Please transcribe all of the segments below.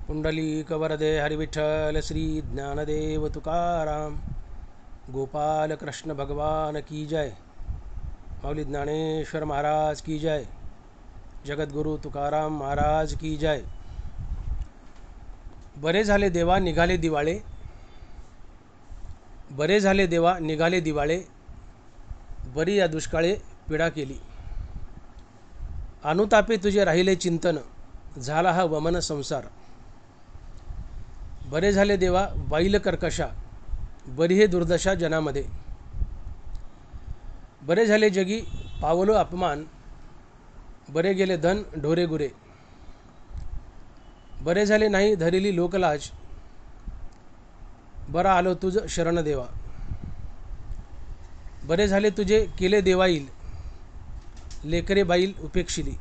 पुंडलिक वरदे हरिविठ्ठल श्री ज्ञानदेव तुकाराम गोपाल कृष्ण भगवान की जय। माऊली ज्ञानेश्वर महाराज की जय। जगद्गुरु तुकाराम महाराज की जय। बरे झाले देवा निघाले दिवाळे, बरे झाले देवा निघाले दिवाळे, बरी या दुष्काळे पीडा केली। अनुतापे तुझे राहिले चिंतन, झाला हा वमन संसार। बरे झाले देवा बैल कर्कशा, बरी हे दुर्दशा जनामध्ये। बरे झाले जगी पावलो अपमान, बरे गेले धन ढोरे गुरे। बरे झाले नाही धरिली लोकलाज, बरा आलो तुझ शरण देवा। बरे झाले तुझे केले देवाईल, लेकरे बाईल उपेक्षिली।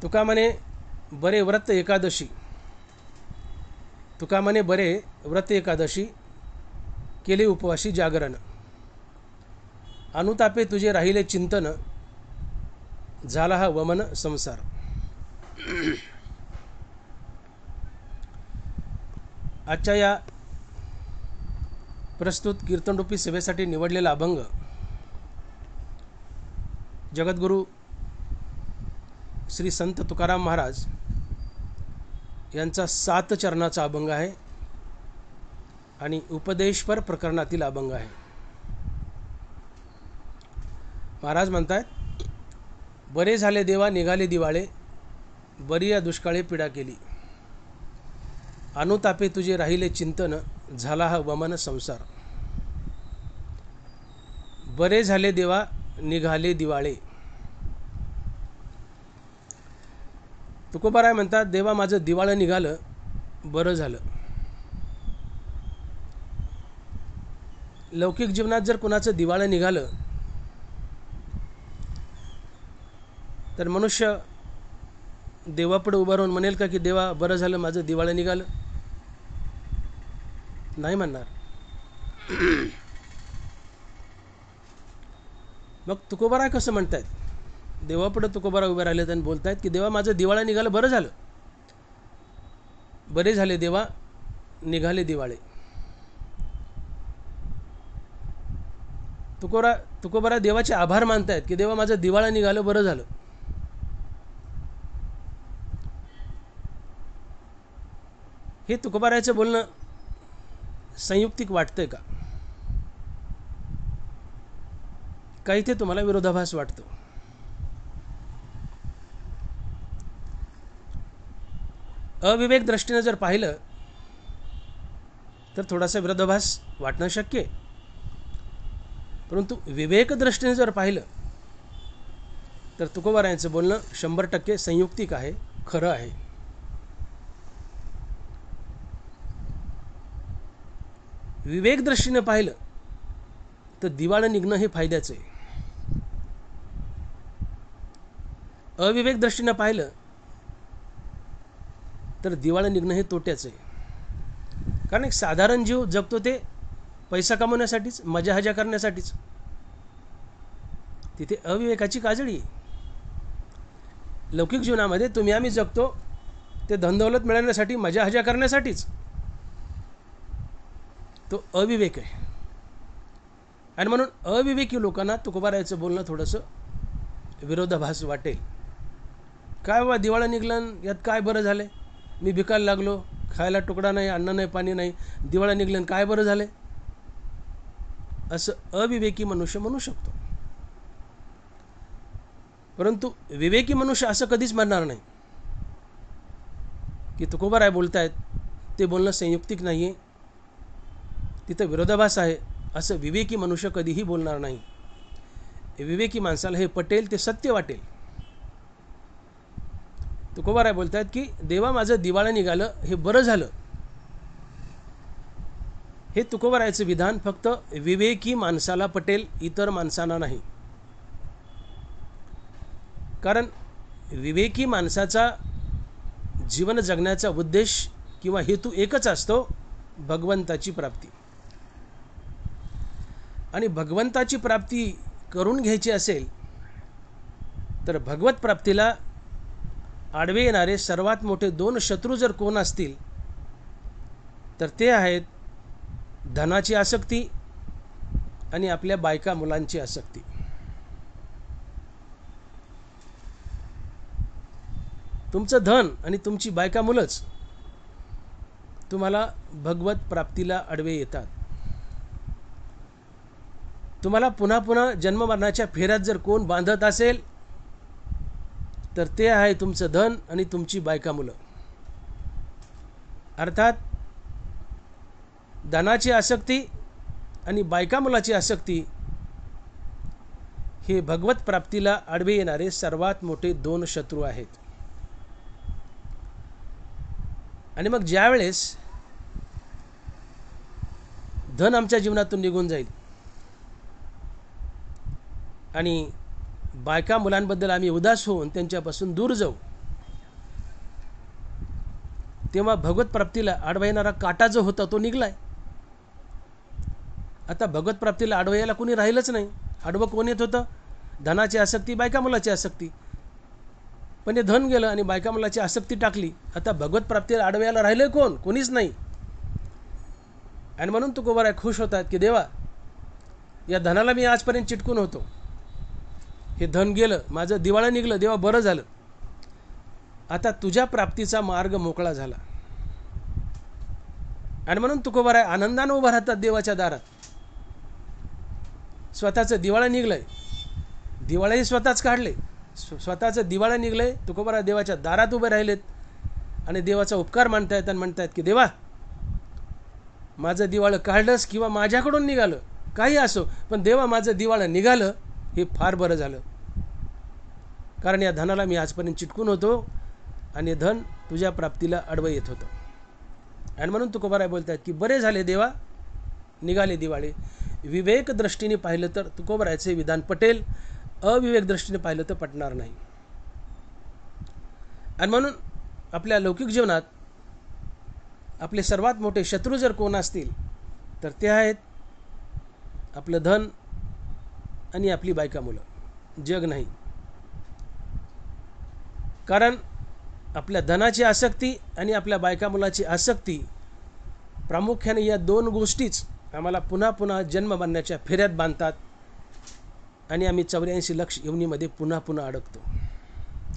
तुका म्हणे बरे व्रत एकादशी, तुका म्हणे बरे व्रत एकादशी, केले उपवासी जागरण। अनुतापे तुझे राहिले चिंतन, झाला हा वमन संसार। आजच्या या प्रस्तुत कीर्तनरूपी सेवेसाठी निवडलेला अभंग जगद्गुरु श्री संत तुकाराम महाराज यांचा 7 चरणाचा अभंग आहे आणि उपदेशपर प्रकरणातील अभंग आहे। महाराज म्हणतात, बरे झाले देवा निघाले दिवाळे, बरी या दुष्काळे पीडा केली। अनुतापे तुझे राहिले चिंतन, झाला हा वमन संसार। बरे झाले देवा निघाले दिवाळे। तुकोबाराय म्हणतात, देवा माझं दिवाळं निघालं, बरं झालं। लौकिक जीवनात जर कुणाचं दिवाळं निघालं तर मनुष्य देवापुढे उभं राहून म्हणेल का की देवा बरं झालं माझं दिवाळं निघालं? नाही म्हणणार। मग तुकोबाराय कसं म्हणतायत? देवापुढे तुकोबाराय उभे राहिले आणि बोलतायत की देवा माझं दिवाळं निघालं, बरं झालं। बरे झाले देवा निघाले दिवाळे। तुकोबाराय देवाचे आभार मानतायत की देवा माझं दिवाळं निघालं, बरं झालं। हे तुकोबारायचं बोलणं संयुक्तिक वाटतंय का? काही ते तुम्हाला विरोधाभास वाटतो? अविवेक दृष्टीने जर पाहिलं तर थोडासा विरोधाभास वाटणं शक्य आहे, परंतु विवेक दृष्टीने जर पाहिलं तर तुकोबारायांचं बोलणं 100% संयुक्तिक आहे, खरं आहे। विवेक दृष्टीने पाहिलं तर दिवाळं निघणं हे फायद्याचं आहे। अविवेक दृष्टीने पाहिलं तर दिवाळं निघणं हे तोट्याचं आहे। कारण एक साधारण जीव जगतो ते पैसा कमवण्यासाठीच, मजा हजा करण्यासाठीच। तिथे अविवेकाची काजळी आहे। लौकिक जीवनामध्ये तुम्ही आम्ही जगतो ते धनदौलत मिळवण्यासाठी, मजा हजा करण्यासाठीच। तो अविवेक आहे आणि म्हणून अविवेकी लोकांना तुकोबारायचं बोलणं थोडंसं विरोधाभास वाटेल। काय बाबा दिवाळं निघलं, यात काय बरं झालं? मी भिकायला लागलो, खायला तुकडा नाही, अन्न नाही, पाणी नाही, दिवाळं निघलं, काय बरं झालं? असं अविवेकी मनुष्य म्हणू शकतो। परंतु विवेकी मनुष्य असं कधीच म्हणणार नाही की तुकोबाराय बोलतायत ते बोलणं संयुक्तिक नाही आहे, तिथं विरोधाभास आहे, असं विवेकी मनुष्य कधीही बोलणार नाही। विवेकी माणसाला हे पटेल, ते सत्य वाटेल। तुकोबाराय बोलतायत की देवा माझं दिवाळं निघालं, हे बरं झालं। हे तुकोबारायचं विधान फक्त विवेकी माणसाला पटेल, इतर माणसांना नाही। कारण विवेकी माणसाचा जीवन जगण्याचा उद्देश किंवा हेतू एकच असतो, भगवंताची प्राप्ती। आणि भगवंताची प्राप्ती करून घ्यायची असेल तर भगवत प्राप्तीला आडवे येणारे सर्वात मोठे 2 शत्रू जर कोण असतील तर ते आहेत धनाची आसक्ती आणि आपल्या बायका मुलांची आसक्ती. तुमचं धन आणि तुमची बायका मुलंच तुम्हाला भगवत प्राप्तीला आडवे येतात. तुम्हाला पुन्हा पुन्हा जन्ममरणाच्या फेऱ्यात जर कोण बांधत असेल तर ते आहे तुमचं धन आणि तुमची बायका मुलं. अर्थात धनाची आसक्ती आणि बायका मुलाची आसक्ती हे भगवत प्राप्तीला आडवे येणारे सर्वात मोठे 2 शत्रू आहेत. आणि मग ज्या वेळेस धन आमच्या जीवनातून निघून जाईल आणि बायका मुलांबद्दल आम्ही उदास होऊन त्यांच्यापासून दूर जाऊ, तेव्हा भगवत प्राप्तीला आडवा येणारा काटा जो होता तो निघलाय. आता भगवत प्राप्तीला आडवा यायला कोणी राहिलंच नाही. आडवं कोण येत होतं? धनाची आसक्ती, बायका मुलाची आसक्ती. पण हे धन गेलं आणि बायका मुलाची आसक्ती टाकली. आता भगवत प्राप्तीला आडवं यायला राहिलं कोण? कोणीच नाही. आणि म्हणून तुकोबाराय खुश होतात की देवा, या धनाला मी आजपर्यंत चिटकून होतो, हे धन गेलं, माझं दिवाळं निघलं, देवा बरं झालं. आता तुझ्या प्राप्तीचा मार्ग मोकळा झाला. आणि म्हणून तुकोबाराय आनंदानं उभं राहतात देवाच्या दारात. स्वतःचं दिवाळं निघलंय, दिवाळही स्वतःच काढले, स्वतःचं दिवाळं निघलंय, तुकोबाराय देवाच्या दारात उभे राहिलेत आणि देवाचा उपकार मानतायत आणि म्हणतायत की देवा, माझं दिवाळं काढलंस किंवा माझ्याकडून निघालं, काही असो, पण देवा माझं दिवाळं निघालं हे फार बरं झालं. कारण या धनाला मी आजपर्यंत चिटकून होतो आणि धन तुझ्या प्राप्तीला आडवं येत होतं. आणि म्हणून तुकोबाराय बोलतात की बरे झाले देवा, निघाले दिवाळे. विवेक दृष्टीने पाहिलं तर तुकोबारायचे विधान पटेल, अविवेक दृष्टीने पाहिलं तर पटणार नाही. आणि म्हणून आपल्या लौकिक जीवनात आपले सर्वात मोठे शत्रू जर कोण असतील तर ते आहेत आपलं धन आणि आपली बायका मुलं, जग नाही. कारण आपल्या धनाची आसक्ती आणि आपल्या बायका मुलाची आसक्ती प्रामुख्याने या 2 गोष्टीच आम्हाला पुन्हा पुन्हा जन्म बांधण्याच्या फेऱ्यात बांधतात आणि आम्ही 84 लक्ष योनीमध्ये पुन्हा पुन्हा अडकतो,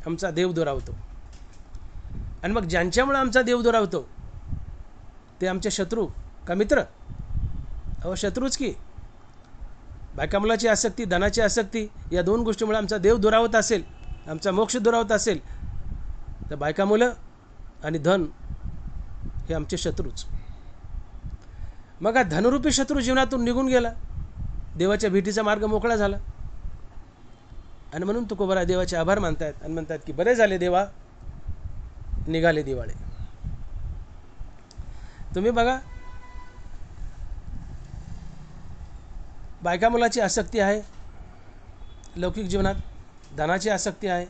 आमचा देव दुरावतो. आणि मग ज्यांच्यामुळे आमचा देव दुरावतो ते आमचे शत्रू का मित्र? अहो शत्रूच की. बायका मुलाची आसक्ती, धनाची आसक्ती या 2 गोष्टीमुळे आमचा देव दुरावत असेल, आमचा मोक्ष दुरावत असेल तर बायका मुलं आणि धन हे आमचे शत्रूच. मग हा धनरूपी शत्रू जीवनातून निघून गेला, देवाच्या भेटीचा मार्ग मोकळा झाला. आणि म्हणून तुकोबाराय देवाचे आभार मानतायत आणि म्हणतात की बरे झाले देवा, निघाले दिवाळे. तुम्ही बघा, बायका मुलाची आसक्ती आहे लौकिक जीवनात, धनाची आसक्ती आहे.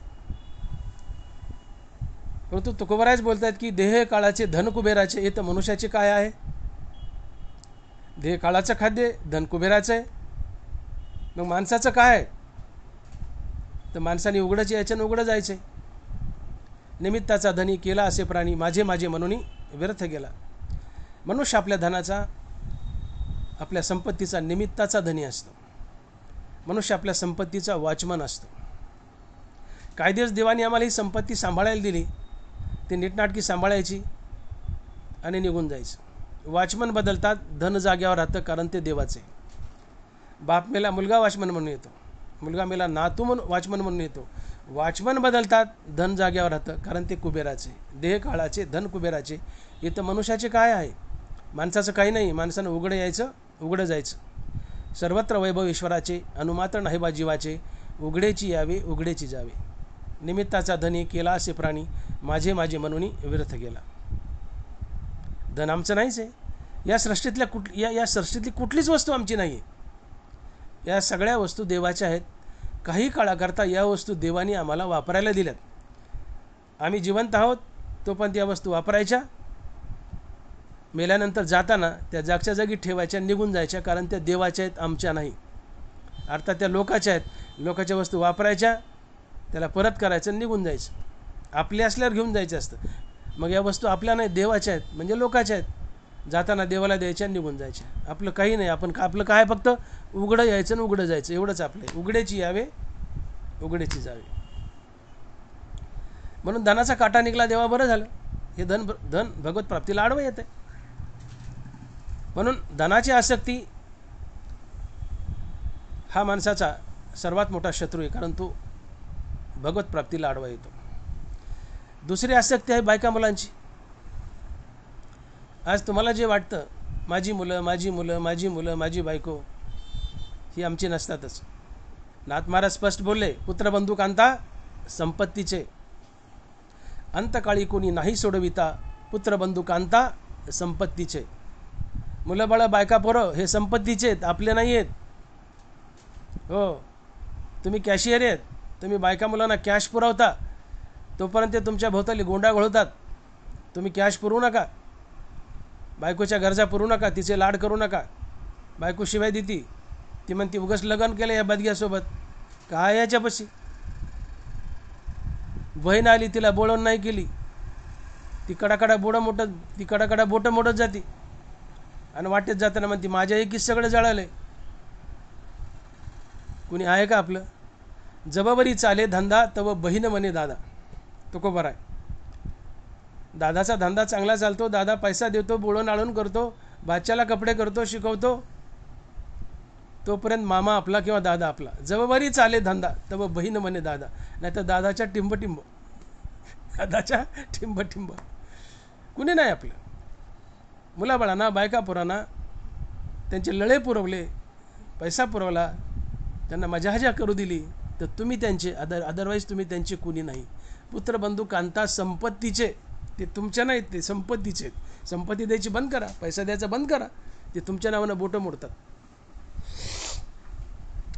परंतु तुकोबारायच बोलतात की देह काळाचे धन कुबेराचे, हे तर मनुष्याचे काय आहे? देह काळाचं खाद्य, धन कुबेराचं आहे. मग माणसाचं काय आहे? तर माणसाने उघडच यायचं आणि उघडं जायचं. निमित्ताचा धनी केला असे प्राणी, माझे माझे म्हणून व्यर्थ गेला. मनुष्य आपल्या धनाचा, आपल्या संपत्तीचा निमित्ताचा धनी असतो. मनुष्य आपल्या संपत्तीचा वॉचमन असतो. काही दिवस देवाने आम्हाला ही संपत्ती सांभाळायला दिली, ती नीटनाटकी सांभाळायची आणि निघून जायचं. वॉचमन बदलतात, धन जाग्यावर राहतं, कारण ते देवाचे. बाप मेला मुलगा वॉचमन म्हणून येतो, मुलगा मेला नातू म्हणून वॉचमन म्हणून येतो. वॉचमन बदलतात, धन जाग्यावर राहतं, कारण ते कुबेराचे. देह काळाचे, धन कुबेराचे. इथं मनुष्याचे काय आहे? माणसाचं काही नाही. माणसानं उघडं यायचं, उघडं जायचं. सर्वत्र वैभव ईश्वराचे, अनुमात्र नाही बा जीवाचे. उघडेची यावे, उघडेची जावे. निमित्ताचा धनी केला असे प्राणी, माझे माझे म्हणून व्यर्थ गेला. धन आमचं नाहीच आहे. या सृष्टीतली कुठलीच वस्तू आमची नाही आहे. या सगळ्या वस्तू देवाच्या आहेत. काही काळाकरता या वस्तू देवाने आम्हाला वापरायला दिल्यात. आम्ही जिवंत आहोत तोपर्यंत या वस्तू वापरायच्या, मेल्यानंतर जाताना त्या जागच्या जागी ठेवायच्या, निघून जायच्या, कारण त्या देवाच्या आहेत, आमच्या नाही. अर्थात त्या लोकाच्या आहेत. लोकाच्या वस्तू वापरायच्या, त्याला परत करायचं, निघून जायचं. आपले असल्यावर घेऊन जायचं असतं. मग या वस्तू आपल्या नाही, देवाच्या आहेत, म्हणजे लोकाच्या आहेत. जाताना देवाला द्यायच्या आणि निघून जायच्या. आपलं काही नाही. आपलं काय फक्त उघडं यायचं आणि उघडं जायचं, एवढंच आपलं आहे. उघडेची यावे, उघडेची जावे. म्हणून धनाचा काटा निघाला देवा, बरं झालं. हे धन भगवत प्राप्तीला आडवं येते. म्हणून धनाची आसक्ती हा माणसाचा सर्वात मोठा शत्रू आहे, कारण तो भगवत प्राप्तीला आडवा येतो. दुसरी आसक्ती आहे बायका मुलांची. आज तुम्हाला जे वाटतं, माझी मुलं, माझी मुलं, माझी मुलं, माझी बायको, ही आमची नसतातच. नाथ महाराज स्पष्ट बोलले, पुत्रबंधू कांता संपत्तीचे, अंतकाळी कोणी नाही सोडविता, पुत्रबंधू कांता संपत्तीचे. मुलं बाळं बायका पोरं हे संपत्तीचे आहेत, आपले नाही आहेत. हो, तुम्ही कॅशियर आहेत, तुम्ही बायका मुलांना कॅश पुरवता, तोपर्यंत ते तुमच्या भोवताली गोंडा घोळतात. तुम्ही कॅश पुरवू नका, बायकोच्या गरजा पुरवू नका, तिचे लाड करू नका. बायको शिवाय देती, ती म्हणती उगाच लग्न केलं या बदग्यासोबत, काय याच्यापाशी. बहीण आली, तिला बोळवण नाही केली, ती कडाकडा बोटं मोडत जाते आणि वाटेत जाताना म्हणते माझ्या एकीच सगळं जळालंय. कुणी आहे का आपलं? जबाबरी चाले धंदा तव बहीण म्हणे दादा. तो को बरा आहे. दादाचा धंदा चांगला चालतो, दादा पैसा देतो, बोळून आळून करतो, बाच्याला कपडे करतो, शिकवतो, तोपर्यंत मामा आपला किंवा दादा आपला. जबाबरी चाले धंदा तव बहीण म्हणे दादा. नाही तर दादाच्या टिंबटिंब, दादाच्या टिंबटिंब. कुणी नाही आपलं. मुलाबाळांना, बायका पोरांना त्यांचे लळे पुरवले, पैसा पुरवला, त्यांना मजाहजा करू दिली, तर तुम्ही त्यांचे अदरवाईज तुम्ही त्यांचे कुणी नाही. पुत्रबंधू कांता संपत्तीचे, ते तुमच्या नाहीत, ते संपत्तीचे आहेत. संपत्ती द्यायची बंद करा, पैसा द्यायचा बंद करा, ते तुमच्या नावानं बोटं मोडतात.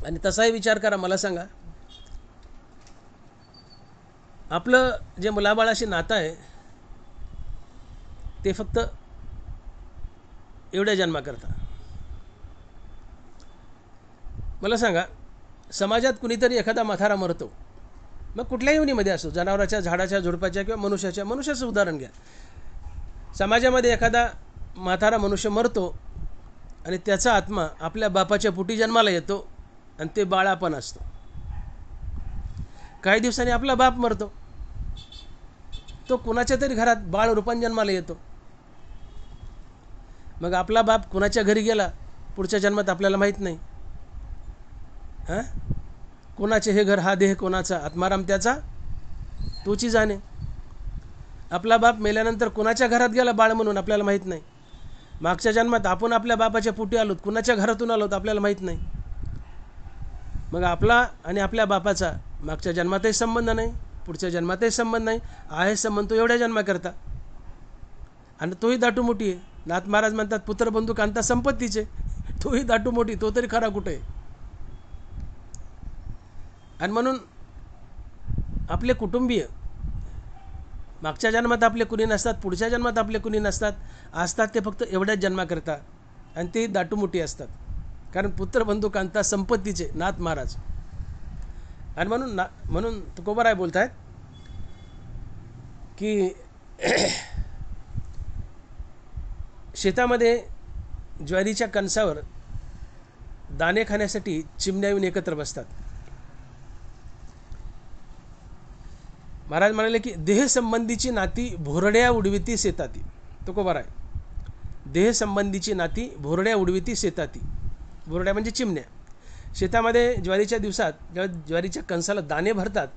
आणि तसाही विचार करा, मला सांगा, आपलं जे मुलाबाळाशी नातं आहे ते फक्त एवढ्या जन्माकरता. मला सांगा, समाजात कुणीतरी एखादा म्हातारा मरतो, मग कुठल्याही योनीमध्ये असो, जनावराच्या, झाडाच्या, झुडपाच्या किंवा मनुष्याचं उदाहरण घ्या. समाजामध्ये एखादा म्हातारा मनुष्य मरतो आणि त्याचा आत्मा आपल्या बापाच्या पोटी जन्माला येतो आणि ते बाळापण असतो. काही दिवसांनी आपला बाप मरतो, तो कुणाच्या तरी घरात बाळ रूपान जन्माला येतो. मग आपला बाप कुणाच्या घरी गेला पुढच्या जन्मात आपल्याला माहीत नाही. हां, कोणाचे हे घर, हा देह कोणाचा, आत्माराम त्याचा तोची जाणे. आपला बाप मेल्यानंतर कुणाच्या घरात गेला बाळ म्हणून आपल्याला माहीत नाही. मागच्या जन्मात आपण आपल्या बापाच्या पोटी आलोत, कुणाच्या घरातून आलोत आपल्याला माहीत नाही. मग आपला आणि आपल्या बापाचा मागच्या जन्मातही संबंध नाही, पुढच्या जन्मातही संबंध नाही. आहे संबंध तो एवढ्या जन्माकरता, आणि तोही दाटूमोठी आहे. नाथ महाराज म्हणतात पुत्रबंधू कांता संपत्तीचे, तोही दाटूमोठी, तो तरी खरा कुठे आहे. आणि म्हणून आपले कुटुंबीय मागच्या जन्मात आपले कुणी नसतात, पुढच्या जन्मात आपले कुणी नसतात, असतात ते फक्त एवढ्याच जन्माकरता, आणि ते दाटूमोठी असतात. कारण पुत्रबंधू कांता संपत्तीचे, नाथ महाराज. आणि म्हणून तुकोबाराय बोलत आहेत की शेतामध्ये ज्वारीच्या कणसावर दाणे खाण्यासाठी चिमण्या येऊन एकत्र बसतात. महाराज म्हणाले की देहसंबंधीची नाती भोरड्या उडविती शेताती. तुकोबाराय, देहसंबंधीची नाती भोरड्या उडविती शेताती. भोरड्या म्हणजे चिमण्या. शेतामध्ये ज्वारीच्या दिवसात जेव्हा ज्वारीच्या कणसाला दाणे भरतात,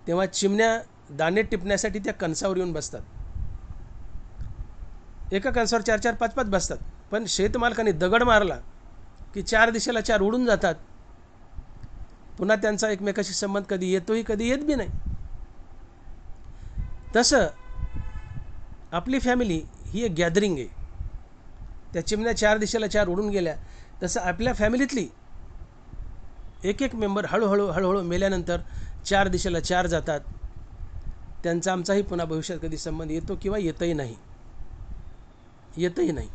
तेव्हा चिमण्या दाणे टिपण्यासाठी त्या कणसावर येऊन बसतात. एका कणसावर 4-4, 5-5 बसतात. पण शेतमालकाने दगड मारला की 4 दिशेला 4 उडून जातात. पुन्हा त्यांचा एकमेकाशी संबंध कधी येतोही, कधी येत बी नाही. तसं आपली फॅमिली ही एक गॅदरिंग आहे. त्या चिमण्या 4 दिशेला 4 उडून गेल्या, तसं आपल्या फॅमिलीतली एक एक मेंबर हळूहळू मेल्यानंतर 4 दिशेला 4 जातात. त्यांचा आमचाही पुन्हा भविष्यात कधी संबंध येतो किंवा येतही नाही.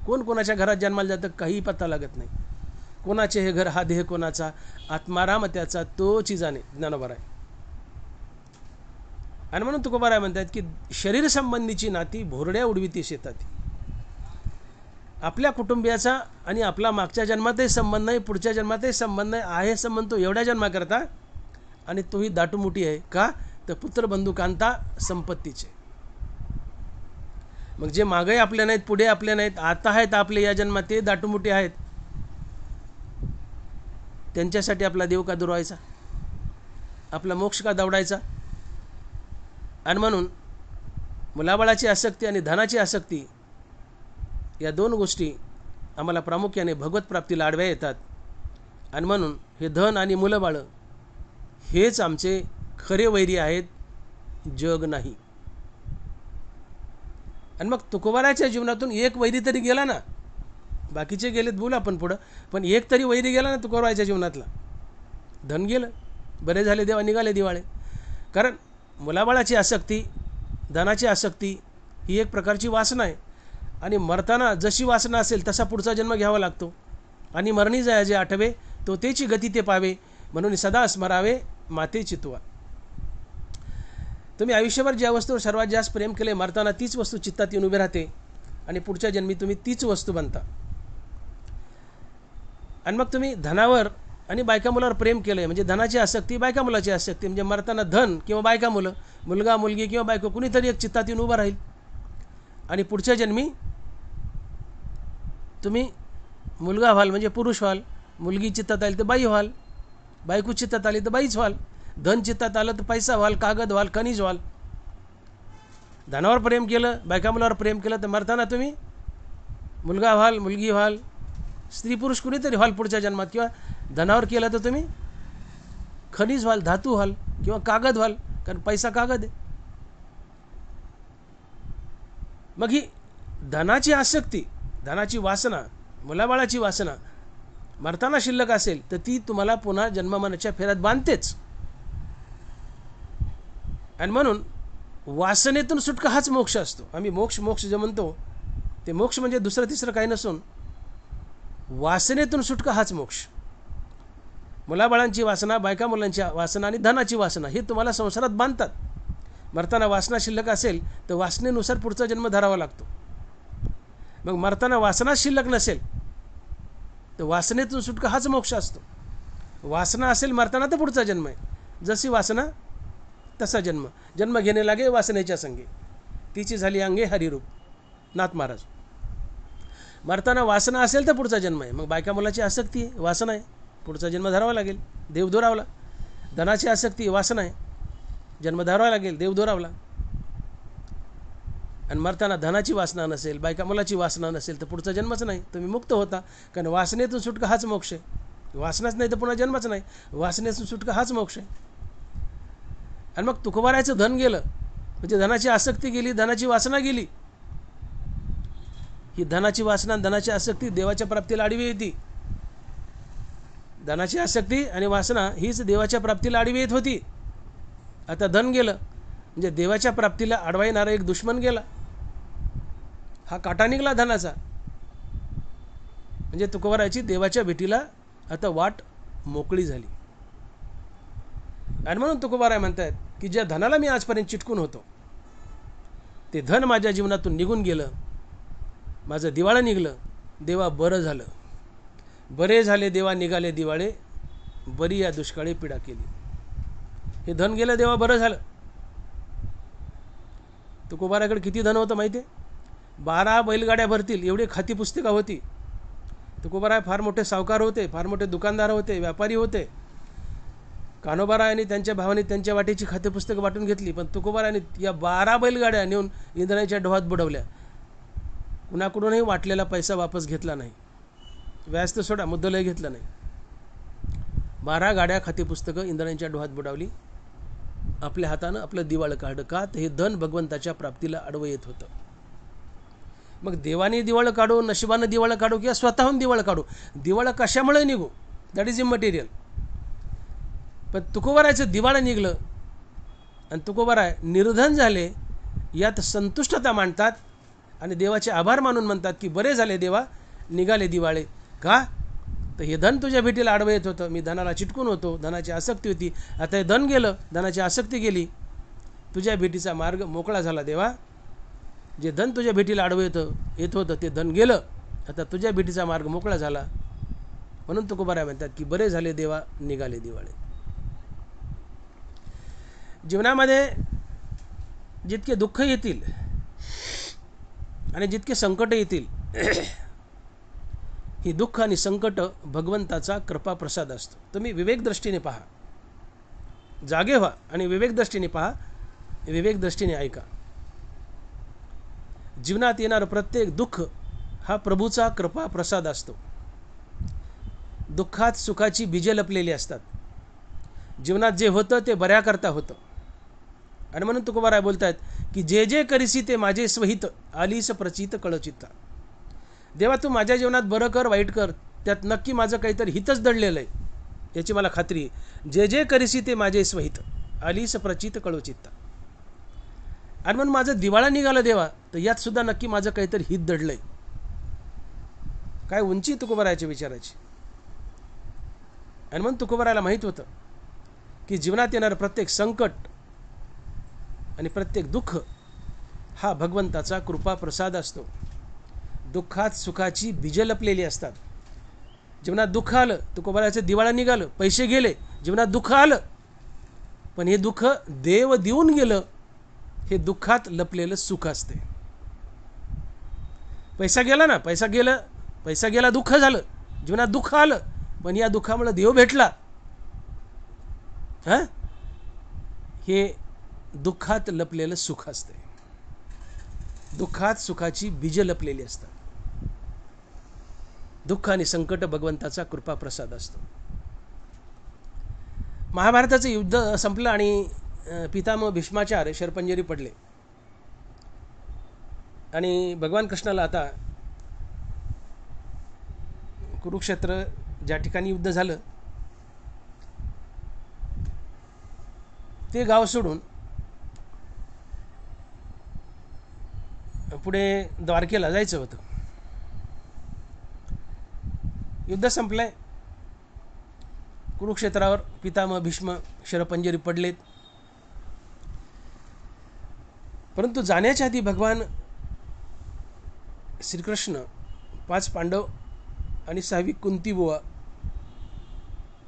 कोण कोणाच्या घरात जन्माला जातं काही पत्ता लागत नाही. कोणाचे हे घर, हा देह कोणाचा, आत्माराम त्याचा तोची जाणे. ज्ञानोबा आहे. आणि म्हणून तुकोबाराय म्हणतात की शरीर संबंधीची नाती भोरड्या उडविती शेताती. आपल्या कुटुंबियाचा आणि आपला मागच्या जन्मातही संबंध नाही, पुढच्या जन्मातही संबंध नाही, आहे संबंध तो एवढ्या जन्माकरता, आणि तोही दाटूमुठी आहे. का तर पुत्रबंधू कांता संपत्तीचे. मग जे मागे आपले नाहीत, पुढे आपले नाहीत, आता आहेत आपले या जन्मात, ते दाटूमुठी आहेत, त्यांच्यासाठी आपला देव का दुरवायचा, आपला मोक्ष का दवडायचा. आणि म्हणून मुलाबाळाची आसक्ती आणि धनाची आसक्ती या दोन गोष्टी आम्हाला प्रामुख्याने भगवत प्राप्तीला आडव्या येतात. आणि म्हणून हे धन आणि मुलंबाळं हेच आमचे खरे वैरी आहेत, जग नाही. आणि मग तुकोबाराच्या जीवनातून एक वैरी तरी गेला ना, बाकीचे गेलेत बोलू आपण पुढं, पण एक तरी वैरी गेला ना तुकोबाराच्या जीवनातला. धन गेलं, बरे झाले देवा, निघाले दिवाळे. कारण मुलाबाळाची आसक्ती, धनाची आसक्ती ही एक प्रकारची वासना आहे. आणि मरताना जशी वासना असेल तसा पुढचा जन्म घ्यावा लागतो. आणि मरणी जाय जे आठवे तो तेची गती ते पावे, म्हणून सदा स्मरावे माते चित्वा. तुम्ही आयुष्यभर ज्या वस्तूवर सर्वात जास्त प्रेम केले, मरताना तीच वस्तू चित्तात येऊन उभी राहते आणि पुढच्या जन्मी तुम्ही तीच वस्तू बनता. आणि मग तुम्ही धनावर आणि बायका मुलावर प्रेम केलं, म्हणजे धनाची आसक्ती, बायका मुलाची आसक्ती, म्हणजे मरताना धन किंवा बायका मुलं, मुलगा मुलगी किंवा बायको कुणीतरी एक चित्तात येऊन उभं राहील. आणि पुढच्या जन्मी तुम्ही मुलगा व्हाल म्हणजे पुरुष व्हाल, मुलगी चित्तात आली तर बाई व्हाल, बायको चित्तात आली तर बाईच व्हाल, धन चित्तात आलं तर पैसा व्हाल, कागद व्हाल, खनिज व्हाल. धनावर प्रेम केलं, बायका मुलावर प्रेम केलं तर मरताना तुम्ही मुलगा व्हाल, मुलगी व्हाल, स्त्री पुरुष कुणीतरी व्हाल पुढच्या जन्मात. किंवा धनावर केलं तर तुम्ही खनिज व्हाल, धातू व्हाल किंवा कागद व्हाल, कारण पैसा कागद आहे. मग ही धनाची आसक्ती, धनाची वासना, मुलाबाळाची वासना मरताना शिल्लक असेल तर ती तुम्हाला पुन्हा जन्ममरणाच्या फेऱ्यात बांधतेच. आणि म्हणून वासनेतून सुटका हाच मोक्ष असतो. आम्ही मोक्ष मोक्ष जे म्हणतो ते मोक्ष म्हणजे दुसरं तिसरं काही नसून वासनेतून सुटका हाच मोक्ष. मुलाबाळांची वासना, बायका मुलांची वासना आणि धनाची वासना हे तुम्हाला संसारात बांधतात. मरताना वासना शिल्लक असेल तर वासनेनुसार पुढचा जन्म धरावा लागतो. मग मरताना वासना शिल्लक नसेल तर वासनेतून सुटका हाच मोक्ष असतो. वासना असेल मरताना तर पुढचा जन्म आहे, जशी वासना तसा जन्म. जन्म घेणे लागे वासनेच्या संगे, तिची झाली अंगे हरिरूप, नाथ महाराज. मरताना वासना असेल तर पुढचा जन्म आहे. मग बायका मुलाची आसक्ती आहे, वासना आहे, पुढचा जन्म धरावा लागेल, देव दोरावला. धनाची आसक्ती वासना आहे, जन्म धरावा लागेल, देव दोरावला. आणि मरताना धनाची वासना नसेल, बायका मुलाची वासना नसेल तर पुढचा जन्मच नाही, तुम्ही मुक्त होता. कारण वासनेतून सुटका हाच मोक्ष आहे. वासनाच नाही तर पुन्हा जन्मच नाही, वासनेतून सुटका हाच मोक्ष आहे. आणि मग तुकोबारायचं धन गेलं म्हणजे धनाची आसक्ती गेली, धनाची वासना गेली. ही धनाची वासना, धनाची आसक्ती देवाच्या प्राप्तीला आडवी येते. धनाची आसक्ती आणि वासना हीच देवाच्या प्राप्तीला आडवी येत होती. आता धन गेलं म्हणजे देवाच्या प्राप्तीला आडवा येणारा एक दुश्मन गेला. हा काटा निघाला धनाचा. म्हणजे तुकोबारायची देवाच्या भेटीला आता वाट मोकळी झाली. आणि म्हणून तुकोबाराय म्हणतात की ज्या धनाला मी आजपर्यंत चिटकून होतो ते धन माझ्या जीवनातून निघून गेलं, माझं दिवाळं निघलं. देवा बरं झालं, बरे झाले देवा निघाले दिवाळे, बरी या दुष्काळी पीडा केली. हे धन गेलं देवा बरं झालं. तुकोबाराकडे किती धन होतं माहिती आहे? 12 बैलगाड्या भरतील एवढी खाती पुस्तिका होती. तुकोबाराय फार मोठे सावकार होते, फार मोठे दुकानदार होते, व्यापारी होते. कान्होबारायांनी त्यांच्या भावाने त्यांच्या वाटेची खातेपुस्तकं वाटून घेतली, पण तुकोबारायांनी या 12 बैलगाड्या नेऊन इंधनाच्या डोहात बुडवल्या. कुणाकडूनही वाटलेला पैसा वापस घेतला नाही, व्याज तर सोडा, मुद्दलही घेतलं नाही. 12 गाड्या खातेपुस्तकं इंधनाच्या डोहात बुडवली. आपल्या हातानं आपलं दिवाळं काढलं. का तर हे धन भगवंताच्या प्राप्तीला आडवं येत होतं. मग देवाने दिवाळं काढू, नशिबानं दिवाळं काढू किंवा स्वतःहून दिवाळं काढू, दिवाळं कशामुळे निघू, दॅट इज इमटेरियल. पण तुकोबारायचं दिवाळं निघलं आणि तुकोबाराय निर्धन झाले यात संतुष्टता मांडतात आणि देवाचे आभार मानून म्हणतात की बरे झाले देवा, निघाले दिवाळे. का तर हे धन तुझ्या भेटीला आडवं येत होतं, मी धनाला चिटकून होतो, धनाची आसक्ती होती. आता हे धन गेलं, धनाची आसक्ती गेली. तुझ्या भेटीचा मार्ग मोकळा झाला देवा. जे धन तुझ्या भेटीला आडवं येत होतं ते धन गेलं, आता तुझ्या भेटीचा मार्ग मोकळा झाला. म्हणून तुकोबाराय म्हणतात की बरे झाले देवा निघाले दिवाळे. जीवनामध्ये जितके दुःख येतील आणि जितके संकट येतील, ही दुःख आणि संकट भगवंताचा कृपा प्रसाद असतो. तुम्ही विवेक दृष्टीने पहा, जागे व्हा आणि विवेक दृष्टीने पहा, विवेक दृष्टीने ऐका. जीवनात येणारं प्रत्येक दुःख हा प्रभूचा कृपा प्रसाद असतो. दुःखात सुखाची बीजे लपलेली असतात. जीवनात जे होतं ते बऱ्याकरता होतं. आणि म्हणून तुकोबाराय बोलतात की जे जे करीसी ते माझे स्वहित, आलीस प्रचित कळचित्ता. देवा तू माझ्या जीवनात बरं कर वाईट कर, त्यात नक्की माझं काहीतरी हितच दडलेलं आहे याची मला खात्री आहे. जे जे करीसी ते माझे स्वहित, आलीस प्रचित कळचित्ता. आणि म्हणून माझं दिवाळा निघालं देवा, तर यात सुद्धा नक्की माझं काहीतरी हित दडलंय. काय उंची तुकोबारायच्या विचाराची. आणि म्हणून तुकोबारायला माहीत होतं की जीवनात येणारं प्रत्येक संकट आणि प्रत्येक दुःख हा भगवंताचा कृपा प्रसाद असतो. दुःखात सुखाची बीजं लपलेली असतात. जीवनात दुःख आलं, तुकोबारायचं दिवाळा निघालं, पैसे गेले, जीवनात दुःख आलं, पण हे दुःख देव देऊन गेलं, हे दुःखात लपलेलं सुख असते. पैसा गेला ना, पैसा गेला दुःख झालं, जीवनात दुःख आलं, पण या दुःखामुळे देव भेटला. हे दुःखात लपलेलं सुख असते. दुःखात सुखाची बीजं लपलेली असतात. दुःख आणि संकट भगवंताचा कृपा प्रसाद असतो. महाभारताचं युद्ध संपलं आणि पितामह भीष्माचार्य शरपंजरी पडले आणि भगवान कृष्णाला आता कुरुक्षेत्र ज्या ठिकाणी युद्ध झालं ते गाव सोडून पुढे द्वारकेला जायचं होतं. युद्ध संपलंय, कुरुक्षेत्रावर पितामह भीष्म शरपंजरी पडलेत. परंतु जाण्याच्या आधी भगवान श्रीकृष्ण 5 पांडव आणि 6वी कुंती बुवा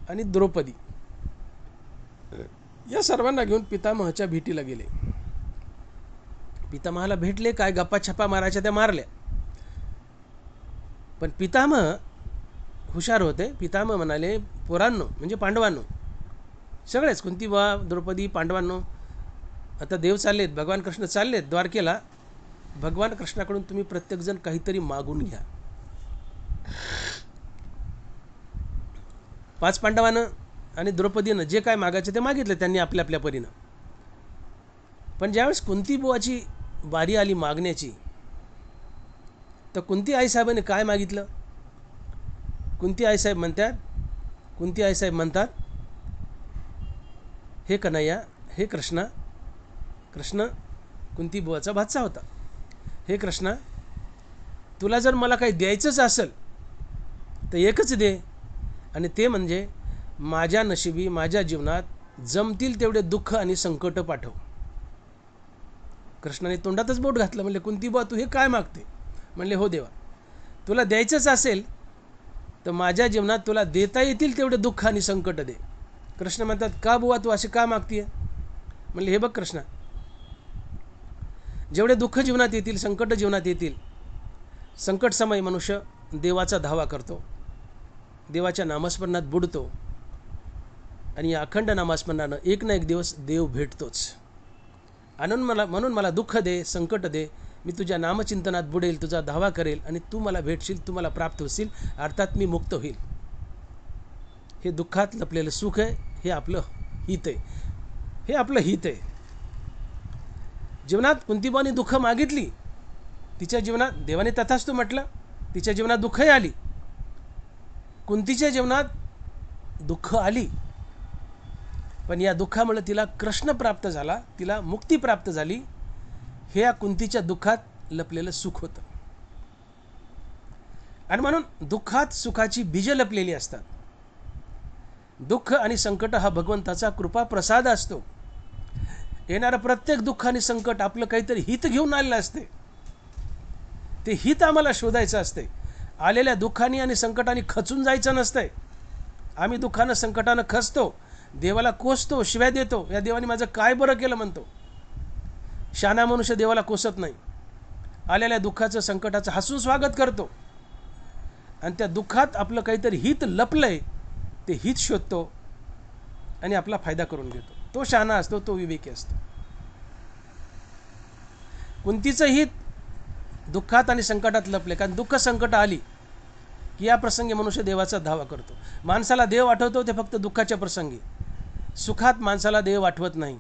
आणि द्रौपदी या सर्वांना घेऊन पितामहाच्या भेटीला गेले. पितामहाला भेटले, काय गप्पा छप्पा मारायच्या त्या मारल्या. पण पितामह हुशार होते. पितामह म्हणाले, पोरांनो म्हणजे पांडवांनो, सगळेच कुंती बुवा द्रौपदी पांडवांनो, आता देव चाललेत, भगवान कृष्ण चाललेत द्वारकेला. भगवान कृष्णाकडून तुम्ही प्रत्येकजण काहीतरी मागून घ्या. 5 पांडवानं आणि द्रौपदीनं जे काय मागायचं ते मागितलं त्यांनी आपल्या आपल्या परीनं. पण ज्यावेळेस कुंती बुवाची बारी आली मागण्याची, तर कुंती आईसाहेबांनी काय मागितलं? कुंती आईसाहेब म्हणतात, हे कन्हैया, हे कृष्णा, कृष्ण कुंती बुवाचा भाचा होता, हे कृष्णा, तुला जर मला काही द्यायचंच असेल तर एकच दे, आणि ते म्हणजे माझ्या नशिबी माझ्या जीवनात जमतील तेवढे दुःख आणि संकट पाठव. कृष्णाने तोंडातच बोट घातलं. म्हणले, कुंती बुवा तू हे काय मागते? म्हणले, हो देवा, तुला द्यायचंच असेल तर माझ्या जीवनात तुला देता येतील तेवढे दुःख आणि संकट दे. कृष्ण म्हणतात, का बुवा तू असे का मागतीये? म्हणले, हे बघ कृष्णा, जेवढे दुःख जीवनात येतील, संकट जीवनात येतील, संकट समय मनुष्य देवाचा धावा करतो, देवाच्या नामस्मरणात बुडतो, आणि या अखंड नामस्मरणानं एक ना एक दिवस देव भेटतोच. म्हणून मला दुःख दे, संकट दे, मी तुझ्या नामचिंतनात बुडेल, तुझा धावा करेल, आणि तू मला भेटशील, तू मला प्राप्त होशील, अर्थात मी मुक्त होईल. हे दुःखात लपलेलं सुख आहे, हे आपलं हित आहे, हे आपलं हित आहे. जीवनात कुंतीबाईंनी दुःख मागितली, तिच्या जीवनात देवाने तथास्तु म्हटलं, तिच्या जीवनात दुःखही आली. कुंतीच्या जीवनात दुःख आली, पण या दुःखामुळे तिला कृष्ण प्राप्त झाला, तिला मुक्ती प्राप्त झाली. हे या कुंतीच्या दुःखात लपलेलं सुख होतं. आणि म्हणून दुःखात सुखाची बीजं लपलेली असतात. दुःख आणि संकट हा भगवंताचा कृपा प्रसाद असतो. येणारं प्रत्येक दुःख आणि संकट आपलं काहीतरी हित घेऊन आलेलं असते. ते हित आम्हाला शोधायचं असते. आलेल्या दुःखाने आणि संकटाने खचून जायचं नसतंय. आम्ही दुःखानं संकटानं खचतो, देवाला कोसतो, शिव्या देतो, या देवाने माझं काय बरं केलं म्हणतो. शहाणा मनुष्य देवाला कोसत नाही. आलेल्या दुःखाचं संकटाचं हसून स्वागत करतो आणि त्या दुःखात आपलं काहीतरी हित लपलंय ते हित शोधतो आणि आपला फायदा करून घेतो. तो शहाणा असतो, तो विवेकी असतो. कुंतीचं हित दुःखात आणि संकटात लपले, कारण दुःख संकट आली की या प्रसंगी मनुष्य देवाचा धावा करतो. माणसाला देव आठवतो ते फक्त दुःखाच्या प्रसंगी. सुखात माणसाला देव आठवत नाही.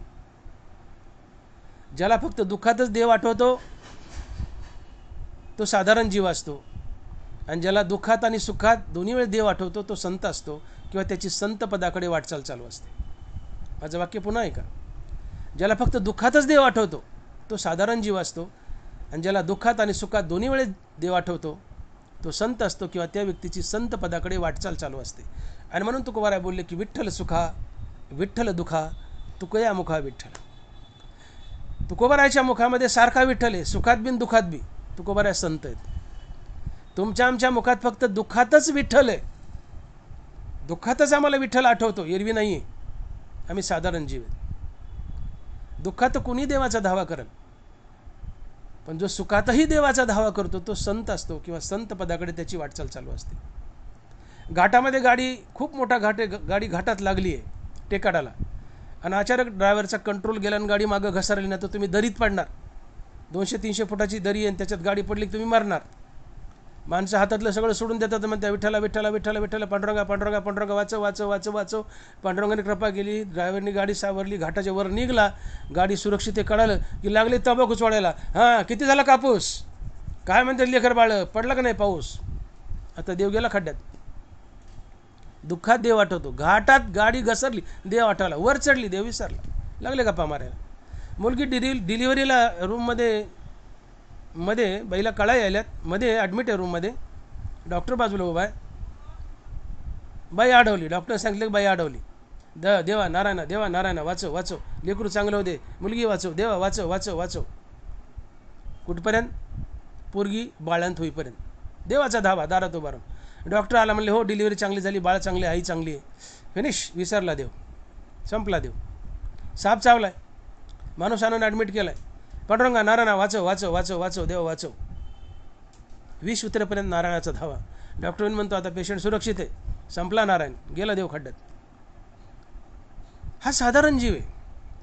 ज्याला फक्त दुःखातच देव आठवतो तो साधारण जीव असतो, आणि ज्याला दुःखात आणि सुखात दोन्ही वेळ देव आठवतो तो संत असतो, किंवा त्याची संत पदाकडे वाटचाल चालू असते. माझं वाक्य पुन्हा ऐका. ज्याला फक्त दुःखातच देव आठवतो तो साधारण जीव असतो, आणि ज्याला दुःखात आणि सुखात दोन्ही वेळेस देव आठवतो तो संत असतो, किंवा त्या व्यक्तीची संत पदाकडे वाटचाल चालू असते. आणि म्हणून तुकोबाराय बोलले की विठ्ठल सुखा विठ्ठल दुखा तुकया मुखा विठ्ठल. तुकोबारायच्या मुखामध्ये सारखा विठ्ठल आहे, सुखात बिन दुःखात बी. तुकोबाराय संत आहेत. तुमच्या आमच्या मुखात फक्त दुःखातच विठ्ठल आहे. दुःखातच आम्हाला विठ्ठल आठवतो, एरवी नाही आहे. आम्ही साधारण जीव आहेत. दुःखात कुणी देवाचा धावा करेल, पण जो सुखातही देवाचा धावा करतो तो संत असतो, किंवा संत पदाकडे त्याची वाटचाल चालू असते. घाटामध्ये गाडी, खूप मोठा घाट आहे, गाडी घाटात लागली आहे टेकाडाला, आणि अचानक ड्रायव्हरचा कंट्रोल गेला आणि गाडी मागं घसरली ना, तर तुम्ही दरीत पडणार. 200-300 फुटाची दरी आहे आणि त्याच्यात गाडी पडली की तुम्ही मरणार. माणसं हातातलं सगळं सोडून देतात, म्हणत्या विठ्ठला विठ्ठला विठ्ठला विठ्ठला पांडुरंगा पांडुरंगा पांडुरंगा वाचव वाचव वाचव वाचव. पांडुरंगाने कृपा केली, ड्रायव्हरनी गाडी सावरली, घाटाच्या वर निघला, गाडी सुरक्षित आहे. कळालं की लागले तंबाखू चोळायला. हां, किती झाला कापूस, काय म्हणतात लेकर बाळ, पडला का नाही पाऊस. आता देव गेला खड्ड्यात. दुःखात देव आठवतो, घाटात गाडी घसरली देव आठवला, वर चढली देव विसरला, लागले गप्पा मारायला. मुलगी डिलिव्हरीला रूममध्ये बाईला कळा यायल्यात, मध्ये ॲडमिट आहे रूममध्ये, डॉक्टर बाजूला उभा आहे. बाई अडवली, डॉक्टर सांगितलं की बाई अडवली. देवा नारायणा, देवा नारायणा, वाचव वाचव, लेकरू चांगलं होते, मुलगी वाचव, देवा वाचव वाचव वाचव. कुठपर्यंत? पोरगी बाळांत होईपर्यंत. देवाचा धावा, दारात उभा राहून. डॉक्टर आला, म्हणले हो डिलिव्हरी चांगली झाली, बाळ चांगले, आई चांगली आहे. फिनिश, विसरला देव, संपला देव. साप चावलाय, माणूस आणून ॲडमिट केलाय. पांडुरंगा नारायणा, वाचव वाचव वाचव वाचव, देव वाचव. विष उतरेपर्यंत नारायणाचा धावा. डॉक्टर म्हणतो आता पेशंट सुरक्षित आहे, संपला नारायण, गेला देव खड्ड्यात. हा साधारण जीव आहे,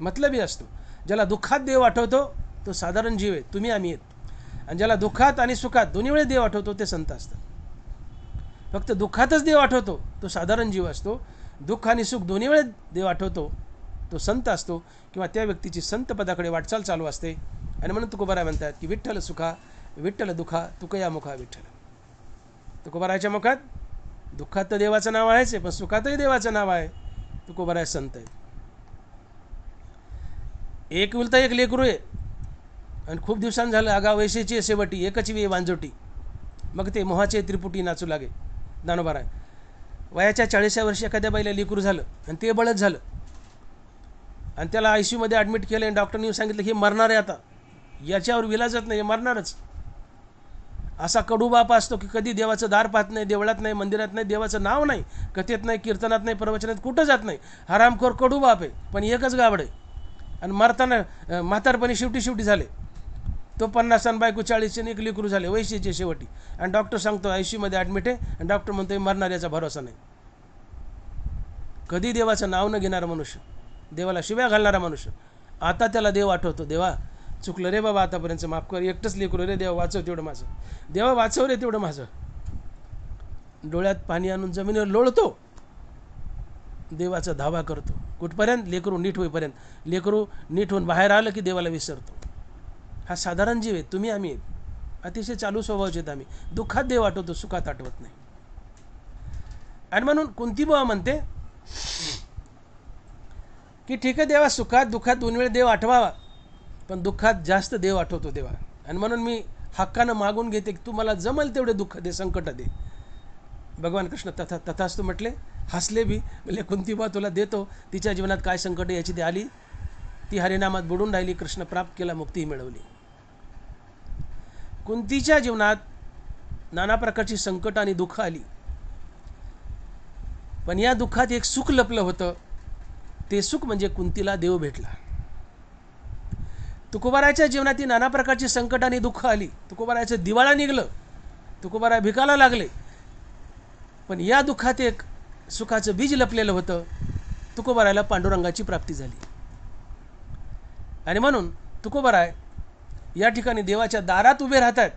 मतलबी असतो. ज्याला दुःखात देव आठवतो तो साधारण जीव आहे, तुम्ही आम्ही आहेत. आणि ज्याला दुःखात आणि सुखात दोन्ही वेळेस देव आठवतो ते संत असतात. फक्त दुःखातच देव आठवतो तो साधारण जीव असतो, दुःख आणि सुख दोन्ही वेळेस देव आठवतो तो संत असतो, किंवा त्या व्यक्तीची संत पदाकडे वाटचाल चालू असते. आणि म्हणून तुकोबाराय म्हणतात की विठ्ठल सुखा विठ्ठल दुखा तुकया मुखा विठ्ठल. तुकोबारायच्या मुखात दुःखात तर देवाचं नाव आहेच आहे, पण सुखातही देवाचं नाव आहे. तुकोबाराय संत आहे. एक विलता एक लेकरू आहे, आणि खूप दिवसांनी झालं आगा वैशेची शेवटी एकच वे वांजोटी. मग ते मोहाचे त्रिपुटी नाचू लागे. ज्ञानोबाराय वयाच्या 40व्या वर्षी एखाद्या बाईला लेकरू झालं आणि ते बळच झालं, आणि त्याला ICU मध्ये ॲडमिट केलं, आणि डॉक्टरनी सांगितलं की मरणार आहे, आता याच्यावर विलाजच नाही, मरणारच. असा कडू बाप असतो की कधी देवाचं दार पाहत नाही, देवळात नाही, मंदिरात नाही, देवाचं नाव नाही, कथेत नाही, कीर्तनात नाही, प्रवचनात कुठं जात नाही. हरामखोर कडू बाप आहे, पण एकच गाबड आहे. आणि मरताना म्हातारपणी शेवटी झाले. तो 50 आणि बायको 40 आणि एक लेकरू झाले वैशीचे शेवटी. आणि डॉक्टर सांगतो ICU मध्ये ॲडमिट आहे, आणि डॉक्टर म्हणतो मरणार, याचा भरोसा नाही. कधी देवाचं नाव न घेणारा मनुष्य, देवाला शिव्या घालणारा मनुष्य, आता त्याला देव आठवतो. देवा चुकलं रे बाबा, आतापर्यंत माफ कर, एकटंच लेकरू रे, देवा वाचव तेवढं माझं, देवा वाचव रे तेवढं माझं. डोळ्यात पाणी आणून जमिनीवर लोळतो, देवाचा धावा करतो. कुठपर्यंत? लेकरू नीट होईपर्यंत. लेकरू नीट होऊन बाहेर आलं की देवाला विसरतो. हा साधारण जीव आहे, तुम्ही आम्ही आहेत. अतिशय चालू स्वभावाचे आहेत आम्ही. दुःखात देव आठवतो, सुखात आठवत नाही. आणि म्हणून कुंतीबुवा म्हणते की ठीक आहे देवा, सुखात दुःखात दोन वेळ देव आठवावा, पण दुःखात जास्त देव आठवतो देवा. आणि म्हणून मी हक्कानं मागून घेते की तू मला जमल तेवढे दुःख दे, संकट दे. भगवान कृष्ण तथास्तु म्हटले, हसले बी, म्हणजे कुंतीबुवा तुला देतो. तिच्या जीवनात काय संकट याची ती आली, ती हरिनामात बुडून राहिली, कृष्ण प्राप्त केला, मुक्तीही मिळवली. कुंतीच्या जीवनात नाना प्रकारची संकट आणि दुःख आली, पण या दुःखात एक सुख लपलं होतं. ते सुख म्हणजे कुंतीला देव भेटला. तुकोबाराच्या जीवनात नाना प्रकारची संकट आणि दुःख आली, तुकोबाराचं दिवाळा निघलं, तुकोबारा भिकायला लागले, पण या दुःखात एक सुखाचं बीज लपलेलं होतं. तुकोबाराला पांडुरंगाची प्राप्ती झाली. आणि म्हणून तुकोबाराय या ठिकाणी देवाच्या दारात उभे राहतात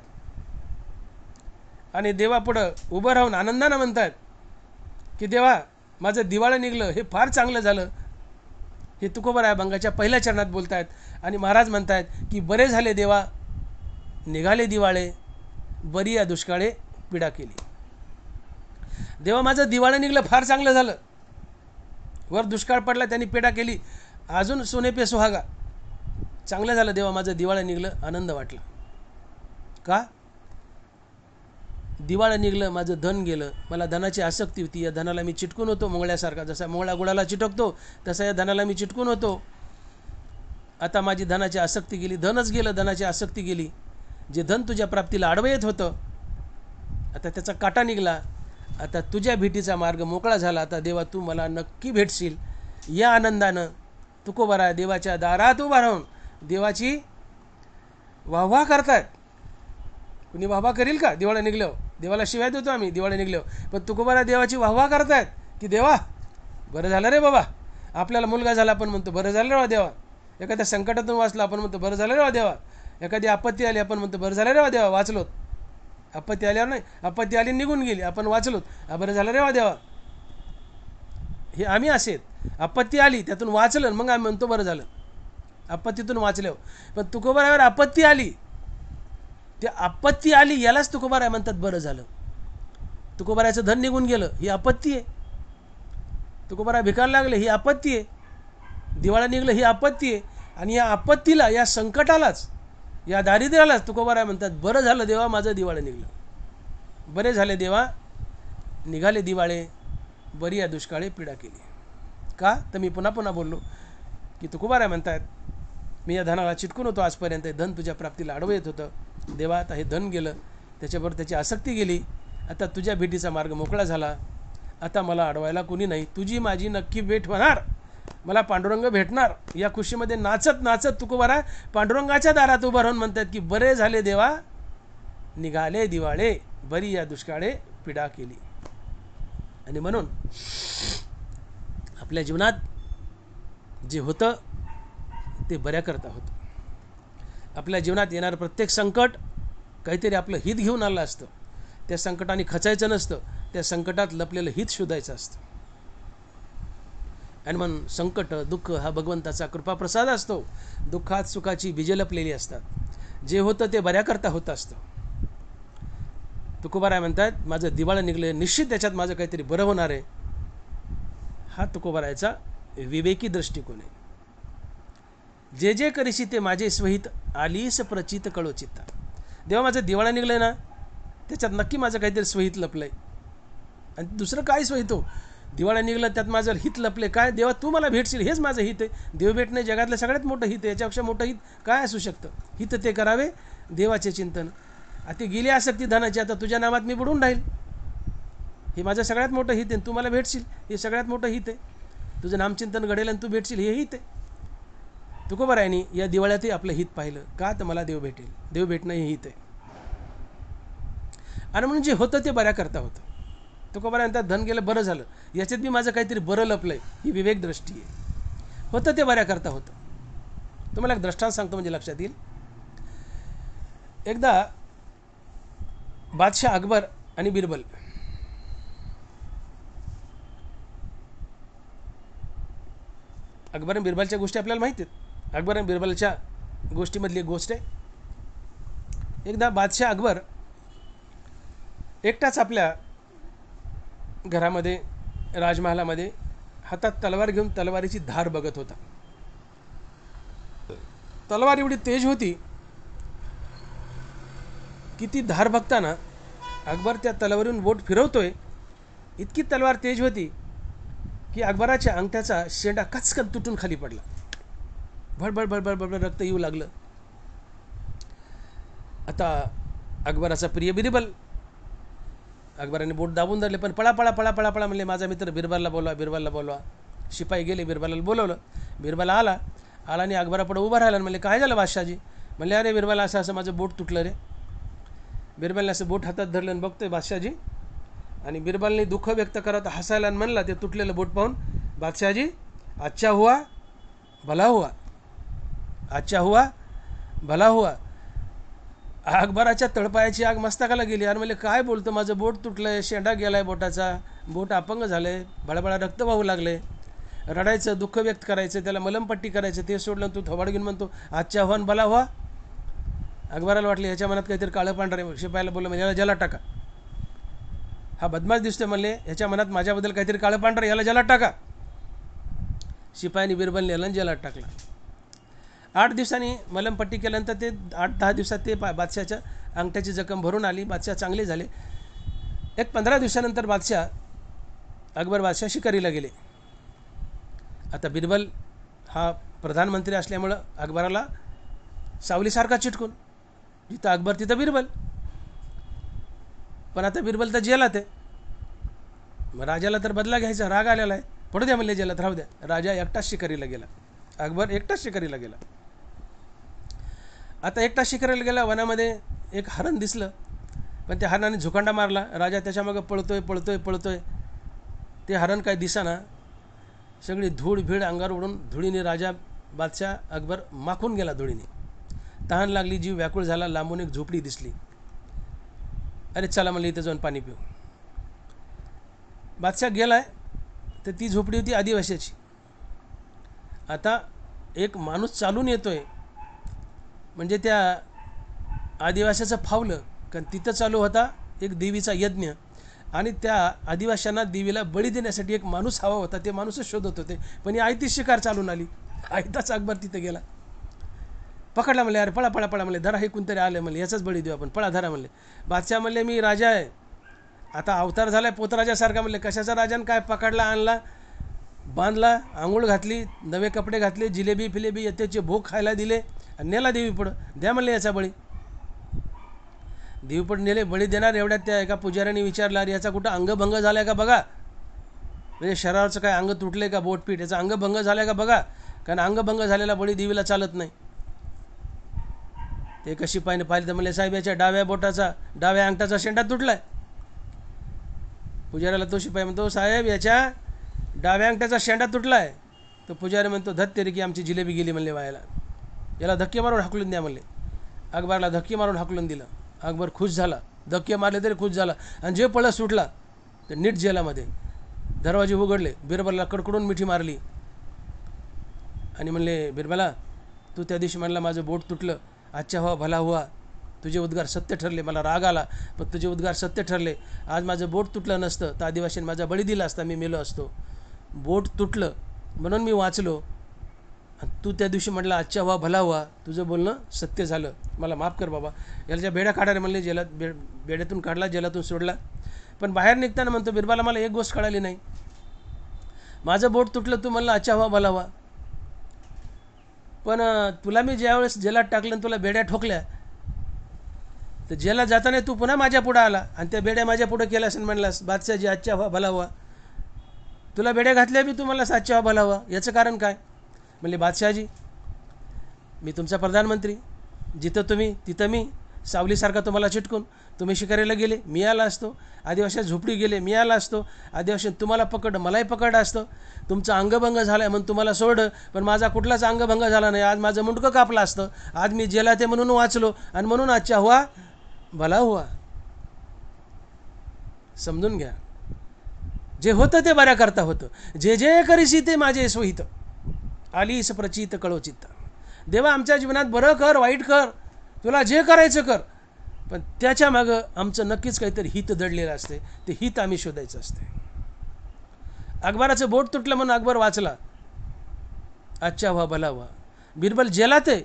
आणि देवापुढं उभं राहून आनंदानं म्हणतात की देवा, माझं दिवाळं निघलं, हे फार चांगलं झालं. हे तुकोबाराय अभंगाच्या पहिल्या चरणात बोलतायत. आणि महाराज म्हणतायत की बरे झाले देवा, निघाले दिवाळे, बरी या दुष्काळे पीडा केली. देवा, माझं दिवाळं निघलं, फार चांगलं झालं. वर दुष्काळ पडला, त्यांनी पीडा केली, अजून सोने पे सुहागा. चांगलं झालं देवा, माझं दिवाळं निघलं, आनंद वाटला. का? दिवाळं निघलं, माझं धन गेलं, मला धनाची आसक्ती होती, या धनाला मी चिटकून होतो मोंगळ्यासारखा. जसा मोंगळा गुळाला चिटकतो तसा या धनाला मी चिटकून होतो. आता माझी धनाची आसक्ती गेली, धनच गेलं, धनाची आसक्ती गेली. जे धन तुझ्या प्राप्तीला आडवं येत होतं, आता त्याचा काटा निघला. आता तुझ्या भेटीचा मार्ग मोकळा झाला. आता देवा, तू मला नक्की भेटशील. या आनंदानं तुकोबारा देवाच्या दारात उभा राहून देवाची वाहवा करतात. कुणी वाहवा करील का दिवाळं निघलं? देवाला शिवाय देतो आम्ही दिवाळं निघलो, पण तुकोबारा देवाची वाहवा करतायत की देवा, बरं झालं रे बाबा. आपल्याला मुलगा झाला, आपण म्हणतो बरं झालं रे देवा. एखाद्या संकटातून वाचला, आपण म्हणतो बरं झालं रे देवा. एखादी आपत्ती आली, आपण म्हणतो बरं झालं रे देवा, वाचलोत. आपत्ती आल्यावर नाही, आपत्ती आली निघून गेली, आपण वाचलोत, बरं झालं रे देवा. हे आम्ही असेत. आपत्ती आली, त्यातून वाचलं, मग आम्ही म्हणतो बरं झालं. आपत्तीतून वाचल्यावर. पण तुकोबारावर आपत्ती आली, ते आपत्ती आली यालाच तुकोबाराय म्हणतात बरं झालं. तुकोबारायचं धन निघून गेलं, ही आपत्ती आहे. तुकोबाराय भिकायला लागले, ही आपत्ती आहे. दिवाळं निघलं, ही आपत्ती आहे. आणि या आपत्तीला, या संकटालाच, या दारिद्र्यालाच तुकोबाराय म्हणतात बरं झालं देवा, माझं दिवाळं निघलं. बरे झाले देवा, निघाले दिवाळे, बरी या दुष्काळे पीडा केली. का? तर मी पुन्हा पुन्हा बोललो की तुकोबाराय म्हणतात, मी या धनाला चिटकून होतो आजपर्यंत, धन तुझ्या प्राप्तीला आडवं येत होतं. देवा, आता हे धन गेलं, त्याच्याबरोबर त्याची आसक्ती गेली. आता तुझ्या भेटीचा मार्ग मोकळा झाला. आता मला अडवायला कोणी नाही. तुझी माझी नक्की भेट होणार, मला पांडुरंग भेटणार. या खुशीमध्ये नाचत नाचत तुकोबारा पांडुरंगाच्या दारात उभं राहून म्हणतात की बरे झाले देवा, निघाले दिवाळे, बरी या दुष्काळे पीडा केली. आणि म्हणून आपल्या जीवनात जे होतं ते बऱ्याकरता होतं. आपल्या जीवनात येणारं प्रत्येक संकट काहीतरी आपलं हित घेऊन आलं असतं. त्या संकटाने खचायचं नसतं, त्या संकटात लपलेलं हित शोधायचं असतं. आणि म्हणून संकट, दुःख हा भगवंताचा कृपाप्रसाद असतो. दुःखात सुखाची बीजे लपलेली असतात. जे होतं ते बऱ्याकरता होतं असतं. तुकोबाराय म्हणतात, माझं दिवाळं निघलं, निश्चित त्याच्यात माझं काहीतरी बरं होणार आहे. हा तुकोबारायचा विवेकी दृष्टिकोन आहे. जे जे करीशी ते माझे स्वहित, आलीस प्रचित कळो चित्ता. देवा, माझं दिवाळं निघलंय ना, त्याच्यात नक्की माझं काहीतरी स्वहित लपलंय. आणि दुसरं काय स्वहित हो? दिवाळं निघलं, त्यात माझं हित लपले. काय देवा, तू मला भेटशील, हेच माझं हित आहे. देव भेटणे जगातलं सगळ्यात मोठं हित आहे. याच्यापेक्षा मोठं हित काय असू शकतं? हित ते करावे देवाचे चिंतन. आता गेली आसक्ती धनाची, आता तुझ्या नामात मी बुडून राहील. हे माझं सगळ्यात मोठं हित आहे. तू मला भेटशील, हे सगळ्यात मोठं हित आहे. तुझं नामचिंतन घडेल आणि तू भेटशील, हे हित आहे. तुकोबारायांनी या दिवाळ्यातही आपलं हित पाहिलं. का? तर मला देव भेटेल, देव भेटणं हे हित आहे. आणि म्हणून जे होतं ते बऱ्या करता होतं. तुकोबाराय म्हणतात, धन गेलं, बरं झालं, याच्यात मी माझं काहीतरी बरं लपलंय. ही विवेक दृष्टी आहे. होतं ते बऱ्या करता होतं. तुम्हाला एक दृष्टांत सांगतो म्हणजे लक्षात येईल. एकदा बादशाह अकबर आणि बिरबल, अकबर आणि बिरबलच्या गोष्टी आपल्याला माहिती आहेत. अकबर आणि बिरबलच्या गोष्टीमधली एक गोष्ट आहे. एकदा बादशाह अकबर एकटाच आपल्या घरामध्ये, राजमहालामध्ये हातात तलवार घेऊन तलवारीची धार बघत होता. तलवार एवढी तेज होती की ती धार बघताना अकबर त्या तलवारीहून बोट फिरवतोय, इतकी तलवार तेज होती की अकबराच्या अंगठ्याचा शेंडा कचकन तुटून खाली पडला. भडभड भडभड भडभड रक्त येऊ लागलं. आता अकबराचा प्रिय बिरबल, अकबराने बोट दाबून धरले, पण पळा पळा पळा पळा पळा म्हणले, माझा मित्र बिरबलला बोलवा, बिरबलला बोलवा. शिपाई गेले, बिरबलाला बोलवलं. बिरबल आला आणि अकबरापुढे उभा राहिला. म्हणले, काय झालं बादशाहजी? म्हणले, अरे बिरबल, असं असं माझं बोट तुटलं रे. बिरबलने असं बोट हातात धरलं आणि बघतोय बादशाहजी, आणि बिरबलने दुःख व्यक्त करत हसायला आणि म्हणला ते तुटलेलं बोट पाहून, बादशाहजी, अच्छा हुआ भला हुआ, अच्छा हुआ भला हुआ. अकबराच्या तळपायाची आग मस्तकाला गेली. आणि म्हणले, काय बोलतो, माझं बोट तुटलंय, शेंडा गेलाय बोटाचा, बोट अपंग झालंय, बळाबळा रक्त वाहू लागले. रडायचं, दुःख व्यक्त करायचं, त्याला मलमपट्टी करायचं, ते सोडलं तू थोबाड घेऊन म्हणतो अच्छा हुआ भला हुआ. अकबराला वाटलं याच्या मनात काहीतरी काळं पांढरे. शिपायाला बोललं, म्हणजे याला जलात टाका, हा बदमाश दिसतोय म्हणले, ह्याच्या मनात माझ्याबद्दल काहीतरी काळं पांढरं, याला जलात टाका. शिपायाने बिरबलने याला जलात टाकला. 8 दिवसांनी मलमपट्टी केल्यानंतर ते 8-10 दिवसात ते बादशाहच्या अंगठ्याची जखम भरून आली. बादशाह चांगले झाले. एक 15 दिवसानंतर अकबर बादशाह शिकारीला गेले. आता बिरबल हा प्रधानमंत्री असल्यामुळं अकबराला सावलीसारखा चिटकून, जिथं अकबर तिथं बिरबल. पण आता बिरबल तर जेलात आहे. मग राजाला तर बदला घ्यायचा, राग आलेला आहे. पडू द्या म्हणले, जेलात राहू द्या. राजा एकटाच शिकारीला गेला, अकबर एकटाच शिकारीला गेला. आता एकटाच शिकारीला गेला. वनामध्ये एक हरण दिसलं, पण त्या हरणाने झुकांडा मारला. राजा त्याच्यामागं पळतोय पळतोय पळतोय. ते हरण काय दिसाना. सगळी धूळ भीड अंगावर उडून धुळीने राजा बादशाह अकबर माखून गेला धुळीने. तहान लागली, जीव व्याकुळ झाला. लांबून एक झोपडी दिसली. अरे चला म्हणले, इथं जाऊन पाणी पिऊ. बादशाह गेलाय तर ती झोपडी होती आदिवासीची. आता एक माणूस चालून येतोय म्हणजे त्या आदिवासीचं फावलं, कारण तिथं चालू होता एक देवीचा यज्ञ, आणि त्या आदिवाशांना देवीला बळी देण्यासाठी एक माणूस हवा होता. ते माणूसच शोधत होते, पण ही आयतीच शिकार चालून आली. आयताच अकबर तिथे गेला, पकडला. म्हणले, अरे पळा पळा पळा म्हणले, धरा, हे कोणतरी आलं म्हणले, याचाच बळी देऊ आपण, पळा धरा म्हणले. बादशाह म्हणले, मी राजा आहे, आता अवतार झालाय पोतराजासारखा. म्हणले, कशाचा राजान काय? पकडला, आणला, बांधला, आंघोळ घातली, नवे कपडे घातले, जिलेबी फिलेबी त्याचे भोग खायला दिले, आणि नेला देवीपुढं. द्या म्हणले याचा बळी. देवीपुढं नेले. बळी देणार एवढ्यात त्या एका पुजाऱ्याने विचारलं, अरे याचा कुठं अंगभंग झालाय का बघा, म्हणजे शरीराचं काय अंग तुटलंय का, बोटपीठ, याचा अंगभंग झालाय का बघा, कारण अंगभंग झालेला बळी देवीला चालत नाही. ते एका शिपाईने पाहिलं तर म्हणले, साहेब याच्या डाव्या अंगठाचा शेंडा तुटलाय. पुजाऱ्याला तो शिपाई म्हणतो, साहेब याच्या डाव्या अंगठ्याचा शेंडा तुटलाय. तो पुजारी म्हणतो, धत तेरी की आमची जिलेबी गेली म्हणले वायाला, याला धक्के मारून हाकलून द्या म्हणले. अकबरला धक्के मारून हाकलून दिलं. अकबर खुश झाला, धक्के मारले तरी खुश झाला, आणि जे पळत सुटला तर नीट जेलामध्ये. दरवाजे उघडले, बिरबलला कडकडून मिठी मारली आणि म्हणले, बिरबला, तू त्या दिवशी म्हणला माझं बोट तुटलं, अच्छा हुआ भला हुआ, तुझे उद्गार सत्य ठरले. मला राग आला, पण तुझे उद्गार सत्य ठरले. आज माझं बोट तुटलं नसतं तर आदिवासींनी माझा बळी दिला असता, मी मेलो असतो. बोट तुटलं म्हणून मी वाचलो, तू त्या दिवशी म्हटलं अच्छा हुआ भला हुआ, तुझं बोलणं सत्य झालं, मला माफ कर बाबा. याला ज्या बेड्या काढायला म्हणले, जेलात बेड्यातून काढला, जेलातून सोडला. पण बाहेर निघताना म्हणतो, बिरबला मला एक गोष्ट कळाली नाही, माझं बोट तुटलं, तू म्हणलं अच्छा हुआ भला हुआ, पण तुला मी ज्यावेळेस जेलात टाकलं आणि तुला बेड्या ठोकल्या, तर जेलात जाताना तू पुन्हा माझ्या पुढं आला आणि त्या बेड्या माझ्या पुढं केल्यास आणि म्हणलास, बादशाहजी अच्छा हुआ भला हुआ, तुला बेड्या घातल्या बी तू मला अच्छा हुआ भला हुआ, याचं कारण काय? म्हणले, बादशाहजी, मी तुमचा प्रधानमंत्री, जिथं तुम्ही तिथं मी, सावलीसारखा तुम्हाला चिटकून. तुम्ही शिकारीला गेले, मी आला असतो. आदिवासी झोपडी गेले, मी आला असतो. आदिवासी तुम्हाला पकडलं, मलाही पकडलं असतं. तुमचा अंगभंग झाला म्हणून तुम्हाला सोडलं, पण माझा कुठलाच अंगभंग झाला नाही. आज माझं मुंडकं कापलं असतं. आज मी जेलात आहे म्हणून वाचलो, आणि म्हणून अच्छा हुआ भला हुआ. समजून घ्या, जे होतं ते बऱ्या करता होतं. जे जे करीसी ते माझे सोहित, आलीस प्रचित कळोचित. देवा, आमच्या जीवनात बरं कर, वाईट कर, तुला जे करायचं कर, पण त्याच्या मागं आमचं नक्कीच काहीतरी हित दडलेलं असते. ते हित आम्ही शोधायचं असते. अकबराचं बोट तुटलं म्हणून अकबर वाचला, अच्छा हुआ भला हुआ. बिरबल जेलात आहे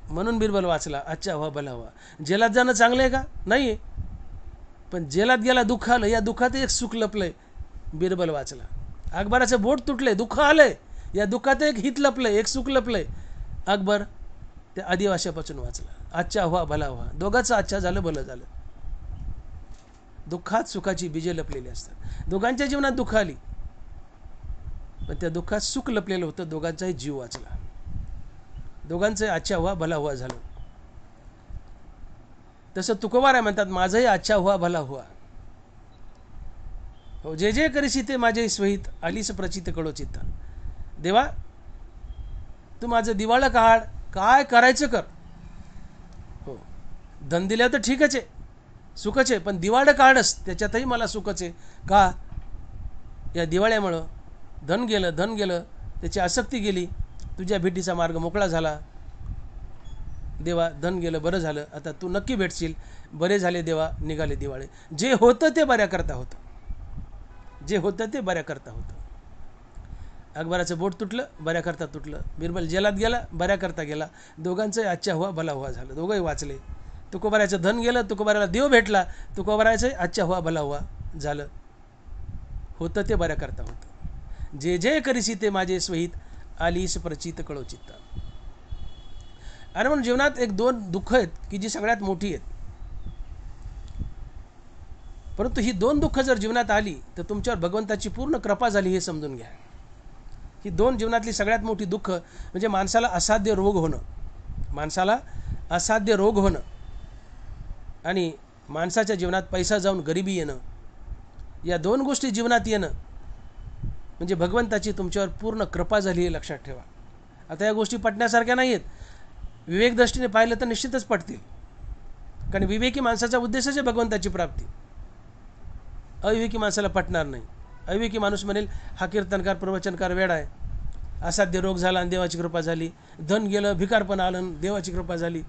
म्हणून बिरबल वाचला, अच्छा हुआ भला हुआ. जेलात जाणं चांगलं आहे का? नाही आहे, पण जेलात गेला, दुःख आलं, या दुःखात एक सुख लपलंय, बिरबल वाचला. अकबराचं बोट तुटलंय, दुःख आलंय, या दुःखात एक हित लपलंय, एक सुख लपलंय. अकबर त्या आदिवाशापासून वाचला. आजच्या व्हा भला व्हा, दोघांचं अच्छा झालं भलं झालं. दुःखात सुखाची बीजे लपलेली असतात. दोघांच्या जीवनात दुःख आली, पण त्या दुःखात सुख लपलेलं होतं. दोघांचाही जीव वाचला, दोघांचं अच्छा व्हा भला व्हा झालं. तसं तुकोबाराय म्हणतात, माझंही अच्छा व्हा भला व्हा. हो, जे जे करीसी ते माझे स्वहित, आलीस प्रचित कळोचित्त. देवा, तू माझं दिवाळं काढ, काय करायचं कर. हो, धन दिलं तर ठीकच आहे, सुखच आहे, पण दिवाळं काढच, त्याच्यातही मला सुखच आहे. का? या दिवाळ्यामुळं धन गेलं, त्याची आसक्ती गेली, तुझ्या भेटीचा मार्ग मोकळा झाला. देवा, धन गेलं, बरं झालं, आता तू नक्की भेटशील. बरे झाले देवा, निघाले दिवाळे. जे होतं ते बऱ्या करता होतं, जे होतं ते बऱ्या करता होतं. अकबराचं बोट तुटलं, बऱ्या करता तुटलं. बिरबल जेलात गेला, बऱ्या करता गेला. दोघांचं अच्छा हुआ भला हुआ झालं, दोघंही वाचले. तुकोबारायचं धन गेलं, तुकोबाराला देव भेटला, तुकोबारायचं अच्छा हुआ भला हुआ झालं. होतं ते बऱ्या करता होतं. जे जे करीसी ते माझे स्वहित, आलीस प्रचित कळोचित्त. आणि म्हणून जीवनात एक दोन दुःख आहेत की जी सगळ्यात मोठी आहेत. परंतु ही दोन दुःख जर जीवनात आली तर तुमच्यावर भगवंताची पूर्ण कृपा झाली हे समजून घ्या. ही दोन जीवनातली सगळ्यात मोठी दुःख म्हणजे माणसाला असाध्य रोग होणं, माणसाला असाध्य रोग होणं आणि माणसाच्या जीवनात पैसा जाऊन गरिबी येणं. या दोन गोष्टी जीवनात येणं म्हणजे भगवंताची तुमच्यावर पूर्ण कृपा झाली हे लक्षात ठेवा. आता या गोष्टी पटण्यासारख्या नाही आहेत. विवेक दृष्टीने पाहिलं तर निश्चितच पटतील, कारण विवेकी माणसाचा उद्देशच आहे भगवंताची प्राप्ती. अविवेकी माणसाला पटणार नाही. अविवेकी माणूस म्हणेल हा कीर्तनकार प्रवचनकार वेडा आहे, असाध्य रोग झाला आणि देवाची कृपा झाली, धन गेलं भिकारपण आलं आणि देवाची कृपा झाली.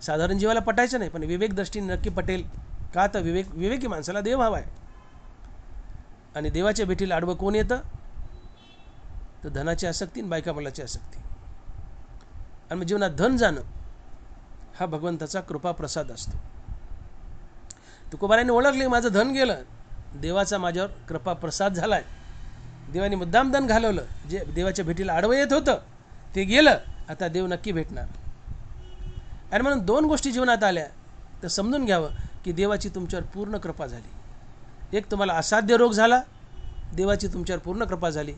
साधारण जीवाला पटायचं नाही, पण विवेक दृष्टीने नक्की पटेल. का? तर विवेकी माणसाला देव हवा आहे. आणि देवाच्या भेटीला आडवं कोण येतं? तर धनाची आसक्ती आणि बायका मुलाची आसक्ती. आणि मग जीवनात धन जाणं हा भगवंताचा कृपा प्रसाद असतो. तुकोबाराने ओळखले माझं धन गेलं, देवाचा माझ्यावर कृपा प्रसाद झालाय. देवाने मुद्दाम धन घालवलं, जे देवाच्या भेटीला आडवं येत होतं ते गेलं, आता देव नक्की भेटणार. आणि म्हणून दोन गोष्टी जीवनात आल्या तर समजून घ्यावं की देवाची तुमच्यावर पूर्ण कृपा झाली. एक, तुम्हाला असाध्य रोग झाला, देवाची तुमच्यावर पूर्ण कृपा झाली.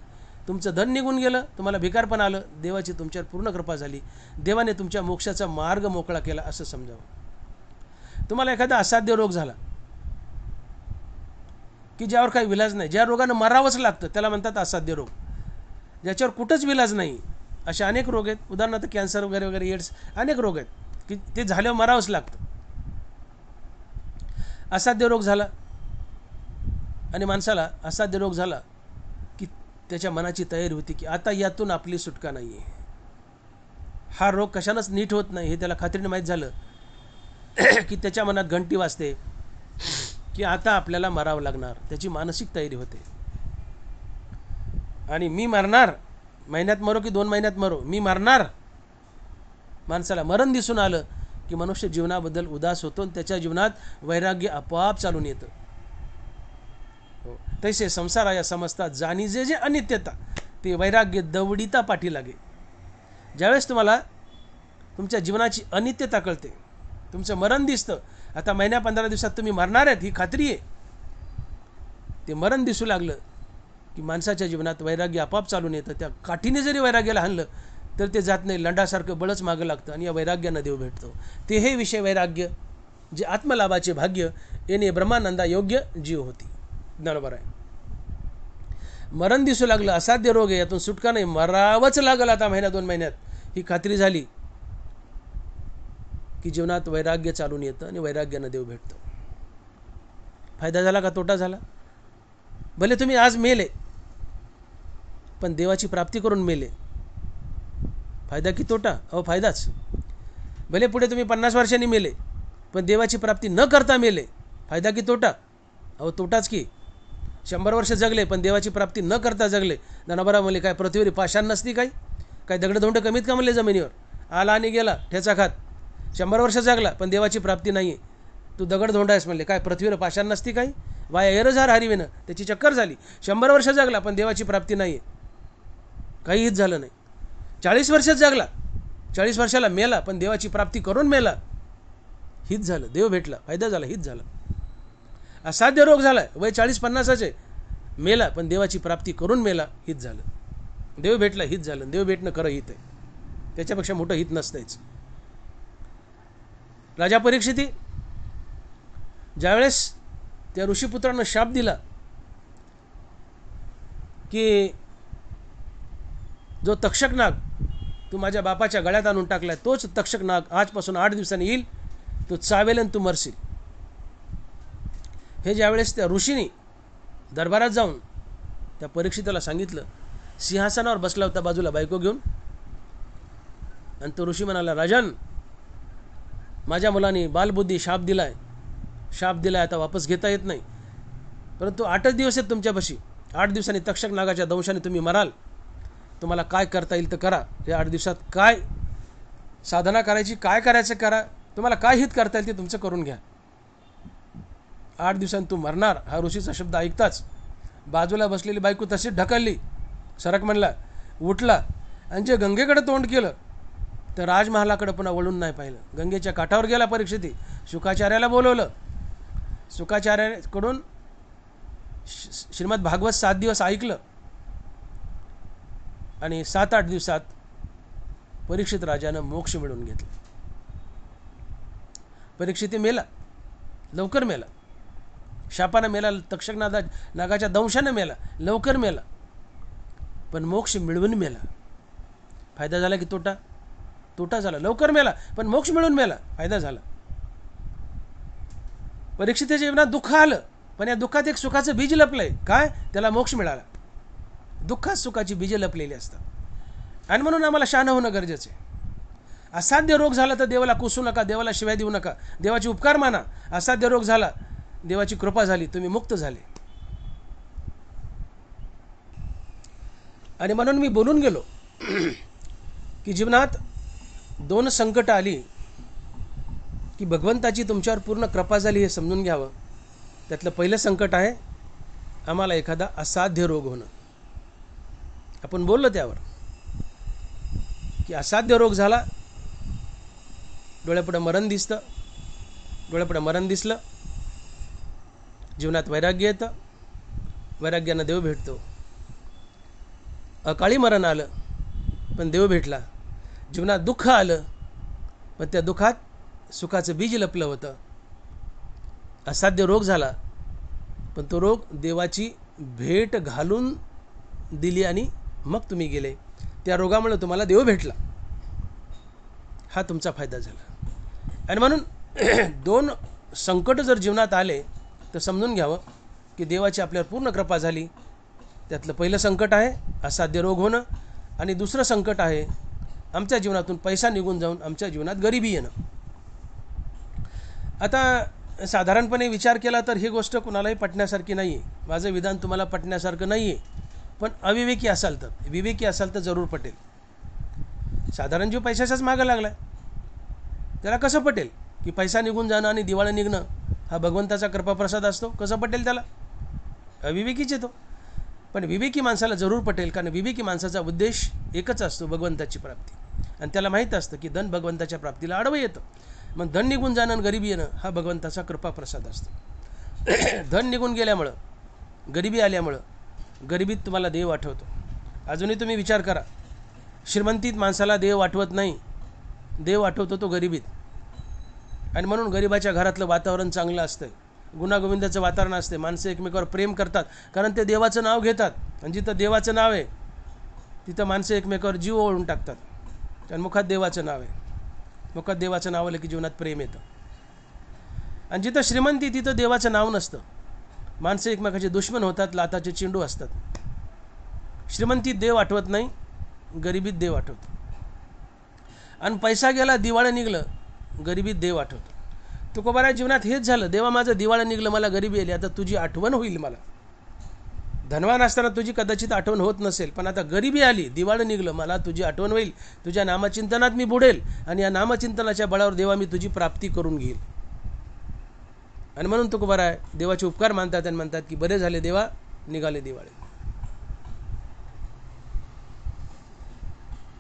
तुमचं धन निघून गेलं, तुम्हाला भिकारपण आलं, देवाची तुमच्यावर पूर्ण कृपा झाली. देवाने तुमच्या मोक्षाचा मार्ग मोकळा केला असं समजावं. तुम्हाला एखादा असाध्य रोग झाला की ज्यावर काही विलाज नाही, ज्या रोगानं मरावंच लागतं त्याला म्हणतात असाध्य रोग. ज्याच्यावर कुठंच विलाज नाही असे अनेक रोग आहेत. उदाहरणार्थ कॅन्सर वगैरे वगैरे, एड्स, अनेक रोग आहेत की ते झाल्यावर मरावंच लागतं. असाध्य रोग झाला आणि माणसाला असाध्य रोग झाला की त्याच्या मनाची तयारी होती की आता यातून आपली सुटका नाही आहे. हा रोग कशानंच नीट होत नाही हे त्याला खात्रीने माहीत झालं की त्याच्या मनात घंटी वाजते की आता आपल्याला मरावं लागणार. त्याची मानसिक तयारी होते आणि मी मरणार, महिन्यात मरो की 2 महिन्यात मरो, मी मरणार. माणसाला मरण दिसून आलं की मनुष्य जीवनाबद्दल उदास होतो आणि त्याच्या जीवनात वैराग्य आपोआप चालून येतं. तैसे संसाराया समजतात जाणी जे जे अनित्यता, ते वैराग्य दवडिता पाठी लागे. ज्यावेळेस तुम्हाला तुमच्या जीवनाची अनित्यता कळते, तुमचं मरण दिसतं, आता महिन्या 15 दिवसात तुम्ही मरणार आहेत ही खात्री आहे, ते मरण दिसू लागलं की माणसाच्या जीवनात वैराग्य आपोआप चालून येतं. त्या काठीने जरी वैराग्याला हाणलं तर ते जात नाही, लंडासारखं बळच मागं लागतं आणि या वैराग्यानं देव भेटतो. ते हे विषय वैराग्य जे आत्मलाभाचे भाग्य येणे ब्रह्मानंदा योग्य जीव होती. बरोबर आहे. मरण दिसू लागलं, असाध्य रोग आहे, यातून सुटका नाही, मरावंच लागलं आता महिन्या 2 महिन्यात, ही खात्री झाली की जीवनात वैराग्य चालून येतं आणि वैराग्यानं देव भेटतो. फायदा झाला का तोटा झाला? भले तुम्ही आज मेले पण देवाची प्राप्ती करून मेले, फायदा की तोटा? अहो फायदाच. भले पुढे तुम्ही 50 वर्षांनी मेले पण देवाची प्राप्ती न करता मेले, फायदा की तोटा? अहो तोटाच की. 100 वर्ष जगले पण देवाची प्राप्ती न करता जगले. धनाभरा म्हणले काय पृथ्वीवर पाषाण नसती? काय दगडधोंड कमीत का म्हणले जमिनीवर? आला आणि गेला ठेचा खात. 100 वर्ष जगला पण देवाची प्राप्ती नाही आहे, तू दगडधोंड आहेस म्हणले. काय पृथ्वीवर पाषाण नसती? काही वाया एरझार हरिवेनं त्याची चक्कर झाली. 100 वर्ष जगला पण देवाची प्राप्ती नाही आहे, काही हित झालं नाही. 40 वर्षात जगला, 40 वर्षाला मेला, पण देवाची प्राप्ती करून मेला. हित झालं, देव भेटला, फायदा झाला, हित झालं. असाध्य रोग झाला, वय 40-50चे, मेला, पण देवाची प्राप्ती करून मेला, हित झालं. देव भेटला, हित झालं. देव भेटणं खरं हित आहे, त्याच्यापेक्षा मोठं हित नसतंच. राजा परीक्षिती ज्यावेळेस त्या ऋषीपुत्रांना शाप दिला की जो तक्षक नाग तू माझ्या बापाच्या गळ्यात आणून टाकलाय, तोच तक्षक नाग आजपासून 8 दिवसांनी येईल, तो चावेल आणि तू मरशील. हे ज्यावेळेस त्या ऋषीने दरबारात जाऊन त्या परीक्षिताला सांगितलं, सिंहासनावर बसला होता बाजूला बायको घेऊन, आणि तो ऋषी म्हणाला, राजन, माझ्या मुलाने बालबुद्धी शाप दिलाय, आता वापस घेता येत नाही, परंतु 8च दिवस आहेत तुमच्यापाशी. 8 दिवसांनी तक्षक नागाच्या दंशाने तुम्ही मराल. तुम्हाला काय करता येईल तर करा. या 8 दिवसात काय साधना करायची, काय करायचं करा. तुम्हाला काय हित करता येईल ते तुमचं करून घ्या. 8 दिवसांनी तू मरणार. हा ऋषीचा शब्द ऐकताच बाजूला बसलेली बायको तशीच ढकलली, सरक म्हणला, उठला, आणि जे गंगेकडे तोंड केलं तर राजमहालाकडे पुन्हा वळून नाही पाहिलं. गंगेच्या काठावर गेला परीक्षिती, शुकाचार्याला बोलवलं. शुकाचार्याकडून श्रीमद भागवत 7 दिवस ऐकलं, आणि 7-8 दिवसात परीक्षित राजानं मोक्ष मिळवून घेतला. परीक्षिती मेला, लवकर मेला, शापानं मेला, तक्षक नागाच्या दंशानं मेला, लवकर मेला, पण मोक्ष मिळवून मेला. फायदा झाला की तोटा? तोटा झाला. लवकर मेला पण मोक्ष मिळवून मेला, फायदा झाला. परीक्षिताच्या जीवनात दुःख आलं, पण या दुःखात एक सुखाचं बीज लपलंय. काय? त्याला मोक्ष मिळाला. दुःखात सुखाची बीजे लपलेली असतात, आणि म्हणून आम्हाला शहाणं होणं गरजेचं आहे. असाध्य रोग झाला तर देवाला कुसू नका, देवाला शिव्या देऊ नका, देवाचे उपकार माना. असाध्य रोग झाला, देवाची कृपा झाली, तुम्ही मुक्त झाले. आणि म्हणून मी बोलून गेलो की जीवनात 2 संकट आली की भगवंताची तुमच्यावर पूर्ण कृपा झाली हे समजून घ्यावं. त्यातलं पहिलं संकट आहे आम्हाला एखादा असाध्य रोग होणं. आपण बोललो त्यावर की असाध्य रोग झाला, डोळ्यापुढं मरण दिसतं, डोळ्यापुढं मरण दिसलं, जीवनात वैराग्य येतं, वैराग्यानं देव भेटतो. अकाळी मरण आलं पण देव भेटला. जीवनात दुःख आलं पण त्या दुःखात सुखाचं बीज लपलं होतं. असाध्य रोग झाला पण तो रोग देवाची भेट घालून दिली आणि मग तुम्ही गेले. त्या रोगामुळे तुम्हाला देव भेटला, हा तुमचा फायदा झाला. आणि म्हणून 2 संकट जर जीवनात आले तर समजून घ्यावं की देवाची आपल्यावर पूर्ण कृपा झाली. त्यातलं पहिलं संकट आहे असाध्य रोग होणं, आणि दुसरं संकट आहे आमच्या जीवनातून पैसा निघून जाऊन आमच्या जीवनात गरिबी येणं. आता साधारणपणे विचार केला तर ही गोष्ट कुणालाही पटण्यासारखी नाही आहे. माझं विधान तुम्हाला पटण्यासारखं नाही आहे, पण अविवेकी असाल तर, विवेकी असाल तर जरूर पटेल. साधारण जीव पैशाच्याच मागं लागला आहे, त्याला कसं पटेल की पैसा निघून जाणं आणि दिवाळं निघणं हा भगवंताचा कृपाप्रसाद असतो? कसं पटेल त्याला? अविवेकीच येतो. पण विवेकी माणसाला जरूर पटेल, कारण विवेकी माणसाचा उद्देश एकच असतो, भगवंताची प्राप्ती. आणि त्याला माहीत असतं की धन भगवंताच्या प्राप्तीला आडवं येतं. मग धन निघून जाणं आणि गरिबी येणं हा भगवंताचा कृपाप्रसाद असतो. धन निघून गेल्यामुळं, गरिबी आल्यामुळं, गरिबीत तुम्हाला देव आठवतो. अजूनही तुम्ही विचार करा, श्रीमंतीत माणसाला देव आठवत नाही, देव आठवतो तो गरिबीत. आणि म्हणून गरिबाच्या घरातलं वातावरण चांगलं असतं, गुणागोविंदाचं वातावरण असते, माणसं एकमेकावर प्रेम करतात, कारण ते देवाचं नाव घेतात. आणि जिथं देवाचं नाव आहे तिथं माणसं एकमेकावर जीव ओळून टाकतात. कारण मुखात देवाचं नाव आहे, मुखात देवाचं नाव आलं की जीवनात प्रेम येतं. आणि जिथं श्रीमंती तिथं देवाचं नाव नसतं, माणसं एकमेकाचे दुश्मन होतात, लाताचे चेंडू असतात. श्रीमंतीत देव आठवत नाही, गरिबीत देव आठवतो. आणि पैसा गेला, दिवाळं निघलं, गरिबीत देव आठवतो. तुकोबाऱ्या जीवनात हेच झालं, देवा माझं दिवाळं निघलं, मला गरिबी आली, आता तुझी आठवण होईल मला. धनवान असताना तुझी कदाचित आठवण होत नसेल, पण आता गरिबी आली, दिवाळं निघलं, मला तुझी आठवण होईल. तुझ्या नामचिंतनात मी बुडेल, आणि या नामचिंतनाच्या बळावर देवा मी तुझी प्राप्ती करून घेईल. आणि म्हणून तुकोबारा देवाचे उपकार मानतात आणि म्हणतात की बरे झाले देवा, निघाले दिवाळे.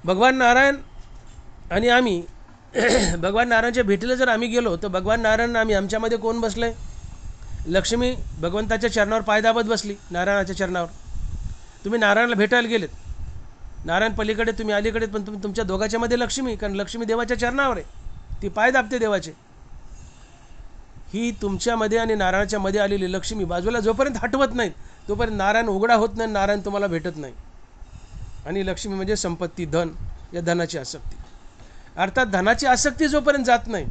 भगवान नारायण आणि आम्ही भगवान नारायणच्या भेटीला जर आम्ही गेलो तर भगवान नारायण आम्ही आमच्यामध्ये कोण बसलं आहे? लक्ष्मी भगवंताच्या चरणावर पाय दाबत बसली, नारायणाच्या चरणावर. तुम्ही नारायणाला भेटायला गेलेत, नारायण पलीकडे तुम्ही अलीकडे, पण तुम्ही तुमच्या दोघांच्या मध्ये लक्ष्मी, कारण लक्ष्मी देवाच्या चरणावर आहे, ती पाय दाबते देवाचे. ही तुमच्यामध्ये आणि नारायणाच्या मध्ये आलेली लक्ष्मी बाजूला जोपर्यंत हटवत नाहीत तोपर्यंत नारायण उघडा होत नाही, नारायण तुम्हाला भेटत नाही. आणि लक्ष्मी म्हणजे संपत्ती, धन, या धनाची आसक्ती. अर्थात धनाची आसक्ती जोपर्यंत जात नाही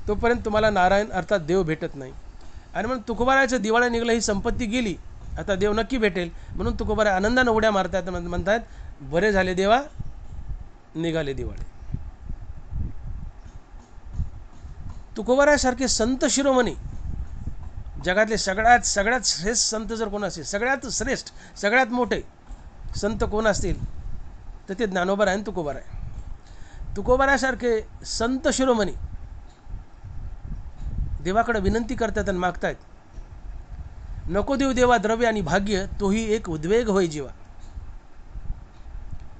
तोपर्यंत तुम्हाला नारायण अर्थात देव भेटत नाही. आणि म्हणून तुकोबारायचं दिवाळी निघलं, ही संपत्ती गेली, आता देव नक्की भेटेल. म्हणून तुकोबाराय आनंदानं उड्या मारतात, म्हणतात बरे झाले देवा, निघाले दिवाळे. तुकोबारायसारखे संत शिरोमणी, जगातले सगळ्यात श्रेष्ठ संत जर कोण असेल, सगळ्यात श्रेष्ठ सगळ्यात मोठे संत कोण असतील तर ते ज्ञानोबा आणि तुकोबाराय. तुकोबारायसारखे संत शिरोमणी देवाकडे विनंती करतात आणि मागतायत, नको देव देवा द्रव्य आणि भाग्य, तोही एक उद्वेग होय जीवा.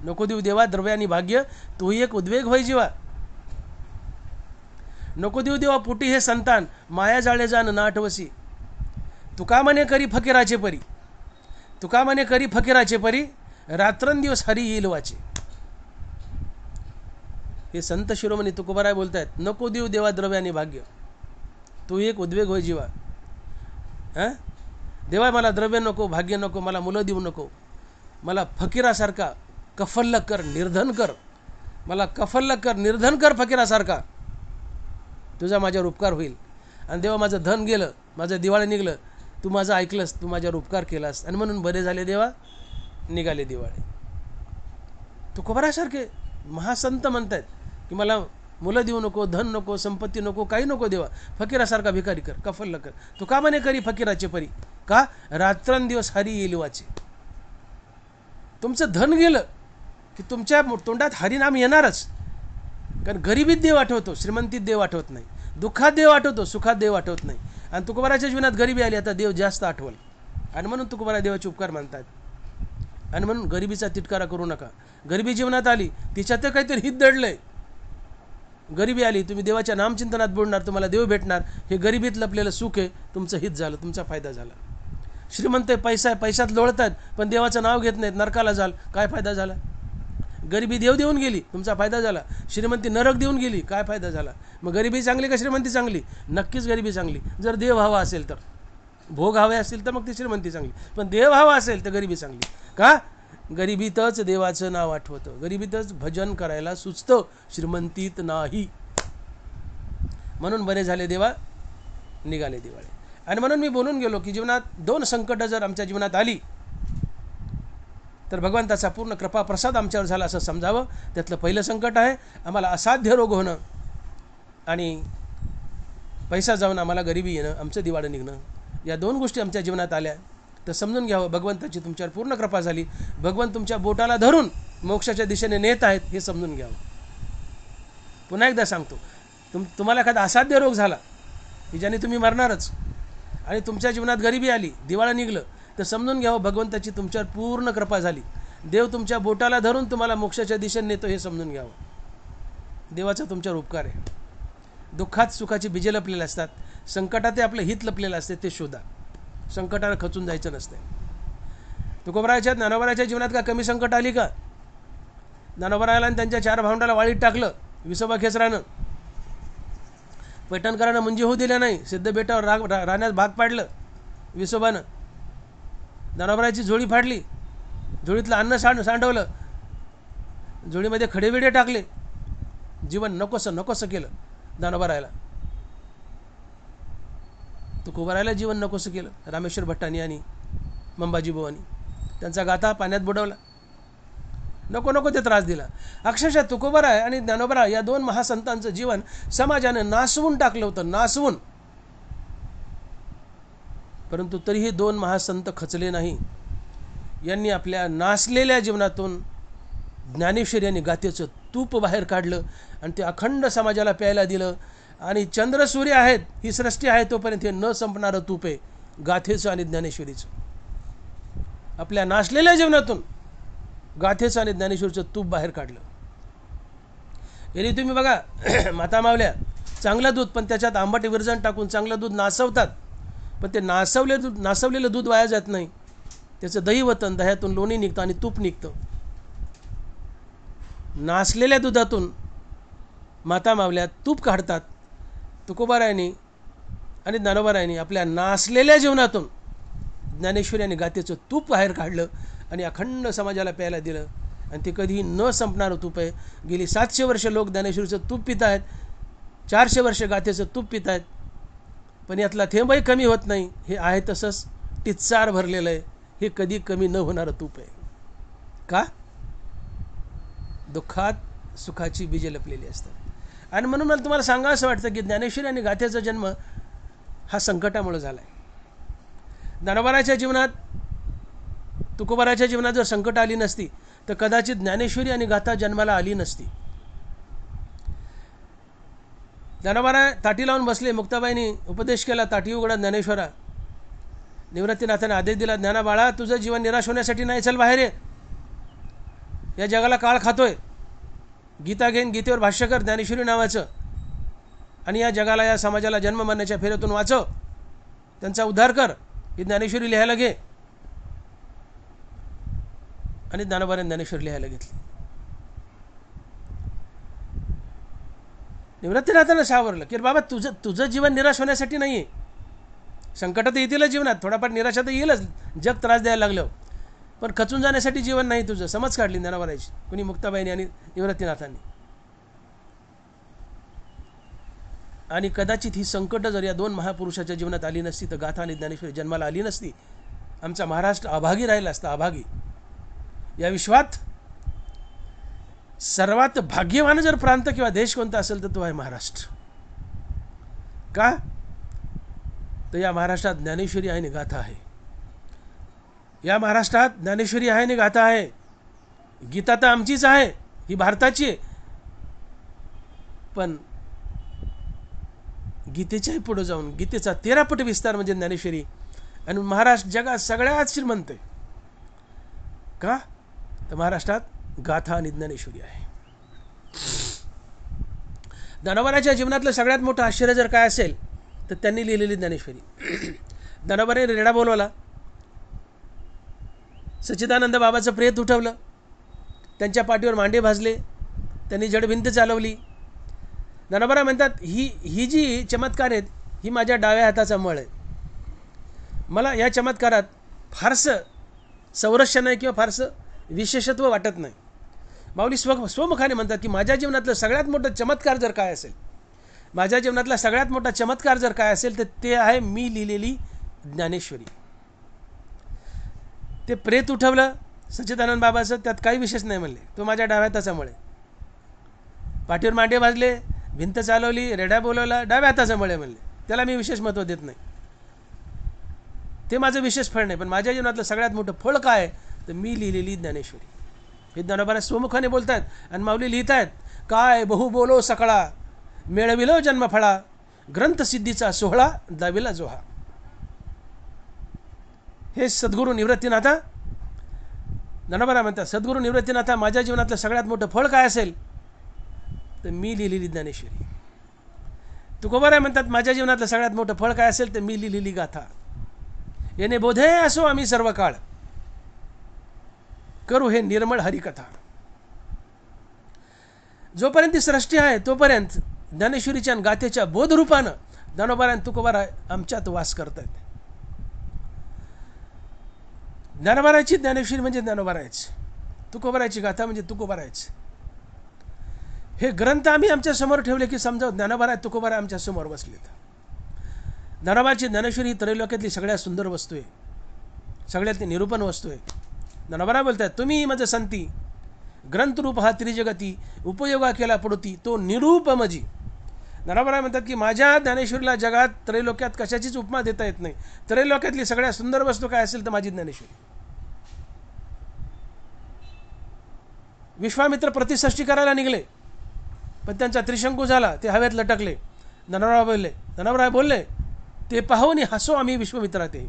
नको देव देवा द्रव्य आणि भाग्य, तोही एक उद्वेग होय जीवा. नको देव देवा पोटी हे संतान, माया जाळे जाण नाटवसी. तुका म्हणे करी फकीराचे परी, तुका म्हणे करी फकीराचे परी, रात्रंदिवस हरी येईल वाचे. हे संत शिरोमणी तुकोबाराय बोलतायत, नको देव देवा द्रव्य आणि भाग्य, तो एक उद्वेग होय जीवा. देवा मला द्रव्य नको, भाग्य नको, मला मुलं देऊ नको, मला फकीरासारखा कफल्लक कर, निर्धन कर, मला कफल्लक कर, निर्धन कर फकीरासारखा, तुझा माझ्यावर उपकार होईल. आणि देवा माझं धन गेलं, माझं दिवाळी निघलं, तू माझं ऐकलंस, तू माझ्यावर उपकार केलास, आणि म्हणून बरे झाले देवा, निघाले दिवाळे. तुकोबारायसारखे महासंत म्हणतात की मला मुलं देऊ नको, धन नको, संपत्ती नको, काही नको देवा, फकीरासारखा भिकारी कर, कफल्लक कर. तू का म्हणे करी फकीराचे परी, का रात्रंदिवस हरी येईल वाचे. तुमचं धन गेलं की तुमच्या तोंडात हरिनाम येणारच, कारण गरिबीत देव आठवतो, श्रीमंतीत देव आठवत नाही, दुःखात देव आठवतो, सुखात देव आठवत नाही. आणि तुकोबाराच्या जीवनात गरिबी आली, आता देव जास्त आठवल, आणि म्हणून तुकोबाराय देवाचे उपकार मानतात. आणि म्हणून गरिबीचा तिटकारा करू नका. गरिबी जीवनात आली, तिच्यात काहीतरी हित दडलंय. गरिबी आली, तुम्ही देवाच्या नामचिंतनात बुडणार, तुम्हाला देव भेटणार, हे गरिबीत लपलेलं सुख आहे, तुमचं हित झालं, तुमचा फायदा झाला. श्रीमंत पैसा आहे, पैशात लोळतात, पण देवाचं नाव घेत नाहीत, नरकाला जाल, काय फायदा झाला. गरिबी देव देऊन गेली, तुमचा फायदा झाला. श्रीमंती नरक देऊन गेली, काय फायदा झाला. मग गरिबी चांगली का श्रीमंती चांगली? नक्कीच गरिबी चांगली. जर देव हवा असेल तर, भोग हवे असतील तर मग ती श्रीमंती चांगली, पण देव हवा असेल तर गरिबी चांगली. का? गरिबीतच देवाचं नाव आठवतं, गरिबीतच भजन करायला सुचतं, श्रीमंतीत नाही. म्हणून बरे झाले देवा, निघाले दिवाळे. आणि म्हणून मी बोलून गेलो की जीवनात दोन संकट जर आमच्या जीवनात आली तर भगवंताचा पूर्ण कृपा प्रसाद आमच्यावर झाला असं समजावं. त्यातलं पहिलं संकट आहे आम्हाला असाध्य रोग होणं आणि पैसा जाऊन आम्हाला गरिबी येणं, आमचं दिवाळं निघणं. या दोन गोष्टी आमच्या जीवनात आल्या तर समजून घ्यावं भगवंताची तुमच्यावर पूर्ण कृपा झाली, भगवंत तुमच्या बोटाला धरून मोक्षाच्या दिशेने नेत आहेत हे समजून घ्यावं. पुन्हा एकदा सांगतो, तुम्हाला एखादा असाध्य रोग झाला की ज्याने तुम्ही मरणारच आणि तुमच्या जीवनात गरिबी आली, दिवाळं निघलं, तर समजून घ्यावं भगवंताची तुमच्यावर पूर्ण कृपा झाली, देव तुमच्या बोटाला धरून तुम्हाला मोक्षाच्या दिशेने नेतो हे समजून घ्यावं. देवाचा तुमच्यावर उपकार आहे. दुःखात सुखाची बीजे लपलेले असतात, संकटात आपलं हित लपलेलं असते, ते शोधा. संकटाला खचून जायचं नसते. तुकोबारायच्या ज्ञानोबारायच्या जीवनात का कमी संकट आली का? ज्ञानोबारायला आणि त्यांच्या 4 भावंडाला वाळीत टाकलं विसोबा खेचरानं, पैठणकरांना मुंजी होऊ दिल्या नाही, सिद्ध बेटावर राहण्यास भाग पाडलं विसोबानं. ज्ञानोबारायची झोळी फाडली, झोळीतलं अन्न सांडवलं, झोळीमध्ये खडेविडे टाकले, जीवन नकोसं केलं ज्ञानोबारायला. तुकोबारायला जीवन नकोसं केलं रामेश्वर भट्टांनी आणि मंबाजी बुवांनी. त्यांचा गाथा पाण्यात बुडवला, नको ते त्रास दिला. अक्षरशः तुकोबाराय आणि ज्ञानोबाराय या दोन महासंतांचं जीवन समाजाने नासवून टाकलं होतं, नासवून. परंतु तरीही दोन महासंत खचले नाही. यांनी आपल्या नासलेल्या जीवनातून ज्ञानेश्वर यांनी गाथेचं तूप बाहेर काढलं आणि ते अखंड समाजाला प्यायला दिलं. आणि चंद्र सूर्य आहेत, ही सृष्टी आहे तोपर्यंत हे न संपणारं तूप आहे गाथेचं आणि ज्ञानेश्वरीचं. आपल्या नासलेल्या जीवनातून गाथेचं आणि ज्ञानेश्वरीचं तूप बाहेर काढलं. यांनी तुम्ही बघा माता मावल्या चांगलं दूध पण त्याच्यात आंबट विरजण टाकून चांगलं दूध नासवतात, पण ते नासवलेलं दूध वाया जात नाही. त्याचं दही होतं, दह्यातून लोणी निघतं आणि तूप निघतं. नासलेल्या दुधातून माता मावल्या तूप काढतात. तुकोबारायांनी आणि ज्ञानोबारायांनी आपल्या नासलेल्या जीवनातून ज्ञानेश्वरी आणि गाथेचं तूप बाहेर काढलं आणि अखंड समाजाला प्यायला दिलं. आणि ते कधीही न संपणारं तूप आहे. गेली 700 वर्ष लोक ज्ञानेश्वरीचं तूप पित आहेत, 400 वर्ष गाथेचं तूप पित आहेत, पण यातला थेंबही कमी होत नाही. हे आहे तसंच टिच्चार भरलेलं आहे. हे कधी कमी न होणारं तूप आहे. का? दुःखात सुखाची बीजे लपलेली असतात. आणि म्हणून मला तुम्हाला सांगावं असं वाटतं की ज्ञानेश्वरी आणि गाथेचा जन्म हा संकटामुळे झाला आहे. ज्ञानोबाराच्या जीवनात, तुकोबाराच्या जीवनात जर संकट आली नसती तर कदाचित ज्ञानेश्वरी आणि गाथा जन्माला आली नसती. ज्ञानोबारा ताटी लावून बसले. मुक्ताबाईंनी उपदेश केला, ताटी उघडा ज्ञानेश्वरा. निवृत्तीनाथाने आदेश दिला, ज्ञाना बाळा तुझं जीवन निराश होण्यासाठी नाही, चल बाहेर ये. या जगाला काळ खातोय. गीता घेऊन गीतेवर भाष्य कर ज्ञानेश्वरी नावाचं, आणि या जगाला, या समाजाला जन्म मरण्याच्या फेऱ्यातून वाचव, त्यांचा उद्धार कर. ही ज्ञानेश्वरी लिहायला घे. आणि ज्ञानोबाने ज्ञानेश्वरी लिहायला घेतली. निवृत्तीनाथानं सावरलं की बाबा तुझं जीवन निराश होण्यासाठी नाही आहे. संकटात येतीलच जीवनात, थोडाफार निराशा तर येईलच, जग त्रास द्यायला लागलं, पण खचून जाण्यासाठी जीवन नाही तुझं. समज काढली ज्ञानोबाराची, कुणी मुक्ताबाईंनी आणि निवृत्तीनाथांनी. आणि कदाचित ही संकट जर या दोन महापुरुषाच्या जीवनात आली नसती तर गाथा आणि ज्ञानेश्वरी जन्माला आली नसती. आमचा महाराष्ट्र अभागी राहिला असता, अभागी. या विश्वात सर्वात भाग्यवान जर प्रांत किंवा देश कोणता असेल तर तो आहे महाराष्ट्र. का? तर या महाराष्ट्रात ज्ञानेश्वरी आहे आणि गाथा आहे. या महाराष्ट्रात ज्ञानेश्वरी आहे आणि गाथा आहे. गीता तर आमचीच आहे, ही भारताची आहे, पण गीतेच्याही पुढे जाऊन गीतेचा 13 पट विस्तार म्हणजे ज्ञानेश्वरी. आणि महाराष्ट्र जगात सगळ्यात श्रीमंत आहे. का? तर महाराष्ट्रात गाथा आणि ज्ञानेश्वरी आहे. ज्ञानोबाराच्या जीवनातलं सगळ्यात मोठं आश्चर्य जर काय असेल तर त्यांनी लिहिलेली ज्ञानेश्वरी. ज्ञानोबाने रेडा बोलवला, सच्चिदानंद बाबाचं प्रेत उठवलं, त्यांच्या पाठीवर मांडे भाजले, त्यांनी जडभिंत चालवली. ज्ञानोबारा म्हणतात ही जी चमत्कार आहेत ही माझ्या डाव्या हाताचा मळ आहे. मला या चमत्कारात फारसं संरक्षण आहे किंवा फारसं विशेषत्व वाटत नाही. माऊली स्वमुखाने म्हणतात की माझ्या जीवनातलं सगळ्यात मोठं चमत्कार जर काय असेल, माझ्या जीवनातला सगळ्यात मोठा चमत्कार जर काय असेल तर ते आहे मी लिहिलेली ज्ञानेश्वरी. ते प्रेत उठवलं सच्चिदानंद बाबाचं, त्यात काही विशेष नाही म्हणले, तो माझ्या डाव्या हाताचा मळ आहे. पाठीवर मांडे भाजले, भिंत चालवली, रेड्या बोलवला, डाव्या हाताचा मळ आहे म्हणले, त्याला मी विशेष महत्त्व देत नाही, ते माझं विशेष फळ नाही. पण माझ्या जीवनातलं सगळ्यात मोठं फळ काय आहे तर मी लिहिलेली ज्ञानेश्वरी. हे ज्ञानोबारा स्वमुखाने बोलत आहेत आणि माऊली लिहित आहेत. काय बहु बोलो सकळा, मेळविलो जन्मफळा, ग्रंथसिद्धीचा सोहळा दाविला जोहा. हे सद्गुरू निवृत्तीनाथा ज्ञानोबारा म्हणतात, सद्गुरू निवृत्तीनाथा माझ्या जीवनातलं सगळ्यात मोठं फळ काय असेल तर मी लिहिलेली ज्ञानेश्वरी. तुकोबाराय म्हणतात माझ्या जीवनातलं सगळ्यात मोठं फळ काय असेल तर मी लिहिलेली गाथा. येणे बोधे असो आम्ही सर्व काळ, करू हे निर्मळ हरिकथा. जोपर्यंत ती सृष्टी आहे तोपर्यंत ज्ञानेश्वरीच्या आणि गाथेच्या बोधरूपानं ज्ञानोबारा आणि तुकोबारा आमच्यात वास करत आहेत. ज्ञानोबाराची ज्ञानेश्वरी म्हणजे ज्ञानोबारायच, तुकोबाराची गाथा म्हणजे तुकोबारायच. हे ग्रंथ आम्ही आमच्या समोर ठेवले की समजा ज्ञानोबारा तुकोबारा आमच्या समोर बसलेत. ज्ञानोबाची ज्ञानेश्वरी ही त्रैलोक्यातली सगळ्यात सुंदर वस्तू आहे, सगळ्यातली निरूपण वस्तू आहे. ज्ञानोबारा बोलतात तुम्ही मज संती ग्रंथरूप हा त्रिजगती, उपयोगा केला पडती तो निरूप मजी. ज्ञानोबारा म्हणतात की माझ्या ज्ञानेश्वरीला जगात त्रैलोक्यात कशाचीच उपमा देता येत नाही. त्रैलोक्यातली सगळ्यात सुंदर वस्तू काय असेल तर माझी ज्ञानेश्वरी. विश्वामित्र प्रतिसृष्टी करायला निघले पण त्यांचा त्रिशंकू झाला, ते हवेत लटकले. ज्ञानोबा बोलले ते पाहून हसो आम्ही विश्वामित्रा ते.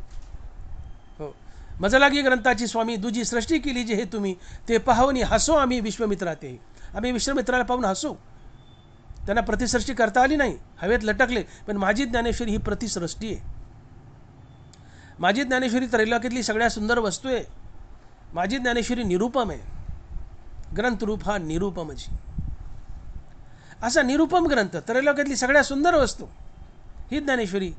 हो, मजलागी ग्रंथाची स्वामी दुजी सृष्टी केली जे हे तुम्ही, ते पाहून हसो आम्ही विश्वामित्रा ते. आम्ही विश्वामित्राला पाहून हसू. त्यांना प्रतिसृष्टी करता आली नाही, हवेत लटकले. पण माझी ज्ञानेश्वरी ही प्रतिसृष्टी आहे. माझी ज्ञानेश्वरी त्रैलोक्यातली सगळ्यात सुंदर वस्तू आहे. माझी ज्ञानेश्वरी निरुपम आहे. ग्रंथरूप हा निरुपमची. असा निरुपम ग्रंथ, त्रैलोक्यातली सगळ्यात सुंदर वस्तू ही ज्ञानेश्वरी,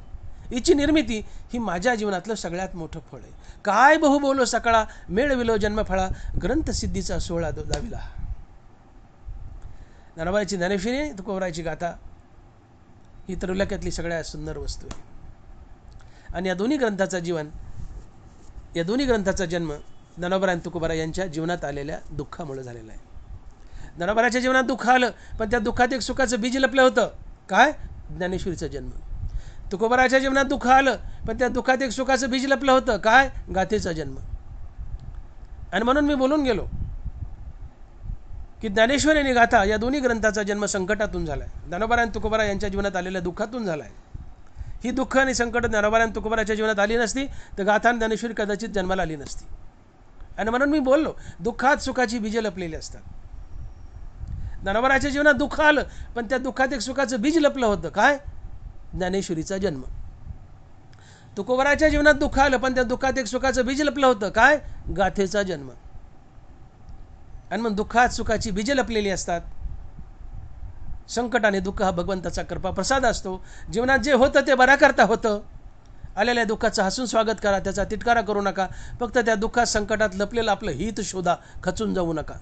हिची निर्मिती ही माझ्या जीवनातलं सगळ्यात मोठं फळ आहे. काय बहु बोलो सकाळा, मेळविलो जन्मफळा, ग्रंथसिद्धीचा सोहळा दाविला. ज्ञानोबाची ज्ञानेश्वरी, तुकोबरायची गाथा ही त्रैलोक्यातली सगळ्यात सुंदर वस्तू आहे. आणि या दोन्ही ग्रंथाचा जन्म ज्ञानोबा आणि तुकोबरा यांच्या जीवनात आलेल्या दुःखामुळे झालेला आहे. ज्ञानोबाच्या जीवनात दुःख आलं, पण त्या दुःखात एक सुखाचं बीज लपलं होतं. काय? ज्ञानेश्वरीचा जन्म. तुकोबराच्या जीवनात दुःख आलं, पण त्या दुःखात एक सुखाचं बीज लपलं होतं. काय? गाथेचा जन्म. आणि म्हणून मी बोलून गेलो की ज्ञानेश्वरी आणि गाथा या दोन्ही ग्रंथाचा जन्म संकटातून झाला आहे. ज्ञानोबा आणि तुकोबरा यांच्या जीवनात आलेल्या दुःखातून झाला आहे. ही दुःख आणि संकट ज्ञानोबा आणि तुकोबराच्या जीवनात आली नसती तर गाथा आणि ज्ञानेश्वरी कदाचित जन्माला आली नसती. आणि म्हणून मी बोललो, दुःखात सुखाची बीजे लपलेली असतात. ज्ञानोबाच्या जीवनात दुःख आलं, पण त्या दुःखात एक सुखाचं बीज लपलं होतं. काय? ज्ञानेश्वरीचा जन्म. तुकोबराच्या जीवनात दुःख आलं, पण त्या दुःखात एक सुखाचं बीज लपलं होतं. काय? गाथेचा जन्म. आणि मग दुःखात सुखाची बीजे लपलेली असतात. संकट आणि दुःख हा भगवंताचा कृपा प्रसाद असतो. जीवनात जे होतं ते बरा करता होतं. आलेल्या दुःखाचं हसून स्वागत करा, त्याचा तिटकारा करू नका. फक्त त्या दुःखात संकटात लपलेलं आपलं हित शोधा, खचून जाऊ नका.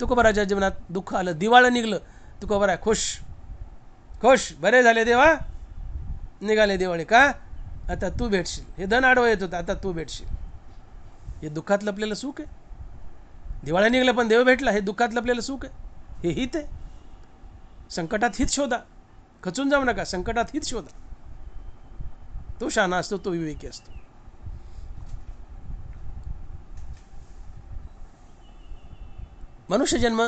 तुकोबराच्या जीवनात दुःख आलं, दिवाळं निघलं. तुकोबरा खुश खुश, बरे झाले देवा, निघाले दिवाळी. का? आता तू भेटशील. हे धन आडवं येत होतं, आता तू भेटशील. हे दुःखात लपलेलं सुख आहे. दिवाळी निघलं पण देव भेटला, हे दुःखात लपलेलं सुख आहे. हे हित आहे. संकटात हित शोधा, खचून जाऊ नका. संकटात हित शोधा. तो शहाणा असतो, तो विवेकी असतो. मनुष्य जन्म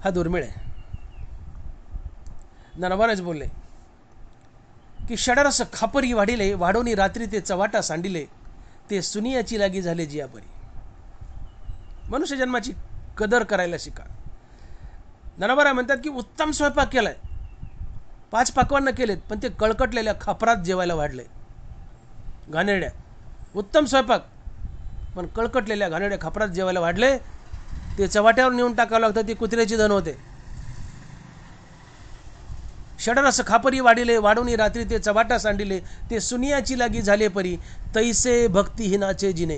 हा दुर्मिळ आहे. ज्ञानोबानेच बोलले की षडरस खापरी वाढिले, वाढवणी रात्री ते चवाटा सांडिले, ते सुनियाची लागी झाले जियापरी. मनुष्य जन्माची कदर करायला शिका. ज्ञानोबा म्हणतात की उत्तम स्वयंपाक केलाय, 5 पक्वान्न केलेत, पण ते कळकटलेल्या खापरात जेवायला वाढले. घाणेरड्या उत्तम स्वयंपाक, पण कळकटलेल्या घाणेरड्या खापरात जेवायला वाढले. ते चवाट्यावर नेऊन टाकावं लागतं, ती कुत्र्याची धन होते. षडरस खापरी वाढिले, वाढवणी रात्री ते चवाटा सांडिले, ते सुनियाची लागी झाले परी, तैसे भक्तिहीनाचे जिने.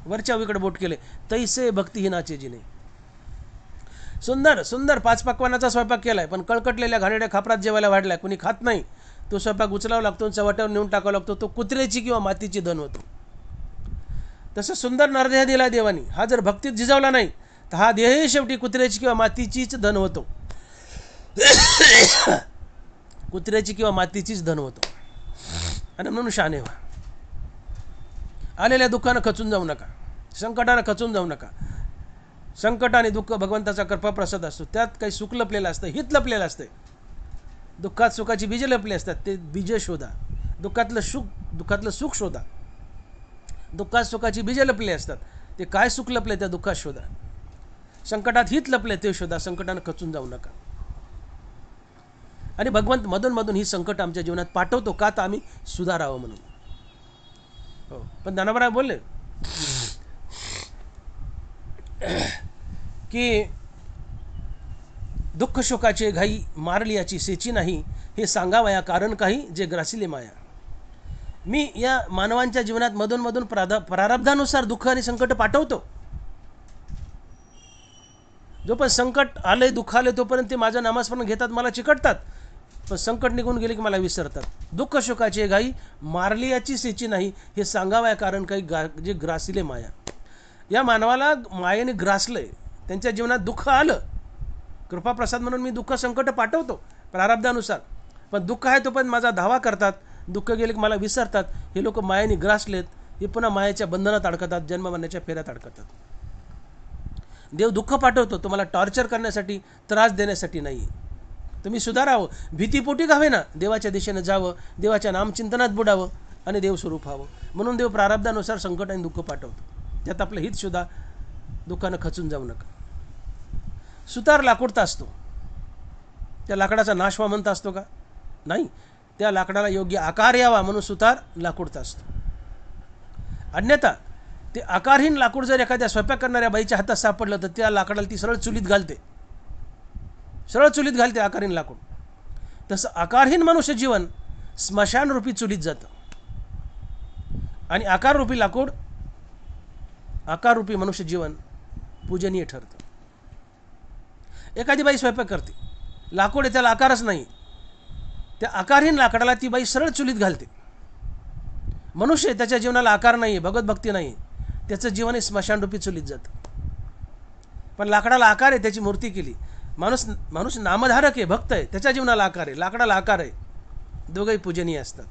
वरच्या विकड बोट केले, तैसे भक्तिहीनाचे जिने. सुंदर सुंदर 5 पक्वानाचा स्वयंपाक केलाय, पण कळकटलेल्या घाणेरड्या खापरात जेवायला वाढलाय. कोणी खात नाही. तो स्वयंपाक उचलावा लागतो, चवाट्यावर नेऊन टाकावा लागतो. तो कुत्र्याची किंवा मातीची धन होतो. तसं सुंदर नरदेह दिला देवानी. हा जर भक्तीत झिजवला नाही तर हा देहही शेवटी कुत्र्याची किंवा मातीचीच धन होतो. कुत्र्याची किंवा मातीचीच धन होतो. आणि म्हणून शहाणे व्हा. आलेल्या दुःखानं खचून जाऊ नका, संकटानं खचून जाऊ नका. संकट आणि दुःख भगवंताचा कृपा प्रसाद असतो. त्यात काही सुख लपलेलं असतं, हित लपलेलं असतं. दुःखात सुखाची बीजे लपली असतात, ते बीजे शोधा. दुःखातलं सुख शोधा. दुःखात सुखाची बीजे लपली असतात, ते काय सुख लपले त्या दुःखात शोधा. संकटात हित लपले ते शोधा. संकटानं खचून जाऊ नका. आणि भगवंत मधून मधून ही संकट आमच्या जीवनात पाठवतो, का तर आम्ही सुधारावं म्हणून. हो, पण ज्ञानोबा बोलले की दुःख शोकाचे घाई, मारली याची सेची नाही, हे सांगावया कारण काही, जे ग्रासिले माया. मी या मानवांच्या जीवनात मधून मधून प्रारब्धानुसार दुःख आणि संकट पाठवतो. जो पण संकट आले, दुःख आले, तोपर्यंत ते माझं नामस्मरण घेतात, मला चिकटतात. पण संकट निघून गेले की मला विसरतात. दुःख शोकाचे घाई, मारली याची सेची नाही, हे सांगावया कारण काही, जे ग्रासिले माया. या मानवाला मायेने ग्रासलंय. त्यांच्या जीवनात दुःख आलं, कृपाप्रसाद म्हणून मी दुःख संकट पाठवतो प्रारब्धानुसार. पण दुःख आहे तो पण माझा धावा करतात. दुःख गेले की मला विसरतात. हे लोक मायेने ग्रासलेत. हे पुन्हा मायेच्या बंधनात अडकतात, जन्म मरण्याच्या फेऱ्यात अडकतात. देव दुःख पाठवतो तुम्हाला टॉर्चर करण्यासाठी, त्रास देण्यासाठी नाही. तुम्ही सुधारावं, भीतीपोटी घावे ना, देवाच्या दिशेनं जावं, देवाच्या नामचिंतनात बुडावं आणि देव स्वरूप व्हावं. म्हणून देव प्रारब्धानुसार संकट आणि दुःख पाठवतो. त्यात आपलं हित शोधा. दुःखानं खचून जाऊ नका. सुतार लाकूड तासतो, त्या लाकडाचा नाश व्हावा म्हणता असतो का? नाही, त्या लाकडाला योग्य आकार यावा म्हणून सुतार लाकूड तासतो. अन्यथा ते आकारहीन लाकूड जर एखाद्या स्वयंपाक करणाऱ्या बाईच्या हातात सापडलं तर त्या लाकडाला ती सरळ चुलीत घालते, सरळ चुलीत घालते आकारहीन लाकूड. तसं आकारहीन मनुष्य जीवन स्मशानरूपी चुलीत जातं आणि आकाररूपी लाकूड, आकाररूपी मनुष्य जीवन पूजनीय ठरतं. एखादी बाई स्वयंपाक करते, लाकूड आहे त्याला आकारच नाही, त्या आकारहीन लाकडाला ती बाई सरळ चुलीत घालते. मनुष्य त्याच्या जीवनाला आकार नाही, भगवत भक्ती नाही, त्याचं जीवन हे स्मशानरूपी चुलीत जातं. पण लाकडाला आकार आहे, त्याची मूर्ती केली. माणूस नामधारक आहे, भक्त आहे, त्याच्या जीवनाला आकार आहे, लाकडाला आकार आहे, दोघंही पूजनीय असतात.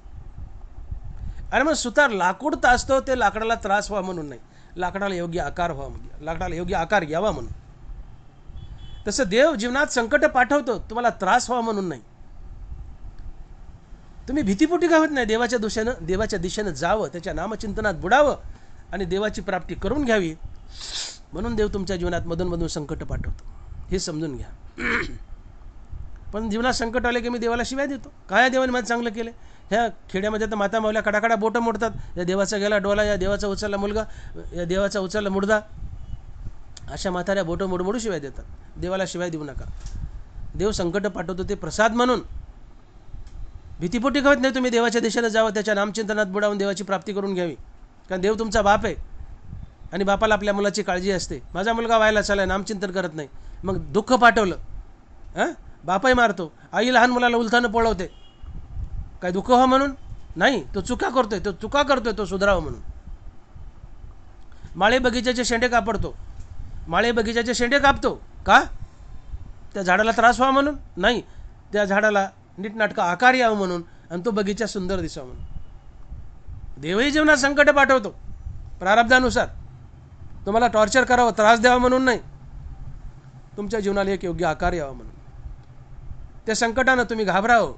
आणि मग सुतार लाकूड तासतो ते लाकडाला त्रास व्हावा म्हणून नाही, लाकडाला योग्य आकार व्हावा म्हणून, लाकडाला योग्य आकार घ्यावा म्हणून. तसं देव जीवनात संकट पाठवतो तुम्हाला त्रास व्हावा म्हणून नाही. तुम्ही भीतीपोटी का होत नाही, देवाच्या दिशेनं जावं, त्याच्या नामचिंतनात बुडावं आणि देवाची प्राप्ती करून घ्यावी म्हणून देव तुमच्या जीवनात मधून संकट पाठवतो, हे समजून घ्या. पण जीवनात संकट आले की मी देवाला शिव्या देतो, काय देवाने माझं चांगलं केलं. ह्या खेड्यामध्ये तर माता मावल्या कडाकडा बोटं मोडतात, या देवाचा गेला डोला, या देवाचा उचलला मुलगा, या देवाचा उचलला मुडदा, अशा म्हाताऱ्या बोटं मोडमोडू शिव्या देतात. देवाला शिव्या देऊ नका. देव संकट पाठवतो ते प्रसाद म्हणून. भीतीपोटी कळत नाही तुम्ही देवाच्या दिशेनं जावं, त्याच्या नामचिंतनात बुडावून देवाची प्राप्ती करून घ्यावी. कारण देव तुमचा बाप आहे आणि बापाला आपल्या मुलाची काळजी असते. माझा मुलगा व्हायला चालाय, नामचिंतन करत नाही, मग दुःख पाठवलं. बापाही मारतो, आई लहान मुलाला उलथानं पळवते, काय दुःख व्हा म्हणून नाही, तो चुका करतोय, तो सुधारावं म्हणून. माळे बगीच्याचे शेंडे कापतो का? त्या झाडाला त्रास व्हावा म्हणून नाही, त्या झाडाला नीटनाटका आकार यावं म्हणून आणि तो बगीचा सुंदर दिसावा म्हणून. देवही जीवनात संकट पाठवतो प्रारब्धानुसार, तुम्हाला टॉर्चर करावं, त्रास द्यावा म्हणून नाही, तुमच्या जीवनाला एक योग्य आकार यावा म्हणून. त्या संकटानं तुम्ही घाबरावं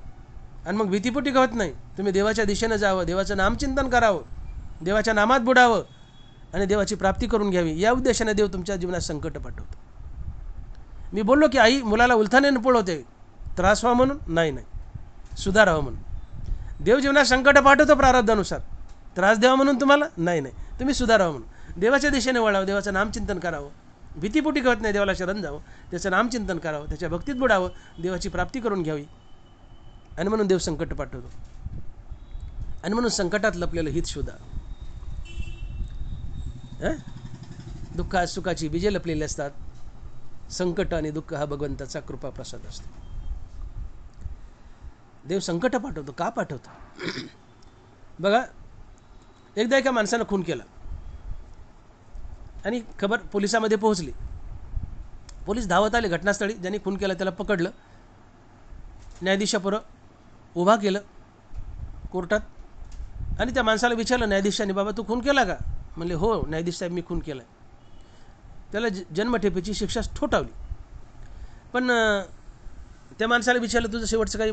आणि मग भीतीपोटी होत नाही, तुम्ही देवाच्या दिशेनं जावं, देवाचं नामचिंतन करावं, देवाच्या नामात बुडावं आणि देवाची प्राप्ती करून घ्यावी, या उद्देशाने देव तुमच्या जीवनात संकट पाठवतो. मी बोललो की आई मुलाला उलथाने पळवते, त्रास व्हावा म्हणून नाही, सुधारावं म्हणून. देव जीवनात संकट पाठवतो प्रारब्धानुसार, त्रास द्यावा म्हणून तुम्हाला नाही, तुम्ही सुधारावं म्हणून. देवाच्या दिशेने वळावं, देवाचं नामचिंतन करावं, भीतीपोटी कळत नाही, देवाला शरण जावं, त्याचं नामचिंतन करावं, त्याच्या भक्तीत बुडावं, देवाची प्राप्ती करून घ्यावी. आणि म्हणून देव संकट पाठवतो. आणि म्हणून संकटात लपलेलं हित शोधा. दुःखात सुखाची बीजे लपलेली असतात. संकट आणि दुःख हा भगवंताचा कृपा प्रसाद असतो. देव संकट पाठवतो, का पाठवतो? बघा, एकदा एका माणसानं खून केला आणि खबर पोलिसांमध्ये पोहोचली. पोलीस धावत आले घटनास्थळी. ज्यांनी खून केला त्याला पकडलं, न्यायाधीशापुढं उभा केलं कोर्टात आणि त्या माणसाला विचारलं न्यायाधीशांनी, बाबा तू खून केला का? म्हणले हो न्यायाधीश साहेब, मी खून केला. त्याला जन्मठेपेची शिक्षा ठोठावली. पण त्या माणसाला विचारलं, तुझं शेवटचं काही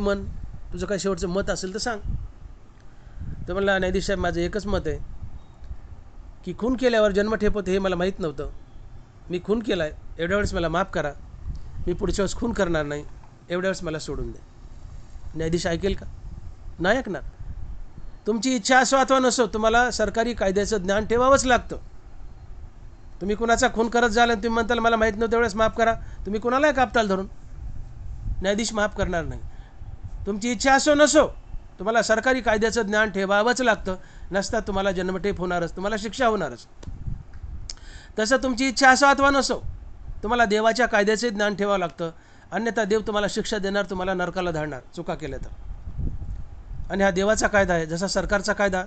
तुझं काही शेवटचं मत असेल तर सांग. तर म्हणला, न्यायाधीश साहेब, माझं एकच मत आहे की खून केल्यावर जन्मठेप होते हे मला माहीत नव्हतं. मी खून केला आहे, एवढ्या वेळेस मला माफ करा, मी पुढच्या वेळेस खून करणार नाही, एवढ्या वेळेस मला सोडून द्या. न्यायाधीश ऐकेल का? नाही ऐकणार. तुमची इच्छा असो अथवा नसो, तुम्हाला सरकारी कायद्याचं ज्ञान ठेवावंच लागतं. तुम्ही कुणाचा खून करत जाल आणि तुम्ही म्हणताल मला माहीत नव्हतं एवढेच माफ करा, तुम्ही कुणालाही कापताल धरून, न्यायाधीश माफ करणार नाही. तुमची इच्छा असो नसो, तुम्हाला सरकारी कायद्याचं ज्ञान ठेवावंच लागतं, नसता तुम्हाला जन्मठेप होणारच, तुम्हाला शिक्षा होणारच. तसं तुमची इच्छा असो अथवा नसो, तुम्हाला देवाच्या कायद्याचे ज्ञान ठेवावं लागतं, अन्यथा देव तुम्हाला शिक्षा देणार, तुम्हाला नरकाला धाडणार चुका केल्या तर. आणि हा देवाचा कायदा आहे. जसा सरकारचा कायदा,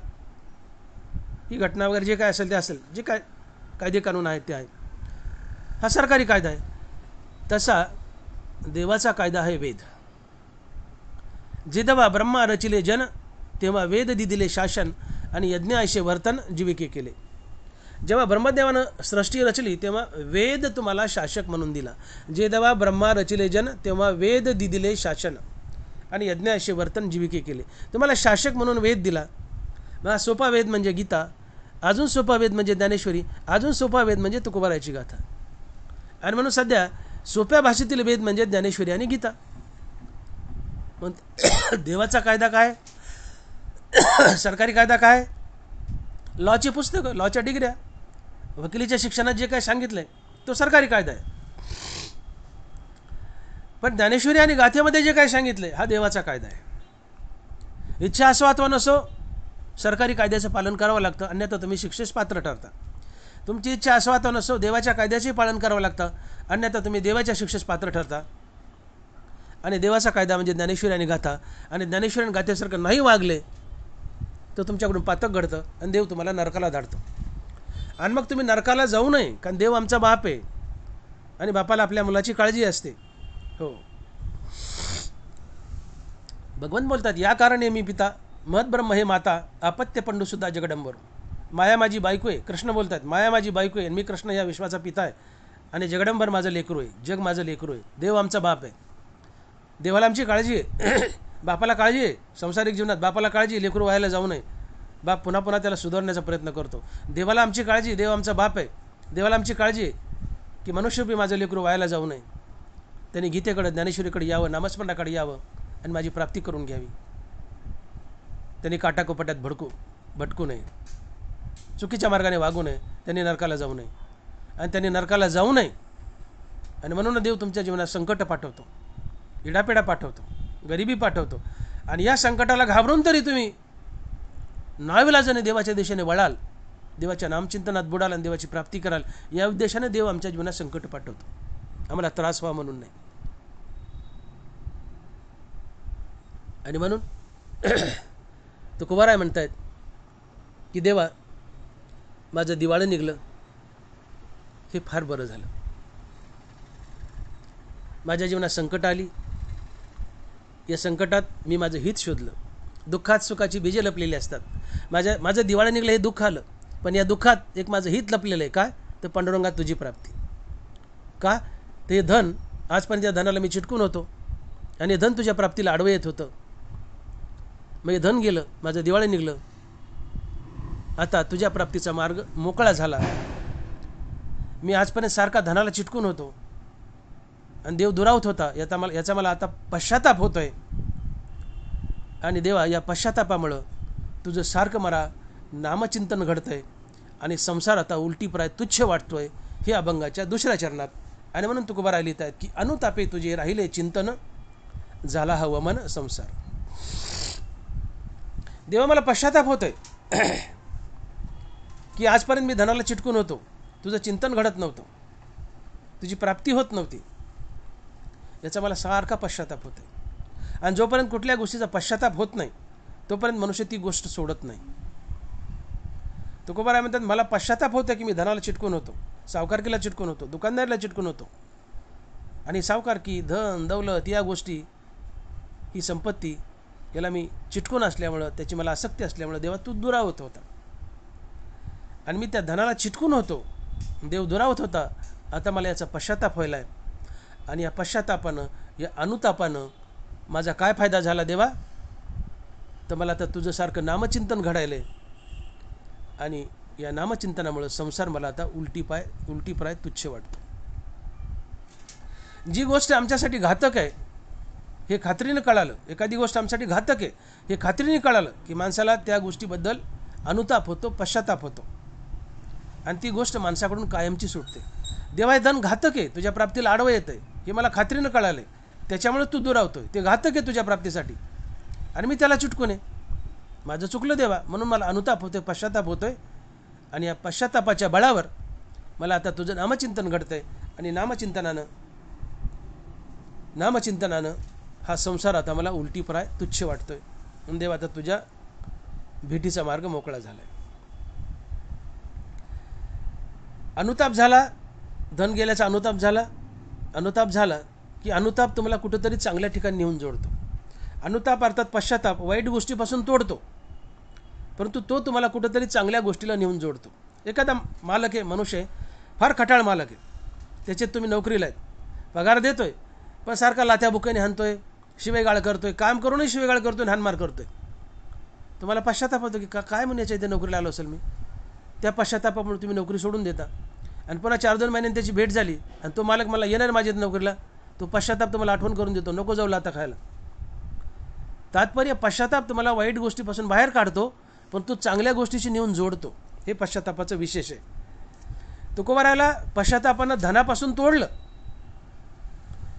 ही घटना वगैरे जे काय असेल ते असेल, जे काय कायदे कानून आहेत ते आहेत, हा सरकारी कायदा आहे. तसा देवाचा कायदा आहे वेद. जेव्हा ब्रह्मा रचिले जन, तेव्हा वेद दिदिले शासन आणि यज्ञ ऐसे वर्तन जीविके केले. जेव्हा ब्रह्मदेवानं सृष्टी रचली तेव्हा वेद तुम्हाला शासक म्हणून दिला. जेव्हा ब्रह्मा रचिले जन, तेव्हा वेद दिदिले शासन आणि यज्ञ ऐसे वर्तन जीविके केले. तुम्हाला शासक म्हणून वेद दिला. मग सोपा वेद म्हणजे गीता, अजून सोपा वेद म्हणजे ज्ञानेश्वरी, अजून सोपा वेद म्हणजे तुकोबारायची गाथा. आणि म्हणून सध्या सोप्या भाषेतील वेद म्हणजे ज्ञानेश्वरी आणि गीता. मग देवाचा कायदा काय? सरकारी कायदा काय? लॉची पुस्तकं, लॉच्या डिग्र्या, वकिलीच्या शिक्षणात जे काय सांगितलंय तो सरकारी कायदा आहे. पण ज्ञानेश्वरी आणि गाथेमध्ये जे काय सांगितलंय हा देवाचा कायदा आहे. इच्छा असो अथवा नसो सरकारी कायद्याचं पालन करावं लागतं, अन्यथा तुम्ही शिक्षेस पात्र ठरता. तुमची इच्छा असो अथवा नसो देवाच्या कायद्याचे पालन करावं लागतं, अन्यथा तुम्ही देवाच्या शिक्षेस पात्र ठरता. आणि देवाचा कायदा म्हणजे ज्ञानेश्वरी आणि गाथा. आणि ज्ञानेश्वरी आणि गाथेसारखं नाही वागले तर तुमच्याकडून पातक घडतं आणि देव तुम्हाला नरकाला धाडतो. आणि मग तुम्ही नरकाला जाऊ नये, कारण देव आमचा बाप आहे आणि बापाला आपल्या मुलाची काळजी असते. हो, भगवान बोलतात, या कारणे मी पिता, महत ब्रह्म हे माता, आपत्य पंडुसुद्धा जगडंबर. माया माझी बायको आहे. कृष्ण बोलतात, माया माझी बायको आहे आणि मी कृष्ण या विश्वाचा पिता आहे आणि जगडंबर माझं लेकरू आहे, जग माझं लेकरू आहे. देव आमचा बाप आहे, देवाला आमची काळजी आहे. बापाला काळजी आहे, सांसारिक जीवनात बापाला काळजी, लेकरू व्हायला जाऊ नये. बाप पुन्हा पुन्हा त्याला सुधारण्याचा प्रयत्न करतो. देवाला आमची काळजी, देव आमचा बाप आहे, देवाला आमची काळजी आहे की मनुष्यरूपी माझं लेकरू व्हायला जाऊ नये. त्यांनी गीतेकडे, ज्ञानेश्वरीकडे यावं, नामस्मरणाकडे यावं आणि माझी प्राप्ती करून घ्यावी. त्यांनी काटाकोपट्यात भटकू नये, चुकीच्या मार्गाने वागू नये, त्यांनी नरकाला जाऊ नये. आणि त्यांनी नरकाला जाऊ नये आणि म्हणून देव तुमच्या जीवनात संकट पाठवतो, इडापिडा पाठवतो, गरिबी पाठवतो. आणि या संकटाला घाबरून तरी तुम्ही नाविलाजाने देवाच्या दिशेने वळाल, देवाच्या नामचिंतनात बुडाल आणि देवाची प्राप्ती कराल, या उद्देशाने देव आमच्या जीवनात संकट पाठवतो, आम्हाला त्रास व्हावा म्हणून नाही. आणि म्हणून तुकोबाराय म्हणतायत की देवा माझं दिवाळं निघलं हे फार बरं झालं. माझ्या जीवनात संकट आली, या संकटात मी माझं हित शोधलं. दुःखात सुखाची बीजे लपलेली असतात. माझं दिवाळं निघलं हे दुःख आलं, पण या दुःखात एक माझं हित लपलेलं आहे. काय? तर पांडुरंगात तुझी प्राप्ती. का? ते धन, आजपर्यंत या धनाला मी चिटकून होतो आणि हे धन तुझ्या प्राप्तीला आडवं येत होतं. मग हे धन गेलं, माझं दिवाळं निघलं, आता तुझ्या प्राप्तीचा मार्ग मोकळा झाला. मी आजपर्यंत सारखा धनाला चिटकून होतो आणि देव दुरावत होता, याचा मला आता पश्चाताप होतोय. आणि देवा या पश्चातापामुळं तुझं सारखं मला नामचिंतन घडतंय आणि संसार आता उलटीप्राय तुच्छ वाटतोय. हे अभंगाच्या दुसऱ्या चरणात. आणि म्हणून तुकोबाराय लिहित आहेत की अनुतापे तुझे राहिले चिंतन, झाला हवं मन संसार. देवा मला पश्चाताप होतोय की आजपर्यंत मी धनाला चिटकून होतो, तुझं चिंतन घडत नव्हतं, तुझी प्राप्ती होत नव्हती, याचा मला सारखा पश्चाताप होतोय. आणि जोपर्यंत कुठल्या गोष्टीचा पश्चाताप होत नाही तोपर्यंत मनुष्य ती गोष्ट सोडत नाही. तुकोबाराय म्हणतात, मला पश्चाताप होतं की मी धनाला चिटकून होतो, सावकारकीला चिटकून होतो, दुकानदारीला चिटकून होतो. आणि सावकारकी, धन, दौलत या गोष्टी, ही संपत्ती, याला मी चिटकून असल्यामुळं, त्याची मला आसक्ती असल्यामुळं देवा तू दुरावत होता. आणि मी त्या धनाला चिटकून होतो, देव दुरावत होता. आता मला याचा पश्चाताप व्हायला आहे. आणि या पश्चातापानं, या अनुतापानं माझा काय फायदा झाला देवा? तर मला आता तुझं सारखं नामचिंतन घडायलं आहे. आणि या नामचिंतनामुळं संसार मला आता उलटीप्राय तुच्छ वाटतो. जी गोष्ट आमच्यासाठी घातक आहे हे खात्रीनं कळालं, एखादी गोष्ट आमच्यासाठी घातक आहे हे खात्रीने कळालं की माणसाला त्या गोष्टीबद्दल अनुताप होतो, पश्चाताप होतो आणि ती गोष्ट माणसाकडून कायमची सुटते. देवा हे धन घातक आहे, तुझ्या प्राप्तीला आडवं येतं आहे, हे मला खात्रीनं कळालं आहे, त्याच्यामुळे तू दुरावतोय. ते घातक आहे तुझ्या प्राप्तीसाठी आणि मी त्याला चिटकून आहे. माझं चुकलं देवा, म्हणून मला अनुताप होतोय, पश्चाताप होतोय. आणि या पश्चातापाच्या बळावर मला आता तुझं नामचिंतन घडतंय आणि नामचिंतनानं हा संसार आता मला उलटीप्राय तुच्छ वाटतोय. म्हणून देवा आता तुझ्या भेटीचा मार्ग मोकळा झालाय. अनुताप झाला, धन गेल्याचा अनुताप झाला की अनुताप तुम्हाला कुठंतरी चांगल्या ठिकाणी नेऊन जोडतो. अनुताप अर्थात पश्चाताप वाईट गोष्टीपासून तोडतो, परंतु तो तुम्हाला कुठंतरी चांगल्या गोष्टीला नेऊन जोडतो. एखादा मालक आहे, मनुष्य आहे, फार खटाळ मालक आहे, त्याच्यात तुम्ही नोकरीला आहेत, पगार देतोय, पण सारखा लाथ्या बुक्याने हाणतोय, शिवेगाळ करतोय, काम करूनही शिवेगाळ करतोय, हाणमार करतोय. तुम्हाला पश्चाताप होतो की काय म्हणून याच्या इथे नोकरीला आलो असेल मी. त्या पश्चातापामुळे तुम्ही नोकरी सोडून देता आणि पुन्हा 4-2 महिन्यांनी त्याची भेट झाली आणि तो मालक मला येणार माझ्या नोकरीला, तो पश्चाताप तुम्हाला आठवण करून देतो, नको जाऊ लाथा खायला. तात्पर्य पश्चाताप तुम्हाला वाईट गोष्टीपासून बाहेर काढतो, पण तो चांगल्या गोष्टीशी नेऊन जोडतो. हे पश्चातापाचं विशेष आहे. तुकोबारायला पश्चातापानं धनापासून तोडलं,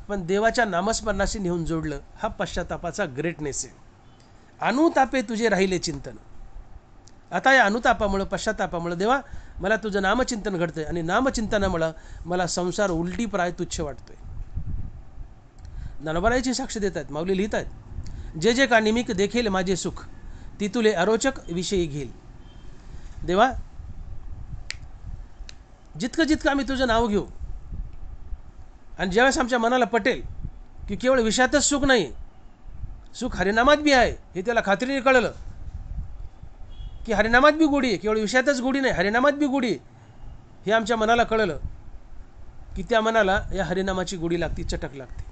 पण देवाच्या नामस्मरणाशी नेऊन जोडलं. हा पश्चातापाचा ग्रेटनेस आहे. अनुतापे तुझे राहिले चिंतन. आता या अनुतापामुळं, पश्चातापामुळं, देवा मला तुझं नामचिंतन घडतंय आणि नामचिंतनामुळं मला संसार उलटी प्राय तुच्छ वाटतोय. ज्ञानोबारायची साक्ष देत आहेत, माऊली लिहित आहेत, जे जे का निमित्त देखील माझे सुख, ती तुले अरोचक विषयी घेईल. देवा जितकं जितकं आम्ही तुझं नाव घेऊ आणि ज्यावेळेस आमच्या मनाला पटेल की केवळ विषयातच सुख नाही, सुख हरिनामात बी आहे, हे त्याला खात्रीने कळलं की हरिनामात बी गोडी आहे, केवळ विषयातच गोडी नाही, हरिनामात बी गोडी आहे, हे आमच्या मनाला कळलं की त्या मनाला या हरिनामाची गोडी लागती, चटक लागते.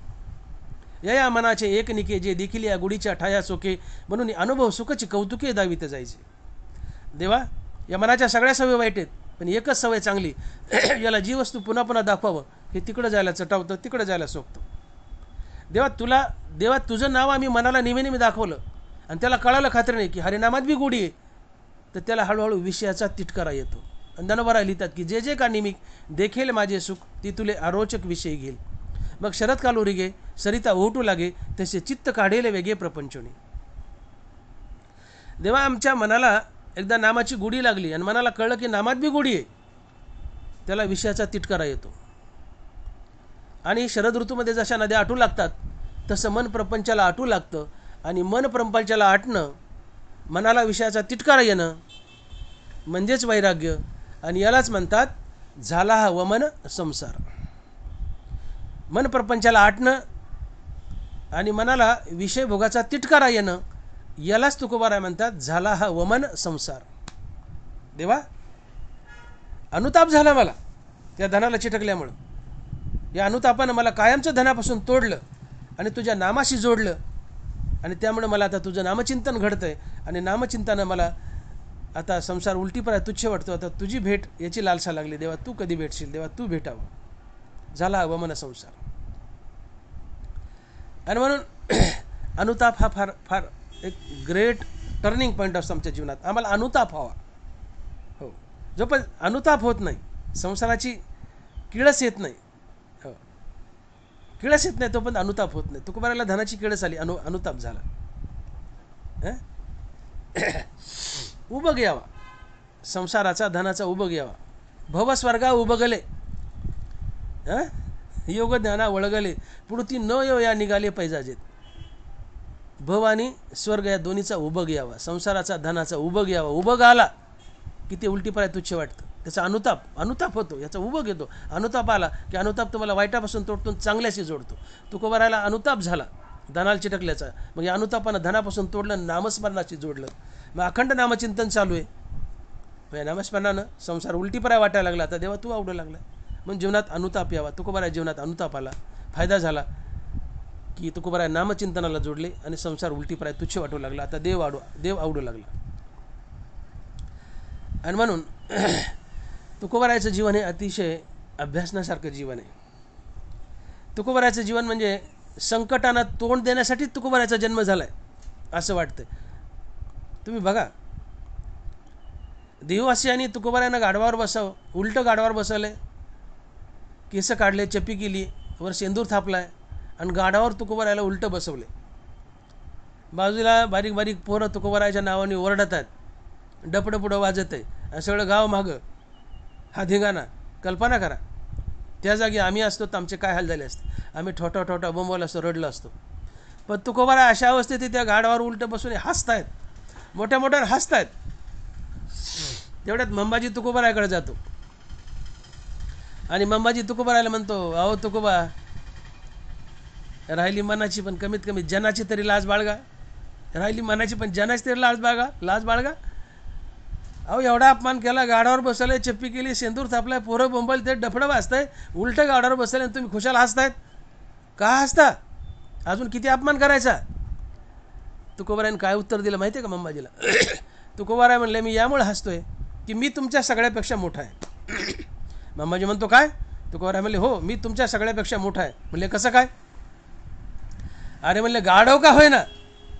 या मनाचे एक निके जे देखील या गुढीच्या ठाया चोके, म्हणून अनुभव सुखची कौतुके दावित जायचे. देवा या मनाच्या सगळ्या सवय वाईट आहेत, पण एकच सवय चांगली, याला जी वस्तू पुन्हा पुन्हा दाखवावं, हे तिकडं जायला चटावतं, तिकडं जायला सोपतं. देवा तुझं नाव आम्ही मनाला नेहमी दाखवलं आणि त्याला कळालं खात्री की हरिनामात बी गोडी आहे, तर त्याला हळूहळू विषयाचा तिटकारा येतो. आणि ज्ञानोबा लिहितात की जे जे का निमित्त देखील माझे सुख, ती तुले अरोचक विषयी घेईल. मग शरद कालोरी गे सरिता ओहटू लागे, तसे चित्त काढेले वेगे प्रपंचोनी. देवा आमच्या मनाला एकदा नामाची गोडी लागली आणि मनाला कळलं की नामात बी गोडी आहे, त्याला विषयाचा तिटकारा येतो. आणि शरद ऋतूमध्ये जशा नद्या आटू लागतात, तसं मन प्रपंचाला आटू लागतं. आणि मन प्रपंचाला आटणं, मनाला विषयाचा तिटकारा येणं म्हणजेच वैराग्य. आणि यालाच म्हणतात झाला हा वमन संसार. मन प्रपंचाला आटणं आणि मनाला विषय भोगाचा तिटकारा येणं, यालाच तुकोबाराय म्हणतात झाला हा वमन संसार. देवा अनुताप झाला मला त्या धनाला चिटकल्यामुळं, या अनुतापानं मला कायमचं धनापासून तोडलं आणि तुझ्या नामाशी जोडलं. आणि त्यामुळे मला आता तुझं नामचिंतन घडतंय आणि नामचिंतनानं मला आता संसार उलटीपणा तुच्छ वाटतो. आता तुझी भेट याची लालसा लागली. देवा तू कधी भेटशील, देवा तू भेटावं. झाला हा वमन संसार. आणि म्हणून अनुताप हा फार फार एक ग्रेट टर्निंग पॉईंट असतो आमच्या जीवनात. आम्हाला अनुताप हवा. हो, जो पण अनुताप होत नाही, संसाराची किळस येत नाही, हो किळस येत नाही, तो पण अनुताप होत नाही. तुकोबाराला धनाची किळस आली, अनुताप झाला. उबग यावा संसाराचा, धनाचा उबग यावा. भवस्वर्गा उबगले, योग ज्ञाना वळगले, पुढती न येव या निघाले पैजाजेत. भव आणि स्वर्ग या दोन्हीचा उबग यावा, संसाराचा धनाचा उबग यावा. उबग आला की ते उलटीपाय तुच्छ वाटतं, त्याचा अनुताप होतो, याचा उबग येतो. अनुताप आला की अनुताप तुम्हाला वाईटापासून तोडतो, चांगल्याशी जोडतो. तुकोबाराला अनुताप झाला धनाला चिटकल्याचा, मग या अनुतापानं धनापासून तोडलं, नामस्मरणाशी जोडलं. मग अखंड नामचिंतन चालू आहे. या नामस्मरणानं संसार उलटीपाय वाटायला लागला. आता देवा तू आवडू लागला, मग जीवनात अनुताप यावा. तुकोबाराय जीवनात अनुताप आला, फायदा झाला की तुकोबाराय नामचिंतनाला जोडले आणि संसार उलटीपाय तुच्छ वाटू लागला. आता देव आवडू लागला. आणि म्हणून तुकोबारायचं जीवन हे अतिशय अभ्यासण्यासारखं जीवन आहे. तुकोबारायचं जीवन म्हणजे संकटांना तोंड देण्यासाठी तुकोबारायचा जन्म झालाय असं वाटतंय. तुम्ही बघा, देववासियांनी तुकोबारायांना गाढवावर बसावं, उलटं गाढवावर बसवलंय, केस काढले, चप्पी केली, वर सेंदूर थापलाय आणि गाढवावर तुकोबारायला उलटं बसवले. बाजूला बारीक बारीक पोरं तुकोबारायच्या नावाने ओरडत आहेत, डपडपुडं वाजत आहे आणि सगळं गाव मागं हा धिंगाणा. कल्पना करा, त्या जागी आम्ही असतो तर आमचे काय हाल झाले असते. आम्ही ठोठा बोंबवला असतो, रडलो असतो. पण तुकोबाराय अशा अवस्थेत त्या गाढवावर उलटं बसून हसतायत, मोठ्या मोठ्यानं हसतायत. तेवढ्यात मंबाजी तुकोबारायकडे जातो आणि मंबाजी तुकोबारायला म्हणतो, अहो तुकोबा, राहिली मनाची पण कमीत कमी जनाची तरी लाज बाळगा. राहिली मनाची पण जनाची तरी लाज बाळगा. अहो एवढा अपमान केला, गाडावर बसवलंय, चप्पी केली, सेंदूर थापलाय, पोरं बोंबल, ते डफडं वाजताय, उलटं गाडावर बसवलंय आणि तुम्ही खुशाल हसतायत. का हसता? अजून किती अपमान करायचा? तुकोबारायनं काय उत्तर दिलं माहिती आहे का मंबाजीला? तुकोबाराय म्हणले, मी यामुळे हसतोय की मी तुमच्या सगळ्यापेक्षा मोठा आहे. मामाजी म्हणतो काय? तुकोबाराय म्हणले हो, मी तुमच्या सगळ्यापेक्षा मोठा आहे. म्हणले कसं काय? अरे म्हणले गाढव का होईना,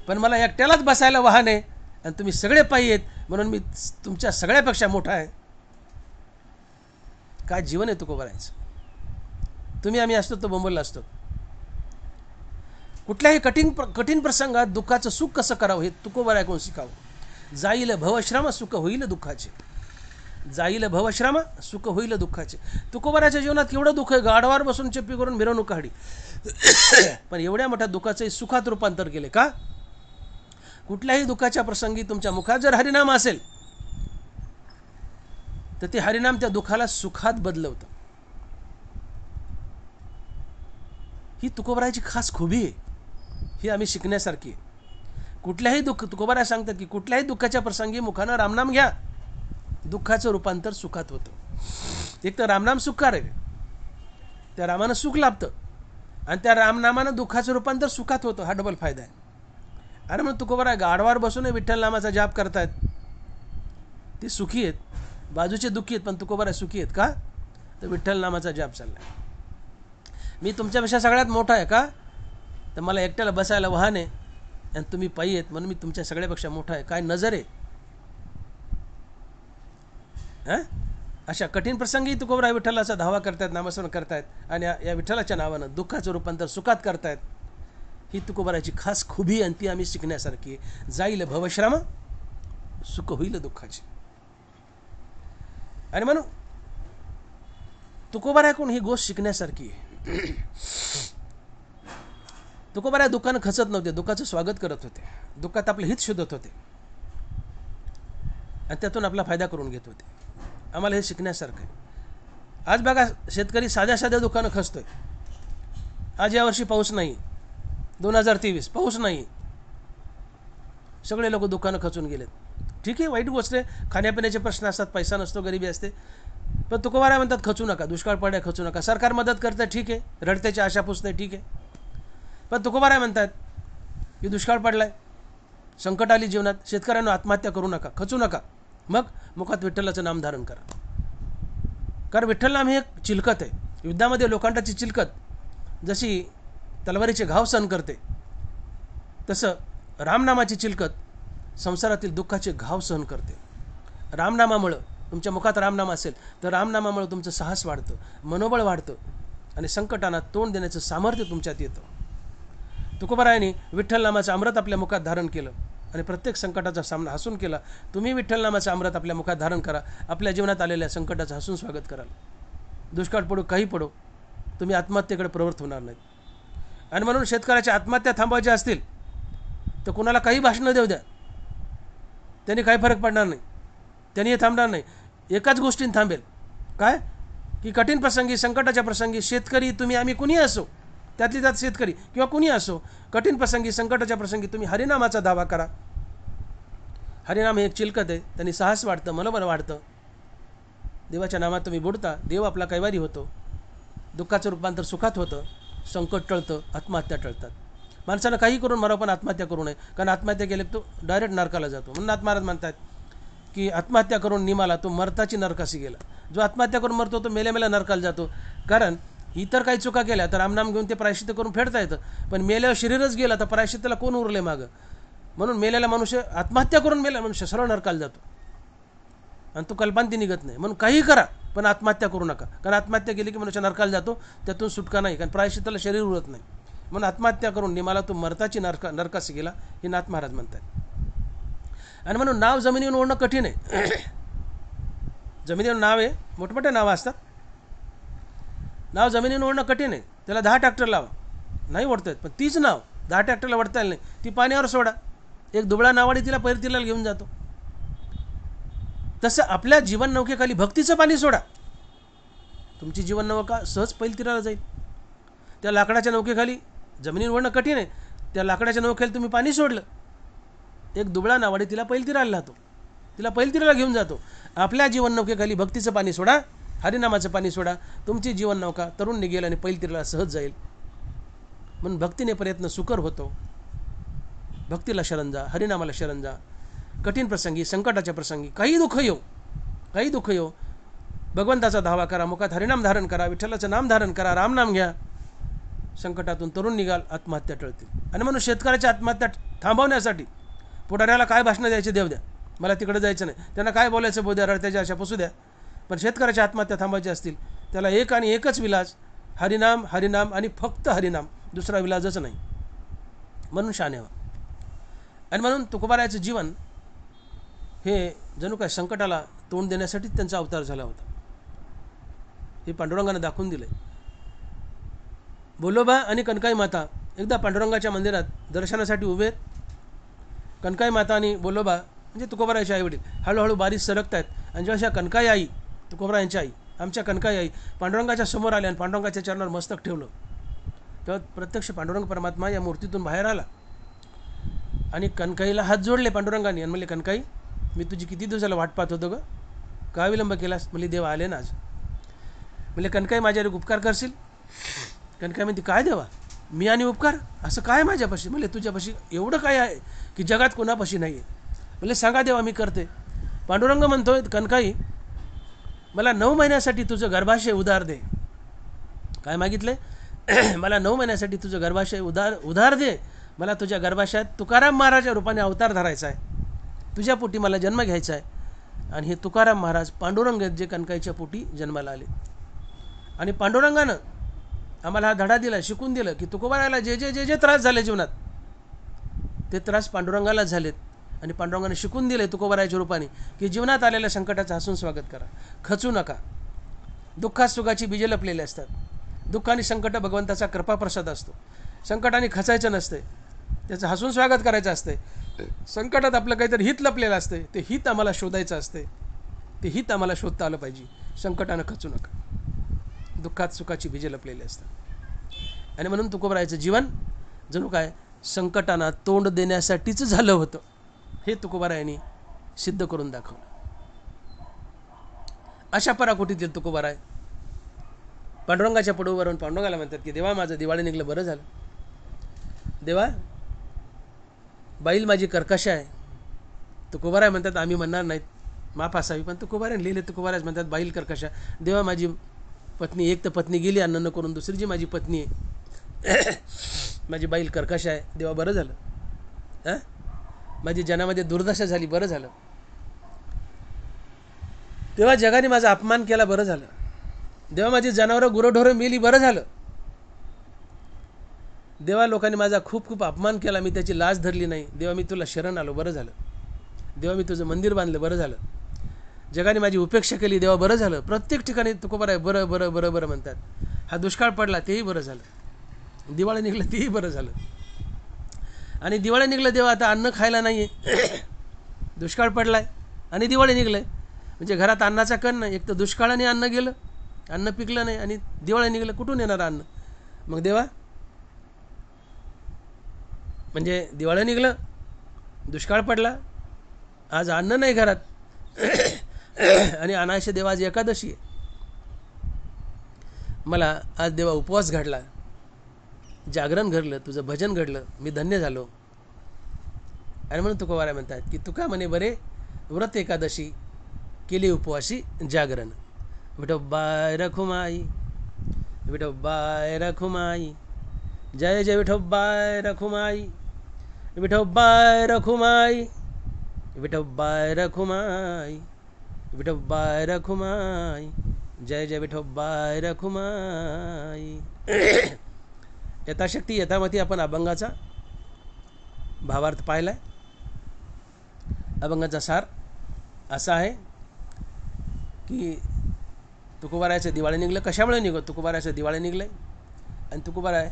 पण मला एकट्यालाच बसायला वाहन आहे आणि तुम्ही सगळे पायी आहेत, म्हणून मी तुमच्या सगळ्यापेक्षा मोठा आहे. काय जीवन आहे तुकोबारायचं. तुम्ही आम्ही असतो तो बोंबलला असतो. कुठल्याही कठीण प्रसंगात दुःखाचं सुख कसं करावं हे तुकोबाराय कोण शिकावं. जाईल भवश्रम सुख होईल दुःखाचे. जाईल भवश्रम सुख होईल दुःखाचे. तुकोबाराच्या जीवनात केवढं दुःख आहे. गाढवावर बसून चप्पी करून मिरवणूक काढली, पण एवढ्या मोठ्या दुःखाचं सुखात रूपांतर केले. का? कुठल्याही दुःखाच्या प्रसंगी तुमच्या मुखात जर हरिनाम असेल तर ते हरिनाम त्या दुःखाला सुखात बदलवतं. ही तुकोबारायची खास खूबी आहे. ही आम्ही शिकण्यासारखी आहे. कुठल्याही तुकोबाराय सांगतात की कुठल्याही दुःखाच्या प्रसंगी मुखानं रामनाम घ्या, दुःखाचं रूपांतर सुखात होतं. एक तर रामनाम सुखकार आहे, त्या रामानं सुख लाभतं, आणि त्या रामनामानं दुःखाचं रूपांतर सुखात होतं. हा डबल फायदा आहे. अरे म्हणून तुकोबाराय गाढवावर बसून विठ्ठल नामाचा जाप करतायत, ते सुखी आहेत. बाजूचे दुःखी आहेत, पण तुकोबाराय सुखी आहेत. का? तर विठ्ठल नामाचा जाप चाललाय. मी तुमच्यापेक्षा सगळ्यात मोठा आहे. का? तर मला एकट्याला बसायला वाहन आहे आणि तुम्ही पायी आहेत, म्हणून मी तुमच्या सगळ्यापेक्षा मोठा आहे. काय नजर आहे. अशा कठीण प्रसंगी तुकोबाराय विठ्ठलाचा धावा करतायत, नामस्मरण करतायत, आणि या विठ्ठलाच्या नावानं दुःखाचं रूपांतर सुखात करतायत. ही तुकोबारायची खास खूबी, आणि ती आम्ही शिकण्यासारखी. जाईल भवश्रम सुख होईल दुःखाचे. आणि म्हणून तुकोबारायकडून ही गोष्ट शिकण्यासारखी आहे. तुकोबाराय दुःखानं खचत नव्हते, दुःखाचं स्वागत करत होते, दुःखात आपलं हित शोधत होते, आणि त्यातून आपला फायदा करून घेत होते. आम्हाला हे शिकण्यासारखं आहे. आज बघा, शेतकरी साध्या साध्या दुःखानं खचतोय. आज यावर्षी पाऊस नाही, 2023 पाऊस नाही, सगळे लोक दुःखानं खचून गेलेत. ठीक आहे, वाईट गोष्ट आहे. खाण्यापिण्याचे प्रश्न असतात, पैसा नसतो, गरिबी असते, पण तुकोबाराय म्हणतात खचू नका, दुष्काळ पडल्या खचू नका. सरकार मदत करतं, ठीक आहे, रडत्याची आशा पुसते, ठीक आहे, पण तुकोबाराय म्हणतात की दुष्काळ पडलाय, संकट आली जीवनात, शेतकऱ्यांना आत्महत्या करू नका, खचू नका. मग मुखात विठ्ठलाचं नाम धारण करा. कारण विठ्ठल नाम हे एक चिलकत आहे. युद्धामध्ये लोखंडाची चिलकत जशी तलवारीचे घाव सहन करते, तसं रामनामाची चिलकत संसारातील दुःखाचे घाव सहन करते. रामनामामुळं, तुमच्या मुखात रामनाम असेल तर रामनामामुळं तुमचं साहस वाढतं, मनोबळ वाढतं, आणि संकटांना तोंड देण्याचं सामर्थ्य तुमच्यात येतं. तुकोबारायांनी विठ्ठल नामाचं अमृत आपल्या मुखात धारण केलं आणि प्रत्येक संकटाचा सामना हसून केला. तुम्ही विठ्ठल नामाचं अमृत आपल्या मुखात धारण करा, आपल्या जीवनात आलेल्या संकटाचं हसून स्वागत कराल. दुष्काळ पडो, काही पडो, तुम्ही आत्महत्येकडे प्रवृत्त होणार नाहीत. आणि म्हणून शेतकऱ्याच्या आत्महत्या थांबवायच्या असतील तर कुणाला काही भाषणं देऊ द्या, त्यांनी काही फरक पडणार नाही, त्यांनी हे थांबणार नाही. एकाच गोष्टीने थांबेल. काय? की कठीण प्रसंगी, संकटाच्या प्रसंगी, शेतकरी तुम्ही आम्ही कुणी असो, त्यातली त्यात शेतकरी किंवा कुणी असो, कठीण प्रसंगी, संकटाच्या प्रसंगी तुम्ही हरिनामाचा दावा करा. हरिनाम हे एक चिलकत आहे, त्यांनी साहस वाढतं, मनोबल वाढतं. देवाच्या नामात तुम्ही बुडता, देव आपला कैवारी होतो, दुःखाचं रूपांतर सुखात होतं, संकट टळतं, आत्महत्या टळतात. माणसानं काही करून मराव, पण आत्महत्या करू नये, कारण आत्महत्या केली तो डायरेक्ट नरकाला जातो. म्हणून नाथ महाराज म्हणतात की आत्महत्या करून निमाला तो मरताची नरकाशी गेला. जो आत्महत्या करून मरतो तो मेल्या मेल्या नरकाला जातो. कारण इतर काही चुका केल्या तर रामनाम घेऊन ते प्रायश्चित्त करून फेडता येतं, पण मेल्यावर शरीरच गेला तर प्रायश्चित्ताला कोण उरले मागं. म्हणून मेलेला मनुष्य, आत्महत्या करून मेलेला मनुष्य सरळ नरकाला जातो, आणि तो कल्पांती निघत नाही. म्हणून काही करा, पण आत्महत्या करू नका, कारण आत्महत्या केली की मनुष्य नरकाला जातो, त्यातून सुटका नाही, कारण प्रायश्चित्ताला शरीर उरत नाही. म्हणून आत्महत्या करून निमाला तो मरताची नरकाशी गेला, हे नाथ महाराज म्हणतात. आणि म्हणून नाव जमिनीवर ओढणं कठीण आहे. जमिनीवर नाव आहे, मोठमोठे नावं असतात, नाव जमिनीवर ओढणं कठीण आहे. त्याला 10 ट्रॅक्टर लावा, नाही ओढता येत. पण तीच नाव 10 ट्रॅक्टरला ओढता येईल नाही, ती पाण्यावर सोडा, एक दुबळा नावाडी तिला पैरतीला घेऊन जातो. तसं आपल्या जीवन नौकेखाली भक्तीचं पाणी सोडा, तुमची जीवन नौका सहज पैलतीराला जाईल. त्या लाकडाच्या नौकेखाली जमिनीवर ओढणं कठीण आहे, त्या लाकडाच्या नौकेखाली तुम्ही पाणी सोडलं, एक दुबळा नावाडी तिला पैलतीराला राहतो, तिला पैलतीराला घेऊन जातो. आपल्या जीवन नौकेखाली भक्तीचं पाणी सोडा, हरिनामाचं पाणी सोडा, तुमची जीवन नौका तरुण निघेल आणि पैलतीराला सहज जाईल. म्हणून भक्तीने प्रयत्न सुकर होतो. भक्तीला शरण जा, हरिनामाला शरण जा. कठीण प्रसंगी, संकटाच्या प्रसंगी, काही दुःख येऊ, भगवंताचा धावा करा, मुखात हरिनाम धारण करा, विठ्ठलाचं नाम धारण करा, रामनाम घ्या, संकटातून तरुण निघाल, आत्महत्या टळतील. आणि म्हणून शेतकऱ्याच्या आत्महत्या थांबवण्यासाठी पुढाऱ्याला काय भाषणं द्यायचे देव द्या, मला तिकडे जायचं नाही, त्यांना काय बोलायचं बोद्या, रडत्याच्या अशा पसू द्या, पण शेतकऱ्याच्या आत्महत्या थांबायची असतील त्याला एक आणि एकच विलाज, हरिनाम, हरिनाम आणि फक्त हरिनाम, दुसरा विलाजच नाही. म्हणून शाने व्हा. आणि म्हणून तुकोबारायाचं जीवन हे जणू काय संकटाला तोंड देण्यासाठीच त्यांचा अवतार झाला होता, हे पांडुरंगानं दाखवून दिलं. बोलोबा आणि कनकाई माता एकदा पांडुरंगाच्या मंदिरात दर्शनासाठी उभे आहेत. कनकाई माता आणि बोलोबा म्हणजे तुकोबारायाचे आईवडील हळूहळू बारीक सरकत आहेत. आणि जेव्हा अशा कनकाई आई, तुकोबारायांची आई, आमच्या कनकाई आई पांडुरंगाच्या समोर आल्या आणि पांडुरंगाच्या चरणावर मस्तक ठेवलं, तेव्हा प्रत्यक्ष पांडुरंग परमात्मा या मूर्तीतून बाहेर आला आणि कनकाईला हात जोडले पांडुरंगाने आणि म्हणले, कनकाई मी तुझी किती दिवसाला वाट पाहत होतो ग, का विलंब केलास? म्हणले, देवा आले ना आज. म्हणले, कनकाई माझ्यावर एक उपकार करशील? कनकाई म्हणते, काय देवा, मी आणि उपकार असं काय माझ्यापाशी? म्हणले, तुझ्यापाशी एवढं काय आहे की जगात कोणापाशी नाही आहे? म्हणले, सांगा देवा, मी करते. पांडुरंग म्हणतोय, कनकाई मला 9 महिन्यासाठी तुझं गर्भाशय उधार दे. काय मागितले? मला 9 महिन्यासाठी तुझं गर्भाशय उधार दे. मला तुझ्या गर्भाशयात तुकाराम महाराजच्या रूपाने अवतार धरायचा आहे, तुझ्या पोटी मला जन्म घ्यायचा आहे. आणि हे तुकाराम महाराज पांडुरंग आहेत जे कनकाईच्या पोटी जन्माला आले. आणि पांडुरंगानं आम्हाला हा धडा दिला, शिकून दिलं की तुकोबारायाला जे जे जे जे त्रास झाले जीवनात ते त्रास पांडुरंगालाच झालेत. आणि पांडुरंगाने शिकून दिले तुकोबारायाच्या रूपाने की जीवनात आलेल्या संकटाचं हसून स्वागत करा, खचू नका. दुःखात सुखाची बीजे लपलेली असतात. दुःख आणि संकट भगवंताचा कृपाप्रसाद असतो. संकटाने खचायचं नसते, त्याचं हसून स्वागत करायचं असते. संकटात आपलं काहीतरी हित लपलेलं असते, ते हित आम्हाला शोधायचं असते, ते हित आम्हाला शोधता आलं पाहिजे. संकटानं खचू नका, दुःखात सुखाची बीजे लपलेली असतात. आणि म्हणून तुकोबारायाचं जीवन जणू काय संकटांना तोंड देण्यासाठीच झालं होतं, हे तुकोबारायांनी सिद्ध करून दाखवलं. अशा पराकोटीतील तुकोबाराय पांडुरंगाच्या पडूवरून पांडुरंगाला म्हणतात की देवा माझं दिवाळी निघलं, बरं झालं. देवा बाईल माझी कर्कश आहे. तुकोबाराय म्हणतात आम्ही म्हणणार नाहीत, माफ असावी, पण तुकोबारायने लिहिले. तुकोबाराय म्हणतात बाईल कर्कश आहे. देवा माझी पत्नी, एक तर पत्नी गेली अन्न न करून, दुसरी जी माझी पत्नी आहे माझी बाईल कर्कश आहे. देवा बरं झालं, हां माझी जनामध्ये दुर्दशा झाली, बरं झालं. तेव्हा जगाने माझा अपमान केला, बरं झालं. देवा माझी जनावरं गुरंढोरं मेली, बरं झालं. देवा लोकांनी माझा खूप खूप अपमान केला, मी त्याची लाज धरली नाही. देवा मी तुला शरण आलो, बरं झालं. देवा मी तुझं मंदिर बांधलं, बरं झालं. जगाने माझी उपेक्षा केली, देवा बरं झालं. प्रत्येक ठिकाणी तुकोबाराय बरं बरं बरं बरं म्हणतात. हा दुष्काळ पडला तेही बरं झालं, दिवाळी निघलं तेही बरं झालं. आणि दिवाळी निघलं देवा आता अन्न खायला नाही आहे, दुष्काळ पडलाय आणि दिवाळी निघलं आहे म्हणजे घरात अन्नाचा कण नाही. एक तर दुष्काळाने अन्न गेलं, अन्न पिकलं नाही, आणि दिवाळी निघलं, कुठून येणार अन्न? मग देवा म्हणजे दिवाळी निघलं, दुष्काळ पडला, आज अन्न नाही घरात, आणि अनायसे देवा आज एकादशी आहे. मला आज देवा उपवास घडला, जागरण घडलं, तुझं भजन घडलं, मी धन्य झालो. आणि म्हणून तुकोबाराय म्हणतात की तुका म्हणे बरे व्रत एकादशी केली उपवासी जागरण. विठोबाय रखुमाई, विठोबाय रखुमाई, जय जय विठोबाय रखुमाई, विठोबाय रखुमाई, विठोबाय रखुमाई, विठोबाय रखुमाई, जय जय विठोबाय रखुमाई. यथाशक्ती यथामती आपण अभंगाचा भावार्थ पाहिलाय. अभंगाचा सार असा आहे की तुकोबारायाचं दिवाळी निघलं. कशामुळे निघत? तुकोबारायाचं दिवाळी निघलं आणि तुकोबाराय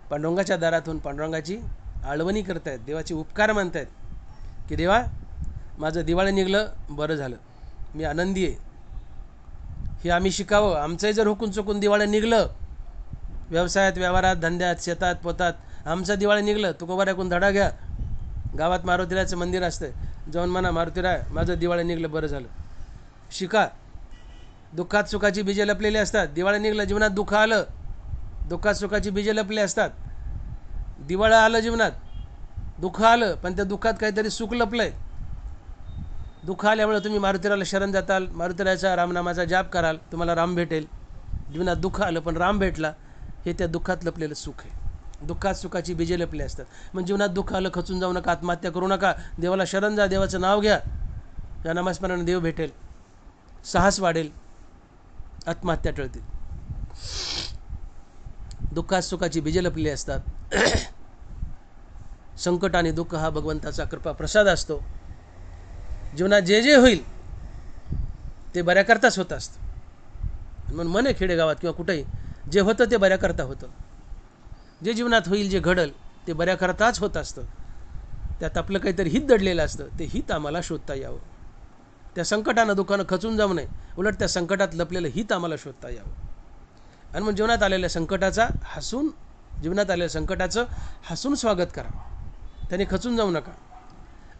पांडुरंगाच्या दारातून पांडुरंगाची आळवणी करत आहेत, देवाचे उपकार मानत आहेत की देवा माझं दिवाळी निघलं, बरं झालं, मी आनंदी आहे. हे आम्ही शिकावं. आमचंही जर हुकून चुकून दिवाळी निघलं, व्यवसायात, व्यवहारात, धंद्यात, शेतात, पोतात आमचं दिवाळी निघलं, तुकोबारायाकडून धडा घ्या. गावात मारुतीरायाचं मंदिर असतं, जाऊन म्हणा मारुतीराय माझं दिवाळी निघलं, बरं झालं. शिका. दुःखात सुखाची बीजे लपलेली असतात. दिवाळी निघलं, जीवनात दुःख आलं, दुःखात सुखाची बीजे लपले असतात. दिवाळं आलं, जीवनात दुःख आलं, पण त्या दुःखात काहीतरी सुख लपलंय. दुःख आल्यामुळे तुम्ही मारुतीराला शरण जाताल, मारुतीरायाचा रामनामाचा जाप कराल, तुम्हाला राम भेटेल. जीवनात दुःख आलं पण राम भेटला, हे त्या दुःखात लपलेलं सुख आहे. दुःखात सुखाची बीजे लपली असतात. मग जीवनात दुःख आलं खचून जाऊ नका, आत्महत्या करू नका, देवाला शरण जा, देवाचं नाव घ्या. या नामस्मरणाने देव भेटेल, साहस वाढेल, आत्महत्या टळतील. दुःखात सुखाची बीजे लपलेली असतात. संकट आणि दुःख हा भगवंताचा कृपा प्रसाद असतो. जीवनात जे जे होईल ते बऱ्याकरताच होत असतं. म्हणून मन आहे खेडेगावात किंवा कुठेही, जे होतं ते बऱ्याकरता होतं. जे जीवनात होईल, जे घडल ते बऱ्याकरताच होत असतं. त्यात आपलं काहीतरी हित दडलेलं असतं, ते हित आम्हाला शोधता यावं. त्या संकटानं दुःखानं खचून जाऊ नये, उलट त्या संकटात लपलेलं हित आम्हाला शोधता यावं. आणि मग जीवनात आलेल्या संकटाचं हसून स्वागत करा. त्याने खचून जाऊ नका.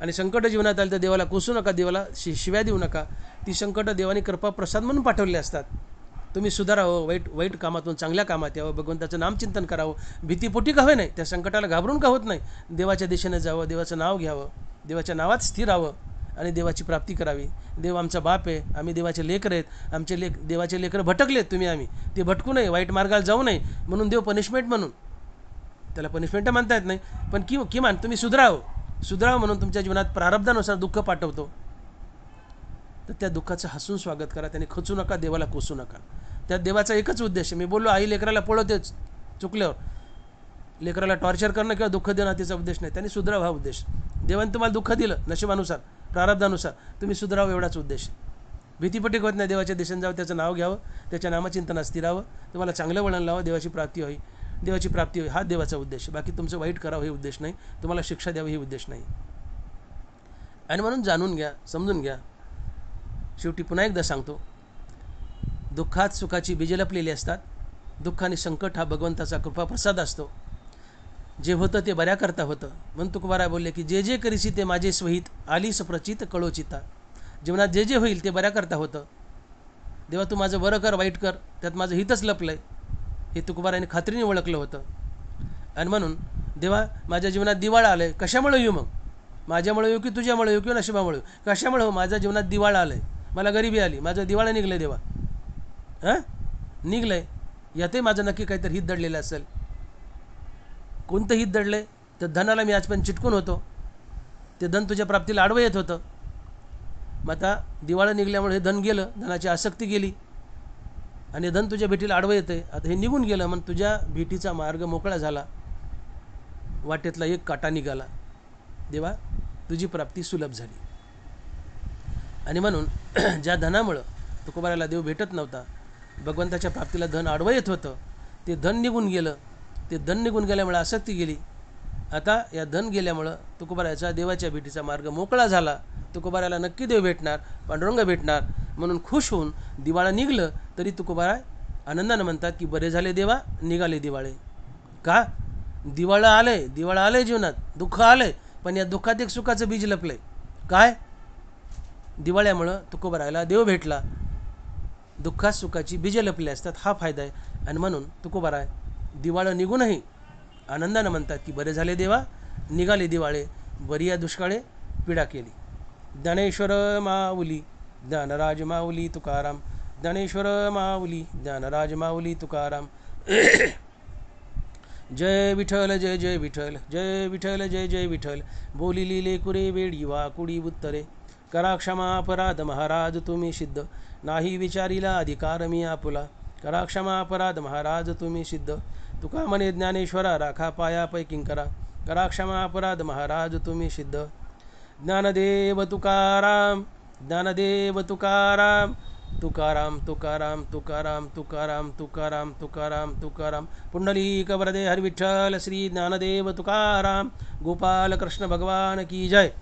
आणि संकट जीवनात आलं तर देवाला कोसू नका, देवाला शिव्या देऊ नका. ती संकट देवाने कृपा प्रसाद म्हणून पाठवले असतात. तुम्ही सुधारावं, वाईट कामातून चांगल्या कामात यावं, भगवंताचं नामचिंतन करावं, भीतीपोटी का होय नाही, त्या संकटाला घाबरून का होत नाही, देवाच्या दिशेने जावं, देवाचं नाव घ्यावं, देवाच्या नावात स्थिर राहावं आणि देवाची प्राप्ती करावी. देव आमचा बाप आहे, आम्ही देवाचे लेकरं आहेत, आमचे देवाचे लेकरं भटकलेत, तुम्ही ते भटकू नये, वाईट मार्गाला जाऊ नये म्हणून देव पनिशमेंट म्हणून, त्याला पनिशमेंट म्हणता येत नाही, पण किमान तुम्ही सुधरावं म्हणून तुमच्या जीवनात प्रारब्धानुसार दुःख पाठवतो. तर त्या दुःखाचं हसून स्वागत करा. त्याने खचू नका, देवाला कोसू नका. त्यात देवाचा एकच उद्देश आहे. मी बोललो आई लेकराला पळवतेच चुकल्यावर, लेकराला टॉर्चर करणं किंवा दुःख देणं तिचा उद्देश नाही. त्यांनी सुधरावं हा उद्देश. देवाने तुम्हाला दुःख दिलं नशिबानुसार, प्रारब्धानुसार, तुम्ही सुधरावं एवढाच उद्देश. भीतीपटी होत नाही, देवाच्या दिशेने जावं, त्याचं नाव घ्यावं, त्याच्या नामचिंतनात स्थिरावं, तुम्हाला चांगलं वळण लावावं, देवाची प्राप्ती होई, हा देवाचा उद्देश. बाकी तुमचं वाईट करावं हे उद्देश नाही, तुम्हाला शिक्षा द्यावी हे उद्देश नाही. आणि म्हणून जाणून घ्या, समजून घ्या. शेवटी पुन्हा एकदा सांगतो, दुःखात सुखाची बीजे लपलेली असतात. दुःख आणि संकट हा भगवंताचा कृपा प्रसाद असतो. जे होतं ते बऱ्याकरता होतं. म्हणून तुकोबाराय बोलले की जे जे करीसी ते माझे स्वहित, आलीस प्रचित कळोचिता. जीवनात जे जे होईल ते बऱ्याकरता होतं. देवा तू माझं बरं कर, वाईट कर, त्यात माझं हितच लपलंय, हे तुकोबारायने खात्रीने ओळखलं होतं. आणि म्हणून देवा माझ्या जीवनात दिवाळा आलं आहे, कशामुळे येऊ, मग माझ्यामुळे येऊ की तुझ्यामुळे येऊ किंवा नशिबामुळे येऊ, कशामुळे हो, माझ्या जीवनात दिवाळा आलं आहे, मला गरिबी आली, माझं दिवाळा निघलं देवा, निघलं आहे, यातही माझं नक्की काहीतरी हित दडलेलं असेल. कोणतं हित दडलं आहे? तर धनाला मी आजपर्यंत चिटकून होतो, ते धन तुझ्या प्राप्तीला आडवं येत होतं. मग आता दिवाळं निघल्यामुळे हे धन गेलं, धनाची आसक्ती गेली आणि धन तुझ्या भेटीला आडवं येतं आहे. आता हे निघून गेलं, मग तुझ्या भेटीचा मार्ग मोकळा झाला, वाटेतला एक काटा निघाला, देवा तुझी प्राप्ती सुलभ झाली. आणि म्हणून ज्या धनामुळं तुकोबाराला देव भेटत नव्हता, भगवंताच्या प्राप्तीला धन आडवं येत होतं, ते धन निघून गेलं. ते धन निघून गेल्यामुळे आसक्ती गेली. आता या धन गेल्यामुळं तुकोबारायाचा देवाच्या भेटीचा मार्ग मोकळा झाला. तुकोबारायाला नक्की देव भेटणार, पांडुरंग भेटणार. म्हणून खुश होऊन दिवाळा निघलं तरी तुकोबाराय आनंदानं म्हणतात की बरे झाले देवा, निघाले दिवाळे. का? दिवाळं आलंय जीवनात, दुःख आलंय, पण या दुःखात एक सुखाचं बीज लपलंय. काय? दिवाळ्यामुळं तुकोबारायाला देव भेटला. दुःखात सुखाची बीजे लपली असतात, हा फायदा आहे. आणि म्हणून तुकोबाराय दिवाळं निघूनही आनंदानं म्हणतात की बरे झाले देवा, निघाले दिवाळे, बरी या दुष्काळे पीडा केली. ज्ञानेश्वर माऊली ज्ञानराज माऊली तुकाराम, ज्ञानेश्वर माऊली ज्ञानराज माऊली तुकाराम. जय विठ्ठल जय जय विठ्ठल, जय विठ्ठल जय जय विठ्ठल. बोली लिले कुरे वेडी वा कुडी उत्तरे, करा क्षमा अपराध महाराज तुम्ही सिद्ध, नाही विचारीला अधिकार मी आपुला. करा क्षमा अपराध महाराज तुम्ही सिद्ध, तुका म्हणे ज्ञानेश्वरा राखा पाया पैकिंकरा. करा क्षमा अपराध महाराज तुम्ही सिद्ध. ज्ञानदेव तुकाराम, ज्ञानदेव तुकाराम, तुकाराम तुकाराम तुकाराम तुकाराम तुकाराम तुकाराम तुकाराम. पुंडलिक वरदे हरि विठ्ठल श्री ज्ञानदेव तुकाराम. गोपाल कृष्ण भगवान की जय.